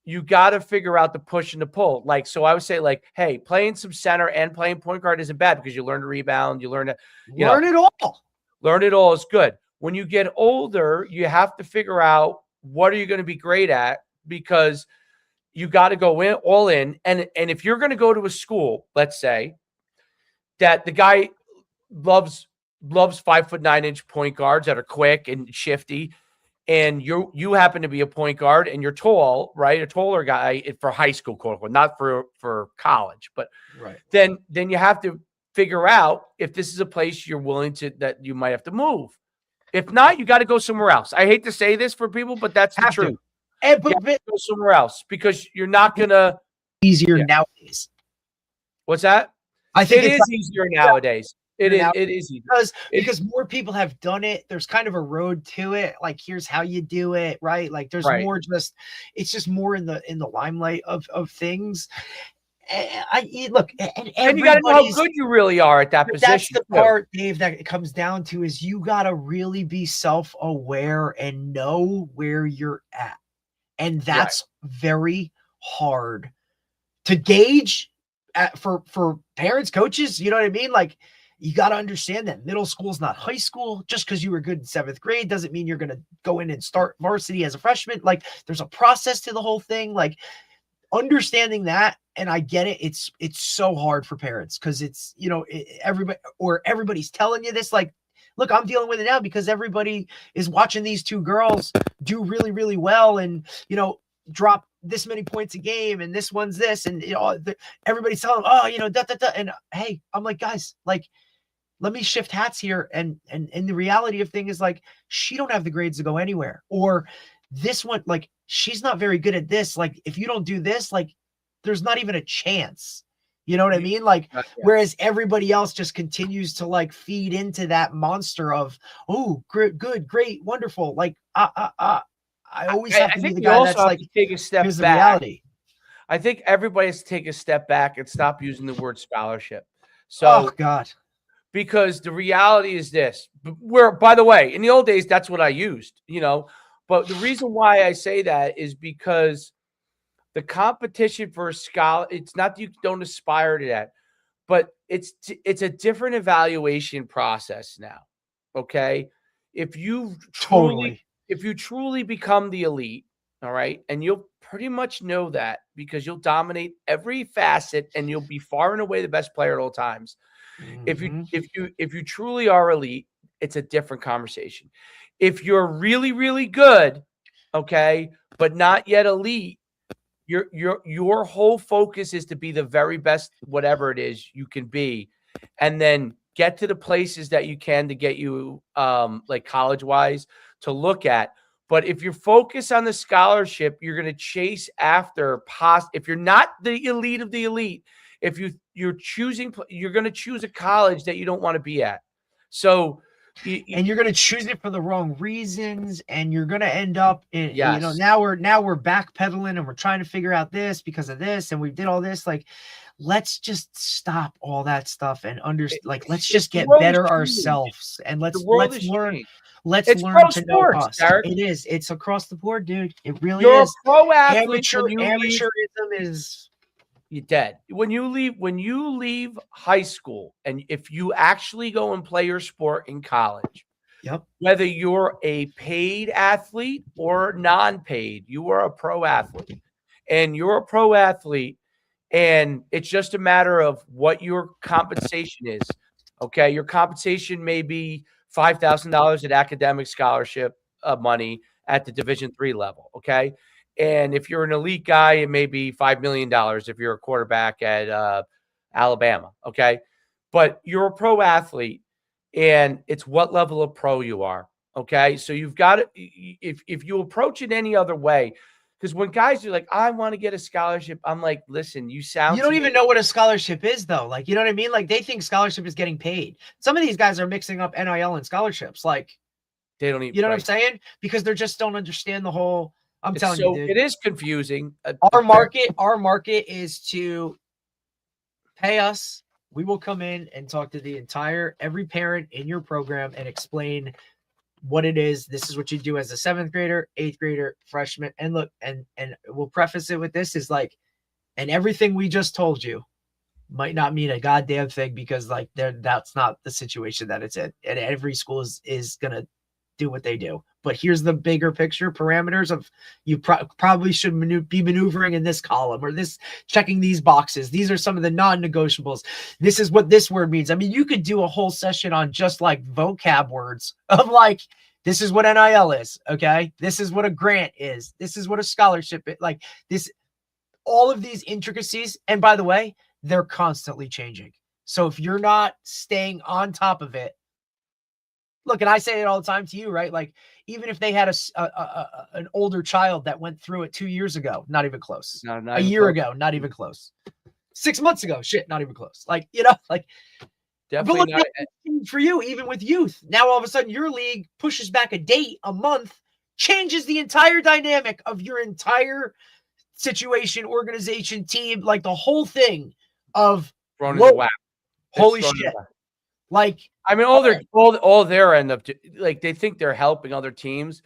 you got to figure out the push and the pull. Like, so I would say like, hey, playing some center and playing point guard isn't bad because you learn to rebound. You learn to, learn it all. Learn it all is good. When you get older, you have to figure out what are you going to be great at, because you got to go in all in. And if you're going to go to a school, let's say that the guy loves 5'9" point guards that are quick and shifty, and you happen to be a point guard and you're tall, right? A taller guy for high school, quote unquote, not for college, but right. Then you have to figure out if this is a place you're willing to, that you might have to move. If not, you got to go somewhere else. I hate to say this for people, but that's the truth. But go somewhere else because you're not gonna easier nowadays. What's that? I think it is easier nowadays. It is because more people have done it. There's kind of a road to it. Like, here's how you do it, right? Like, there's more it's just more in the limelight of things. Look, and you got to know how good you really are at that position. That's the part, Dave, that it comes down to is you got to really be self-aware and know where you're at. And that's very hard to gauge for parents, coaches. You know what I mean? Like, you got to understand that middle school is not high school. Just because you were good in 7th grade doesn't mean you're going to go in and start varsity as a freshman. Like, there's a process to the whole thing. Like, understanding that, and I get it. It's so hard for parents because it's, everybody's telling you this. Like, look, I'm dealing with it now because everybody is watching these 2 girls do really, really well and, drop this many points a game, and this one's this, and, everybody's telling them, And hey, I'm like, guys, like, let me shift hats here. And the reality of thing is, like, she don't have the grades to go anywhere, or this one, like, she's not very good at this. Like, if you don't do this, like, there's not even a chance. You know what I mean? Like, whereas everybody else just continues to like feed into that monster of, oh, good, great, wonderful. Like, I always have to be the guy that's like, take a step here's the back. reality. I think everybody has to take a step back and stop using the word scholarship. So, oh God, because the reality is this, where, by the way, in the old days, that's what I used, you know, but the reason why I say that is because the competition for a scholar, it's not that you don't aspire to that, but it's a different evaluation process now. Okay. If you truly become the elite, all right, and you'll pretty much know that because you'll dominate every facet and you'll be far and away the best player at all times. If you truly are elite, it's a different conversation. If you're really, really good, okay, but not yet elite, your whole focus is to be the very best, whatever it is you can be, and then get to the places that you can to get you like college wise to look at. But if you're focused on the scholarship, you're going to chase after if you're not the elite of the elite, if you're going to choose a college that you don't want to be at. So and you're going to choose it for the wrong reasons, and you're going to end up in, yes. you know, now we're backpedaling and we're trying to figure out this because of this, and we did all this. Like, let's just stop all that stuff and let's just get better ourselves, and let's learn. Let's learn to know us. It is. It's across the board, dude. It really is. A pro athlete. Amateurism is. You're dead. When you leave high school, and if you actually go and play your sport in college, yep, whether you're a paid athlete or non-paid, you are a pro athlete. And you're a pro athlete, and it's just a matter of what your compensation is. Okay, your compensation may be $5,000 at academic scholarship money at the Division III level. Okay. And if you're an elite guy, it may be $5 million if you're a quarterback at Alabama. Okay. But you're a pro athlete, and it's what level of pro you are. Okay. So you've got to, if you approach it any other way, because when guys are like, I want to get a scholarship, I'm like, listen, you don't even know what a scholarship is, though. Like, you know what I mean? Like, they think scholarship is getting paid. Some of these guys are mixing up NIL and scholarships. Like, they don't even, you know what I'm saying? Because they just don't understand the whole. I'm telling you, dude. It is confusing. Our market is to pay us. We will come in and talk to every parent in your program and explain what it is. This is what you do as a 7th grader, 8th grader, freshman. And look, and we'll preface it with this is like, and everything we just told you might not mean a goddamn thing, because like that's not the situation that it's in. And every school is going to do what they do. But here's the bigger picture parameters of you probably should be maneuvering in this column or this, checking these boxes. These are some of the non-negotiables. This is what this word means. I mean, you could do a whole session on just like vocab words of like, this is what NIL is. Okay. This is what a grant is. This is what a scholarship is. Like this, all of these intricacies. And by the way, they're constantly changing. So if you're not staying on top of it, look, and I say it all the time to you, right? Like, even if they had an older child that went through it 2 years ago, not even close. A year ago, not even close. 6 months ago, shit, not even close. Like, you know, like, definitely not for you, even with youth. Now, all of a sudden, your league pushes back a date, a month, changes the entire dynamic of your entire situation, organization, team, like the whole thing of holy shit. Like, I mean, all their end up like they think they're helping other teams.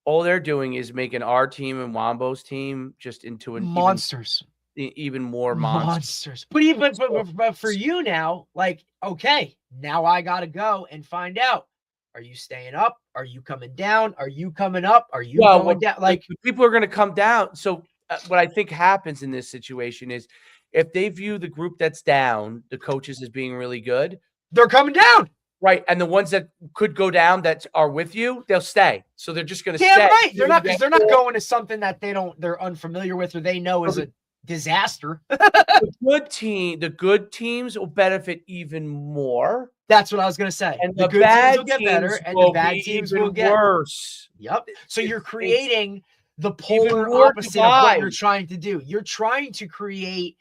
All they're doing is making our team and Wombo's team just into an monsters, even more monsters. But for you now, like, okay, now I gotta go and find out. Are you staying up? Are you coming down? Are you coming up? Are you going down? Like, people are going to come down. So what I think happens in this situation is if they view the group that's down, the coaches, as being really good, they're coming down. Right. And the ones that could go down that are with you, they'll stay. So they're just going to stay. Right. They're not going to something that they're unfamiliar with or they know is a disaster. The good teams will benefit even more. That's what I was going to say. And the good teams will get better and the bad teams will get worse. Yep. So you're creating the polar opposite of what you're trying to do. You're trying to create,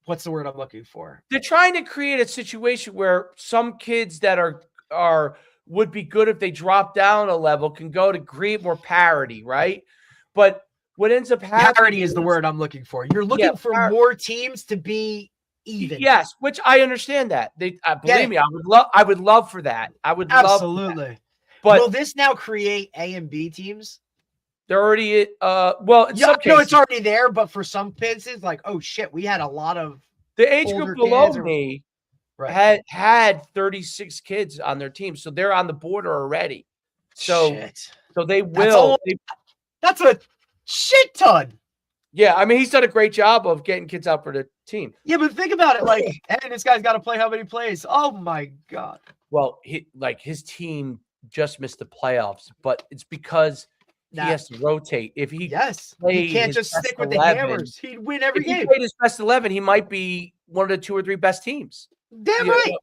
what's the word I'm looking for? They're trying to create a situation where some kids that would be good if they drop down a level can go to create more parity, right? But what ends up happening, parity is the word I'm looking for. You're looking for more teams to be even. Yes, which I understand that. Believe me, I would love for that. I would absolutely love. But will this now create A and B teams? They're already well, in some cases, no, it's already there, but for some kids, like, oh shit, we had a lot of the age group below me had 36 kids on their team, so they're on the border already. So they will. That's a shit ton. Yeah, I mean, he's done a great job of getting kids out for the team. Yeah, but think about it, like, and this guy's got to play how many plays? Oh my god. Well, his team just missed the playoffs, but it's because he has to rotate. If he he can't just stick with 11, the hammers. He'd win every game. If he played his best 11, he might be one of the 2 or 3 best teams. Damn right.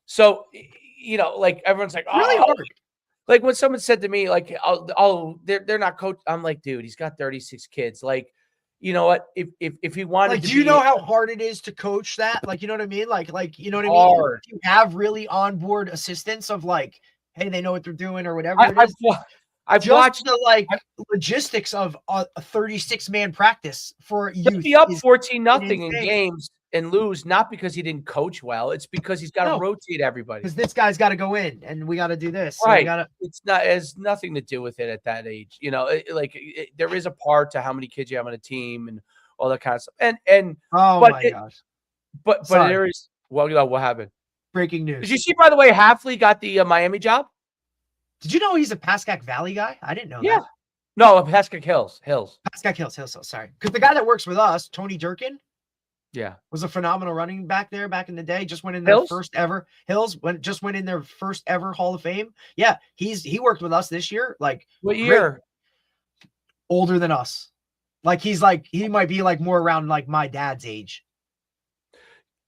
So, like everyone's like, oh, really hard. Like when someone said to me, like, oh, they're not coach. I'm like, dude, he's got 36 kids. Like, you know what? If he wanted, like, do you know how hard it is to coach that? Like, you know what I mean? Like, you know what I mean? If you have really onboard assistants of like, hey, they know what they're doing or whatever. I've watched the logistics of a 36-man practice for youth. He'll be up 14-0 in games and lose, not because he didn't coach well. It's because he's got to rotate everybody. Because this guy's got to go in, and we got to do this. Right. So it has nothing to do with it at that age. There is a part to how many kids you have on a team and all that kind of stuff. And my gosh. But there is what happened? Breaking news. Did you see, by the way, Hafley got the Miami job? Did you know he's a Pascack Valley guy? I didn't know that. No, Pascack Hills. Pascack Hills, sorry. Because the guy that works with us, Tony Durkin, was a phenomenal running back there back in the day. Just went in their first ever went in their first ever Hall of Fame. Yeah, he worked with us this year. Like, what year? Older than us. Like, he might be like more around like my dad's age.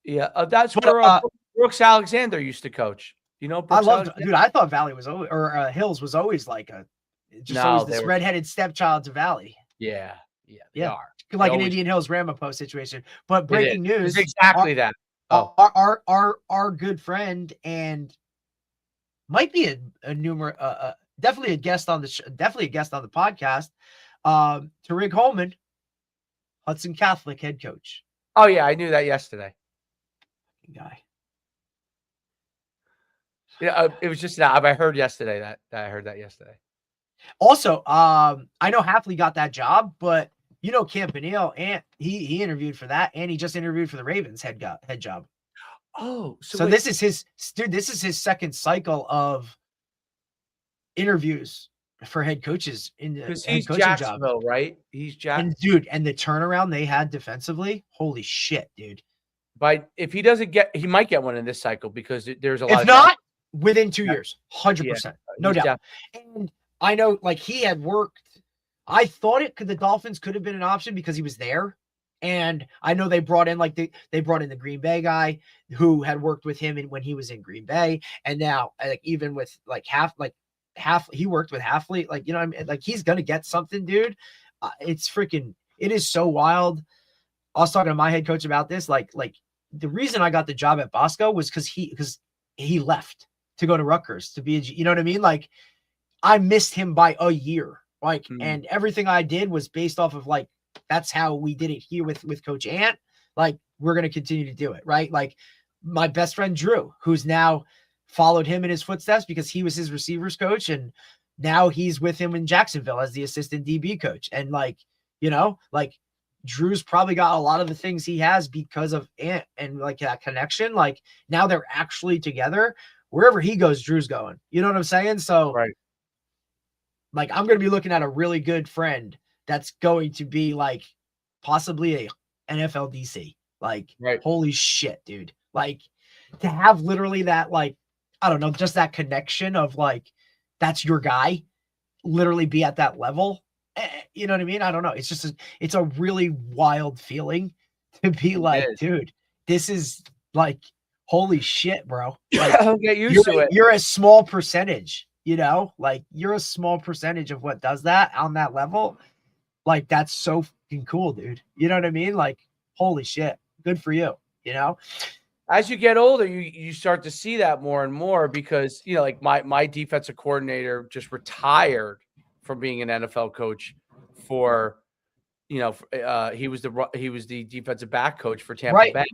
Yeah, that's where Brooks Alexander used to coach. You know, I thought Valley was always, or Hills was always like always this redheaded stepchild to Valley. Yeah, they are like an Indian Hills Ramapo situation. But breaking news, it's exactly that. Our good friend and might be definitely a guest on the podcast. Tariq Holman, Hudson Catholic head coach. Oh yeah, I knew that yesterday. Guy. Yeah, it was just that I heard yesterday that I heard that yesterday. Also, I know Hafley got that job, but Campanile, and he interviewed for that, and he just interviewed for the Ravens head job. Oh, so this is his second cycle of interviews for head coaches in the head coaching Jacksonville, job. Right? He's Jacksonville. And the turnaround they had defensively, holy shit, dude. But if he doesn't he might get one in this cycle because there's a lot. If not, within 2 years, 100%, no doubt. And I know, like, he had worked. I thought the Dolphins could have been an option because he was there, and I know they brought in the Green Bay guy who had worked with him when he was in Green Bay, and now even with he worked with Hafley, I mean, like, he's gonna get something, dude. It is so wild. I was talking to my head coach about this, like the reason I got the job at Bosco was because he left to go to Rutgers to be you know what I mean? Like, I missed him by a year. And everything I did was based off of that's how we did it here with Coach Ant. Like, we're going to continue to do it. Right. Like, my best friend, Drew, who's now followed him in his footsteps because he was his receivers coach. And now he's with him in Jacksonville as the assistant DB coach. And Drew's probably got a lot of the things he has because of Ant and that connection. Like, now they're actually together. Wherever he goes, Drew's going. You know what I'm saying? So, right. I'm going to be looking at a really good friend that's going to be possibly a NFL DC. Holy shit, dude. To have literally that, I don't know, just that connection of that's your guy, literally be at that level. You know what I mean? I don't know. It's a really wild feeling to be dude, this is holy shit, bro. I'll get used to it. You're a small percentage. you know, like you're a small percentage of what does that on that level. Like, that's so fucking cool, dude. You know what I mean? Like, holy shit. Good for you, you know? As you get older, you start to see that more and more because, you know, like my defensive coordinator just retired from being an NFL coach for, you know, he was the defensive back coach for Tampa Bay.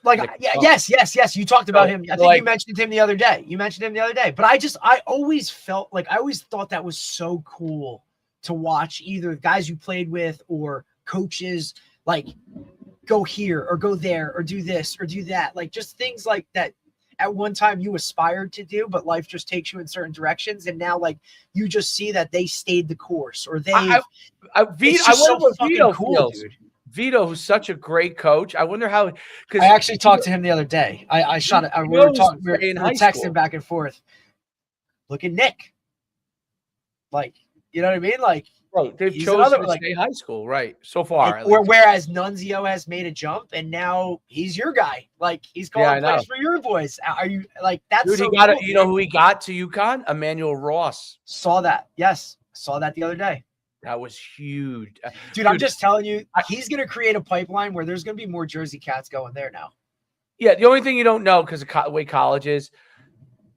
Like, yeah, yes. You talked about him. I think you mentioned him the other day. But I always felt like, I always thought that was so cool to watch either guys you played with or coaches, like, go here or go there or do this or do that. Like, just things like that at one time you aspired to do, but life just takes you in certain directions. And now, like, you just see that they stayed the course, or I wonder what Vito feels. Dude. Vito, who's such a great coach. I wonder how, because I actually talked to him the other day. I shot it. We were texting back and forth. Look at Nick. Like, you know what I mean? Like, right. They've chosen to stay high school, right? So far. Whereas Nunzio has made a jump and now he's your guy. Like, he's calling plays for your boys. Are you like, that's dude, so he got cool, you know who he got to UConn? Emmanuel Ross. Saw that. Yes. Saw that the other day. That was huge. Dude, I'm just telling you, he's going to create a pipeline where there's going to be more Jersey Cats going there now. Yeah, the only thing you don't know, because of the way college is,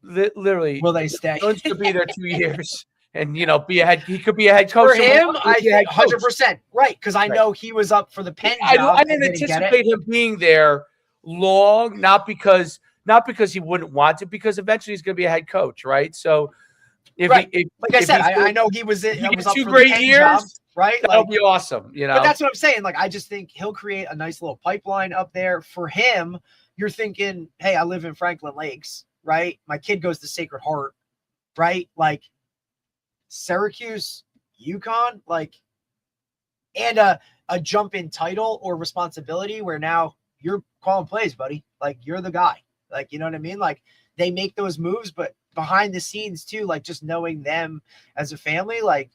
literally, will they stay? Jones could be there 2 years and, you know, he could be a head coach. For him, I think 100%. Right, because I know he was up for the Penn job. I didn't anticipate him being there long, not because he wouldn't want to, because eventually he's going to be a head coach, right? So, like I said, I know he was up 2 great years, job, right? That'll be awesome, you know. But that's what I'm saying. Like, I just think he'll create a nice little pipeline up there for him. You're thinking, hey, I live in Franklin Lakes, right? My kid goes to Sacred Heart, right? Like, Syracuse, UConn, like, and a jump in title or responsibility where now you're calling plays, buddy. Like, you're the guy. Like, you know what I mean? Like, they make those moves, but behind the scenes too, like, just knowing them as a family, like,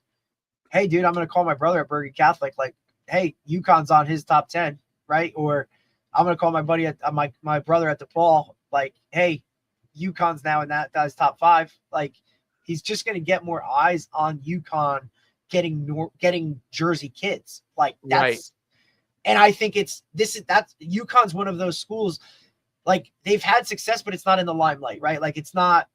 hey, dude, I'm going to call my brother at Bergen Catholic. Like, hey, UConn's on his top 10, right? Or I'm going to call my buddy at my brother at DePaul. Like, hey, UConn's now in that guy's top 5. Like, he's just going to get more eyes on UConn getting Jersey kids. Like, that's, right. And I think that's UConn's one of those schools. Like, they've had success, but it's not in the limelight, right? Like, it's not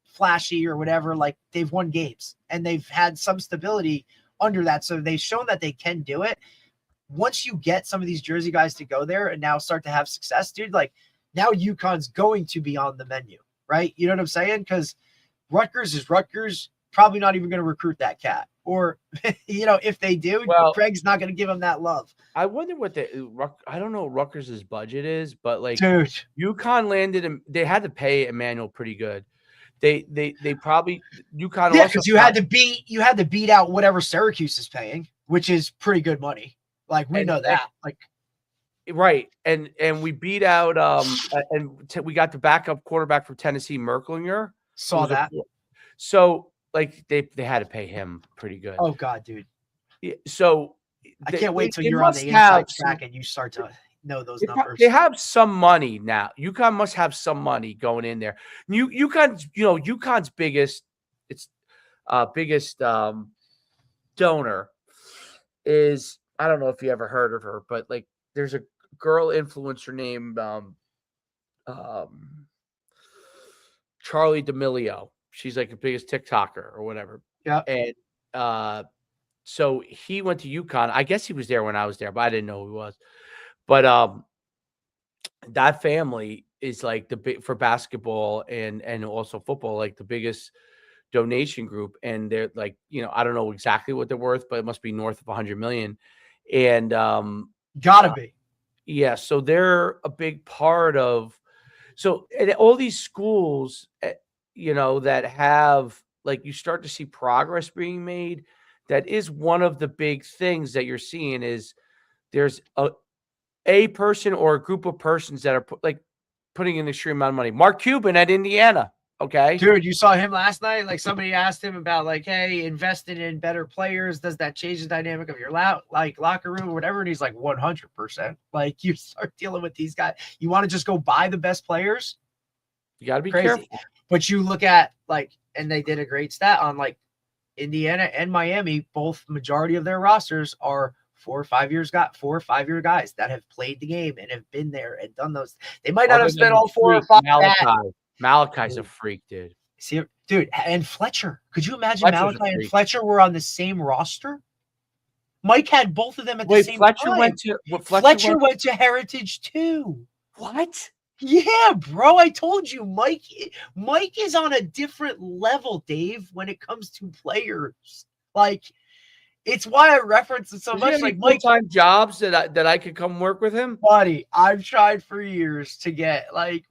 flashy or whatever. Like, they've won games and they've had some stability under that. So they've shown that they can do it. Once you get some of these Jersey guys to go there and now start to have success, dude, like, now UConn's going to be on the menu, right? You know what I'm saying? Because Rutgers is Rutgers, probably not even going to recruit that cat. Or, you know, if they do, Craig's not going to give him that love. I wonder what I don't know what Rutgers' budget is, but, like, dude, UConn landed him. They had to pay Emmanuel pretty good. They probably UConn. Yeah, because you had to beat out whatever Syracuse is paying, which is pretty good money. Like, we know that. Like, right. And we beat out we got the backup quarterback from Tennessee, Merklinger. Saw that. So, like, they had to pay him pretty good. Oh God, dude. Yeah, so I can't wait till you're on the inside track and you start to know those numbers. They have some money now. UConn must have some money going in there. UConn's biggest donor is, I don't know if you ever heard of her, but, like, there's a girl influencer named Charlie D'Amelio. She's, like, the biggest TikToker or whatever. Yeah. And so he went to UConn. I guess he was there when I was there, but I didn't know who he was. But that family is, like, the big for basketball and also football, like, the biggest donation group. And they're, like, you know, I don't know exactly what they're worth, but it must be north of 100 million. And gotta be. Yeah. So they're a big part of. So and all these schools, you know, that have, like, you start to see progress being made. That is one of the big things that you're seeing is there's a person or a group of persons that are putting in an extreme amount of money. Mark Cuban at Indiana. Okay. Dude, you saw him last night. Like, somebody asked him about, like, hey, investing in better players, does that change the dynamic of your locker room or whatever? And he's like, 100%. Like, you start dealing with these guys. You want to just go buy the best players? You got to be careful. But you look at, like, and they did a great stat on like Indiana and Miami, both majority of their rosters are 4 or 5 years, 4 or 5 year guys that have played the game and have been there and done those. They might not have spent all 4 or 5. Malachi's a freak, dude. See, dude, and Fletcher. Could you imagine Malachi and Fletcher were on the same roster? Mike had both of them at the same time. Fletcher went to Heritage too. What? Yeah, bro. I told you, Mike is on a different level, Dave, when it comes to players. Like, it's why I reference it so much. Like full-time jobs that I could come work with him, buddy. I've tried for years to get like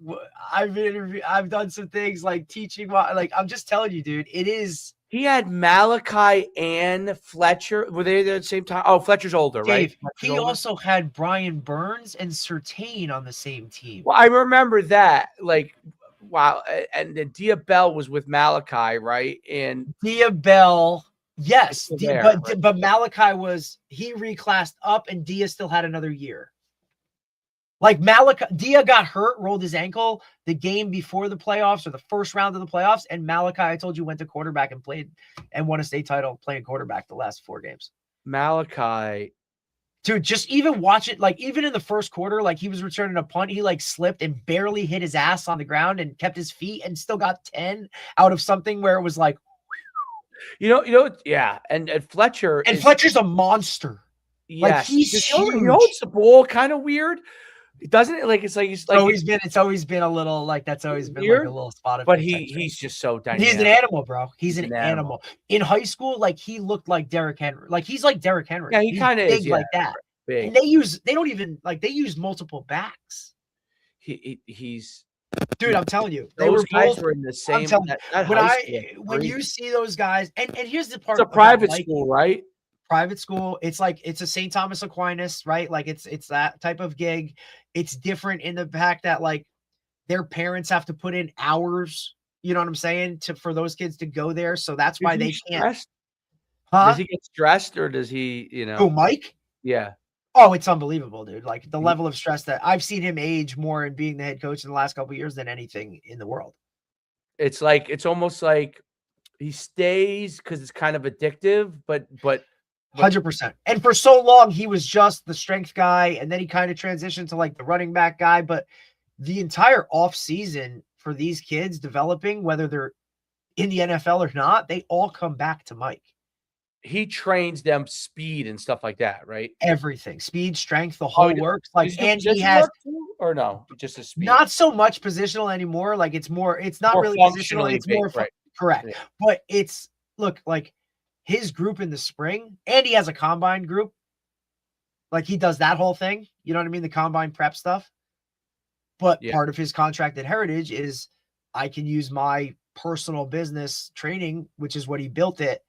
I've done some things like teaching. Like I'm just telling you, dude. It is. He had Malachi and Fletcher. Were they there at the same time? Oh, Fletcher's older, Dave, right? He also had Brian Burns and Surtain on the same team. Well, I remember that. Like, wow. And then Diabell was with Malachi, right? And Diabell. Yes, but Malachi he reclassed up, and Dia still had another year. Like Dia got hurt, rolled his ankle the game before the playoffs or the first round of the playoffs, and Malachi, I told you, went to quarterback and played and won a state title playing quarterback the last 4 games. Malachi, dude, just even watch it. Like even in the first quarter, like he was returning a punt, he like slipped and barely hit his ass on the ground and kept his feet and still got 10 out of something where it was like. You know, yeah, and Fletcher, Fletcher's a monster. Yes, like he's huge. He holds the ball kind of weird, doesn't it? Like it's always been a little like that's always been weird, like a little spot of. But he's just so dynamic. He's an animal, bro. He's an animal. In high school, like he looked like Derrick Henry. Like he's like Derrick Henry. Yeah, he kind of is like that. Big. And they use multiple backs. He's. Dude, I'm telling you, those guys were in the same. When you see those guys, and here's the part. It's a private school, right? Private school. It's like it's a St. Thomas Aquinas, right? Like it's that type of gig. It's different in the fact that like their parents have to put in hours. You know what I'm saying? For those kids to go there, so that's why they can't. Huh? Does he get stressed, or does he? You know? Oh, Mike. Yeah. Oh, it's unbelievable, dude. Like the level of stress that I've seen him age more in being the head coach in the last couple of years than anything in the world. It's almost like he stays because it's kind of addictive, but 100%. And for so long, he was just the strength guy, and then he kind of transitioned to like the running back guy. But the entire off season for these kids developing, whether they're in the NFL or not, they all come back to Mike. He trains them speed and stuff like that, right? Everything, speed, strength, the whole works. Like, and he has or no, just a speed. Not so much positional anymore. Like it's not really positional. It's more correct. Yeah. But it's like his group in the spring, and he has a combine group. Like he does that whole thing. You know what I mean? The combine prep stuff. But part of his contract at Heritage is I can use my personal business training, which is what he built it.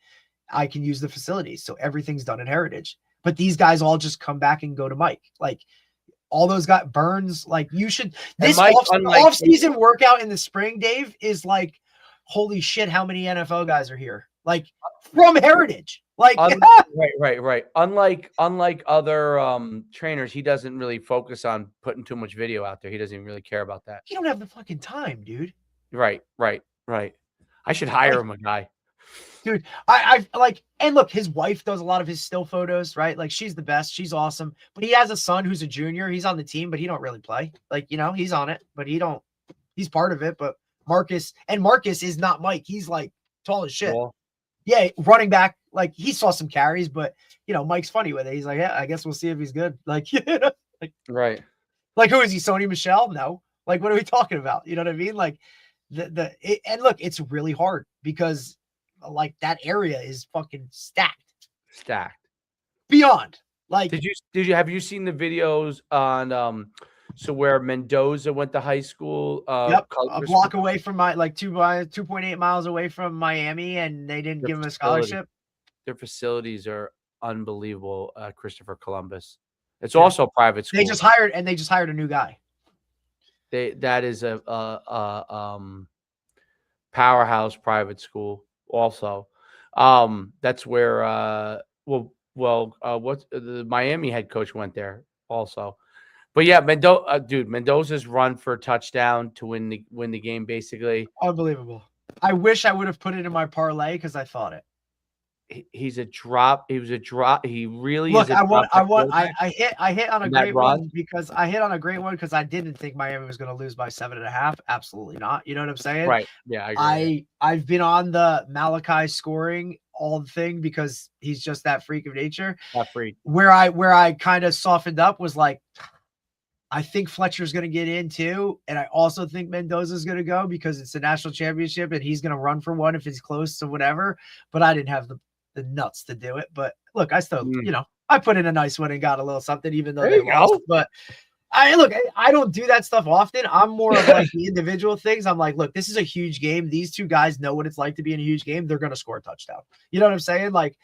I can use the facilities. So everything's done at Heritage. But these guys all just come back and go to Mike. Like all those guys, Burns, like you should. This off-season workout in the spring, Dave, is like, holy shit, how many NFL guys are here? Like from Heritage. Like right. Unlike other trainers, he doesn't really focus on putting too much video out there. He doesn't even really care about that. You don't have the fucking time, dude. Right. I should hire him a guy. Dude, I like, and look, his wife does a lot of his still photos, right? Like she's the best. She's awesome. But he has a son who's a junior. He's on the team, but he don't really play. Like, you know, he's on it, but he's part of it. But Marcus is not Mike. He's like tall as shit. Cool. Yeah, running back. Like he saw some carries, but you know, Mike's funny with it. He's like, yeah, I guess we'll see if he's good. Like, you know, like right. Like who is he? Sony Michel? No. Like, what are we talking about? You know what I mean? Like and look, it's really hard because like that area is fucking stacked beyond. Like, have you seen the videos on so where Mendoza went to high school? A block away from 2.8 miles away from Miami, and they didn't give him a scholarship. Their facilities are unbelievable. Christopher Columbus. It's also a private school. They just hired a new guy. That is a powerhouse private school. Also, that's where what's the Miami head coach went there also. But yeah, Mendoza's run for a touchdown to win the game, basically unbelievable. I wish I would have put it in my parlay because I thought it. He's a drop. He was a drop. He really Look, is. I hit on a great one because I didn't think Miami was going to lose by 7.5. Absolutely not. You know what I'm saying? Right. Yeah, I agree. I've been on the Malachi scoring all the thing because he's just that freak of nature. That freak. Where I kind of softened up was like, I think Fletcher's going to get in too. And I also think Mendoza's going to go because it's a national championship and he's going to run for one if he's close to whatever. But I didn't have the nuts to do it. But look, I still, I put in a nice one and got a little something, even though they lost. But I don't do that stuff often. I'm more of like the individual things. I'm like, look, this is a huge game. These two guys know what it's like to be in a huge game. They're going to score a touchdown. You know what I'm saying? Like,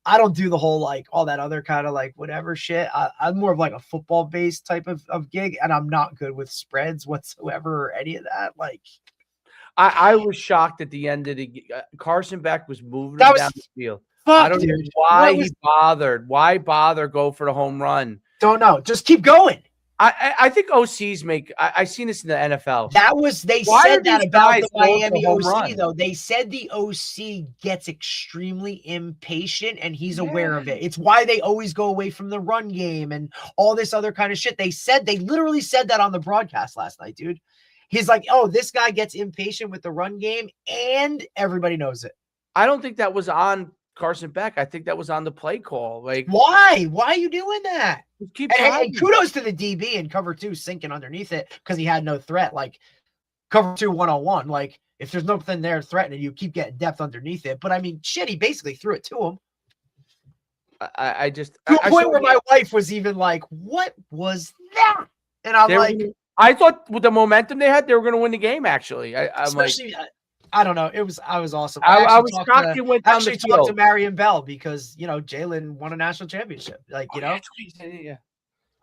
I don't do the whole, like, all that other kind of like whatever shit. I'm more of like a football based type of gig. And I'm not good with spreads whatsoever or any of that. Like, I was shocked at the end of the Carson Beck was moving down the field. I don't know why he bothered. Why bother go for the home run? Don't know. Just keep going. I think OCs make. I've seen this in the NFL. They said that about the Miami OC though. They said the OC gets extremely impatient and he's aware of it. It's why they always go away from the run game and all this other kind of shit. They literally said that on the broadcast last night, dude. He's like, oh, this guy gets impatient with the run game and everybody knows it. I don't think that was on Carson Beck. I think that was on the play call. Like, why are you doing that? And kudos to the DB in cover 2 sinking underneath it because he had no threat. Like cover 2 1-on-1. Like if there's nothing there threatening, you keep getting depth underneath it. But I mean, shit, he basically threw it to him. I just to a point where my wife was even like, "What was that?" And I'm like, I thought with the momentum they had, they were going to win the game. Actually, I'm like, I don't know. I was awesome. I was shocked you went down the field. Talked to Marion Bell because Jalen won a national championship. Like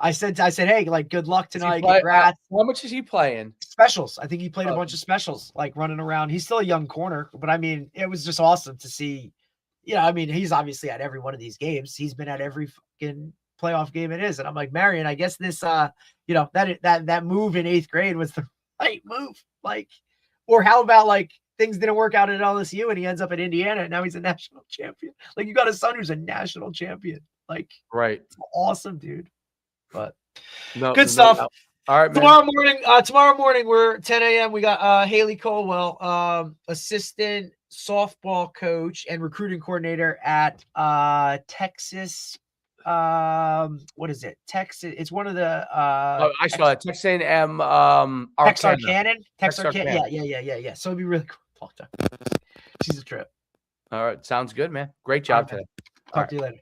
I said, hey, like good luck tonight. Congrats. How much is he playing? Specials. I think he played a bunch of specials, like running around. He's still a young corner, but I mean, it was just awesome to see. I mean, he's obviously at every one of these games. He's been at every fucking playoff game it is, and I'm like, Marion, I guess this, that move in 8th grade was the right move. Like, or how about like things didn't work out at LSU and he ends up in Indiana and now he's a national champion. Like you got a son who's a national champion. Like, right. It's awesome, dude. But good stuff. No. All right, man. Tomorrow morning, we're 10 a.m. We got Haley Colwell, assistant softball coach and recruiting coordinator at Texas. What is it? Texas. It's one of the I saw it. Texas A&M Texarkana. Yeah. So it'd be really cool. She's a trip. All right. Sounds good, man. Great job today. Talk to you later.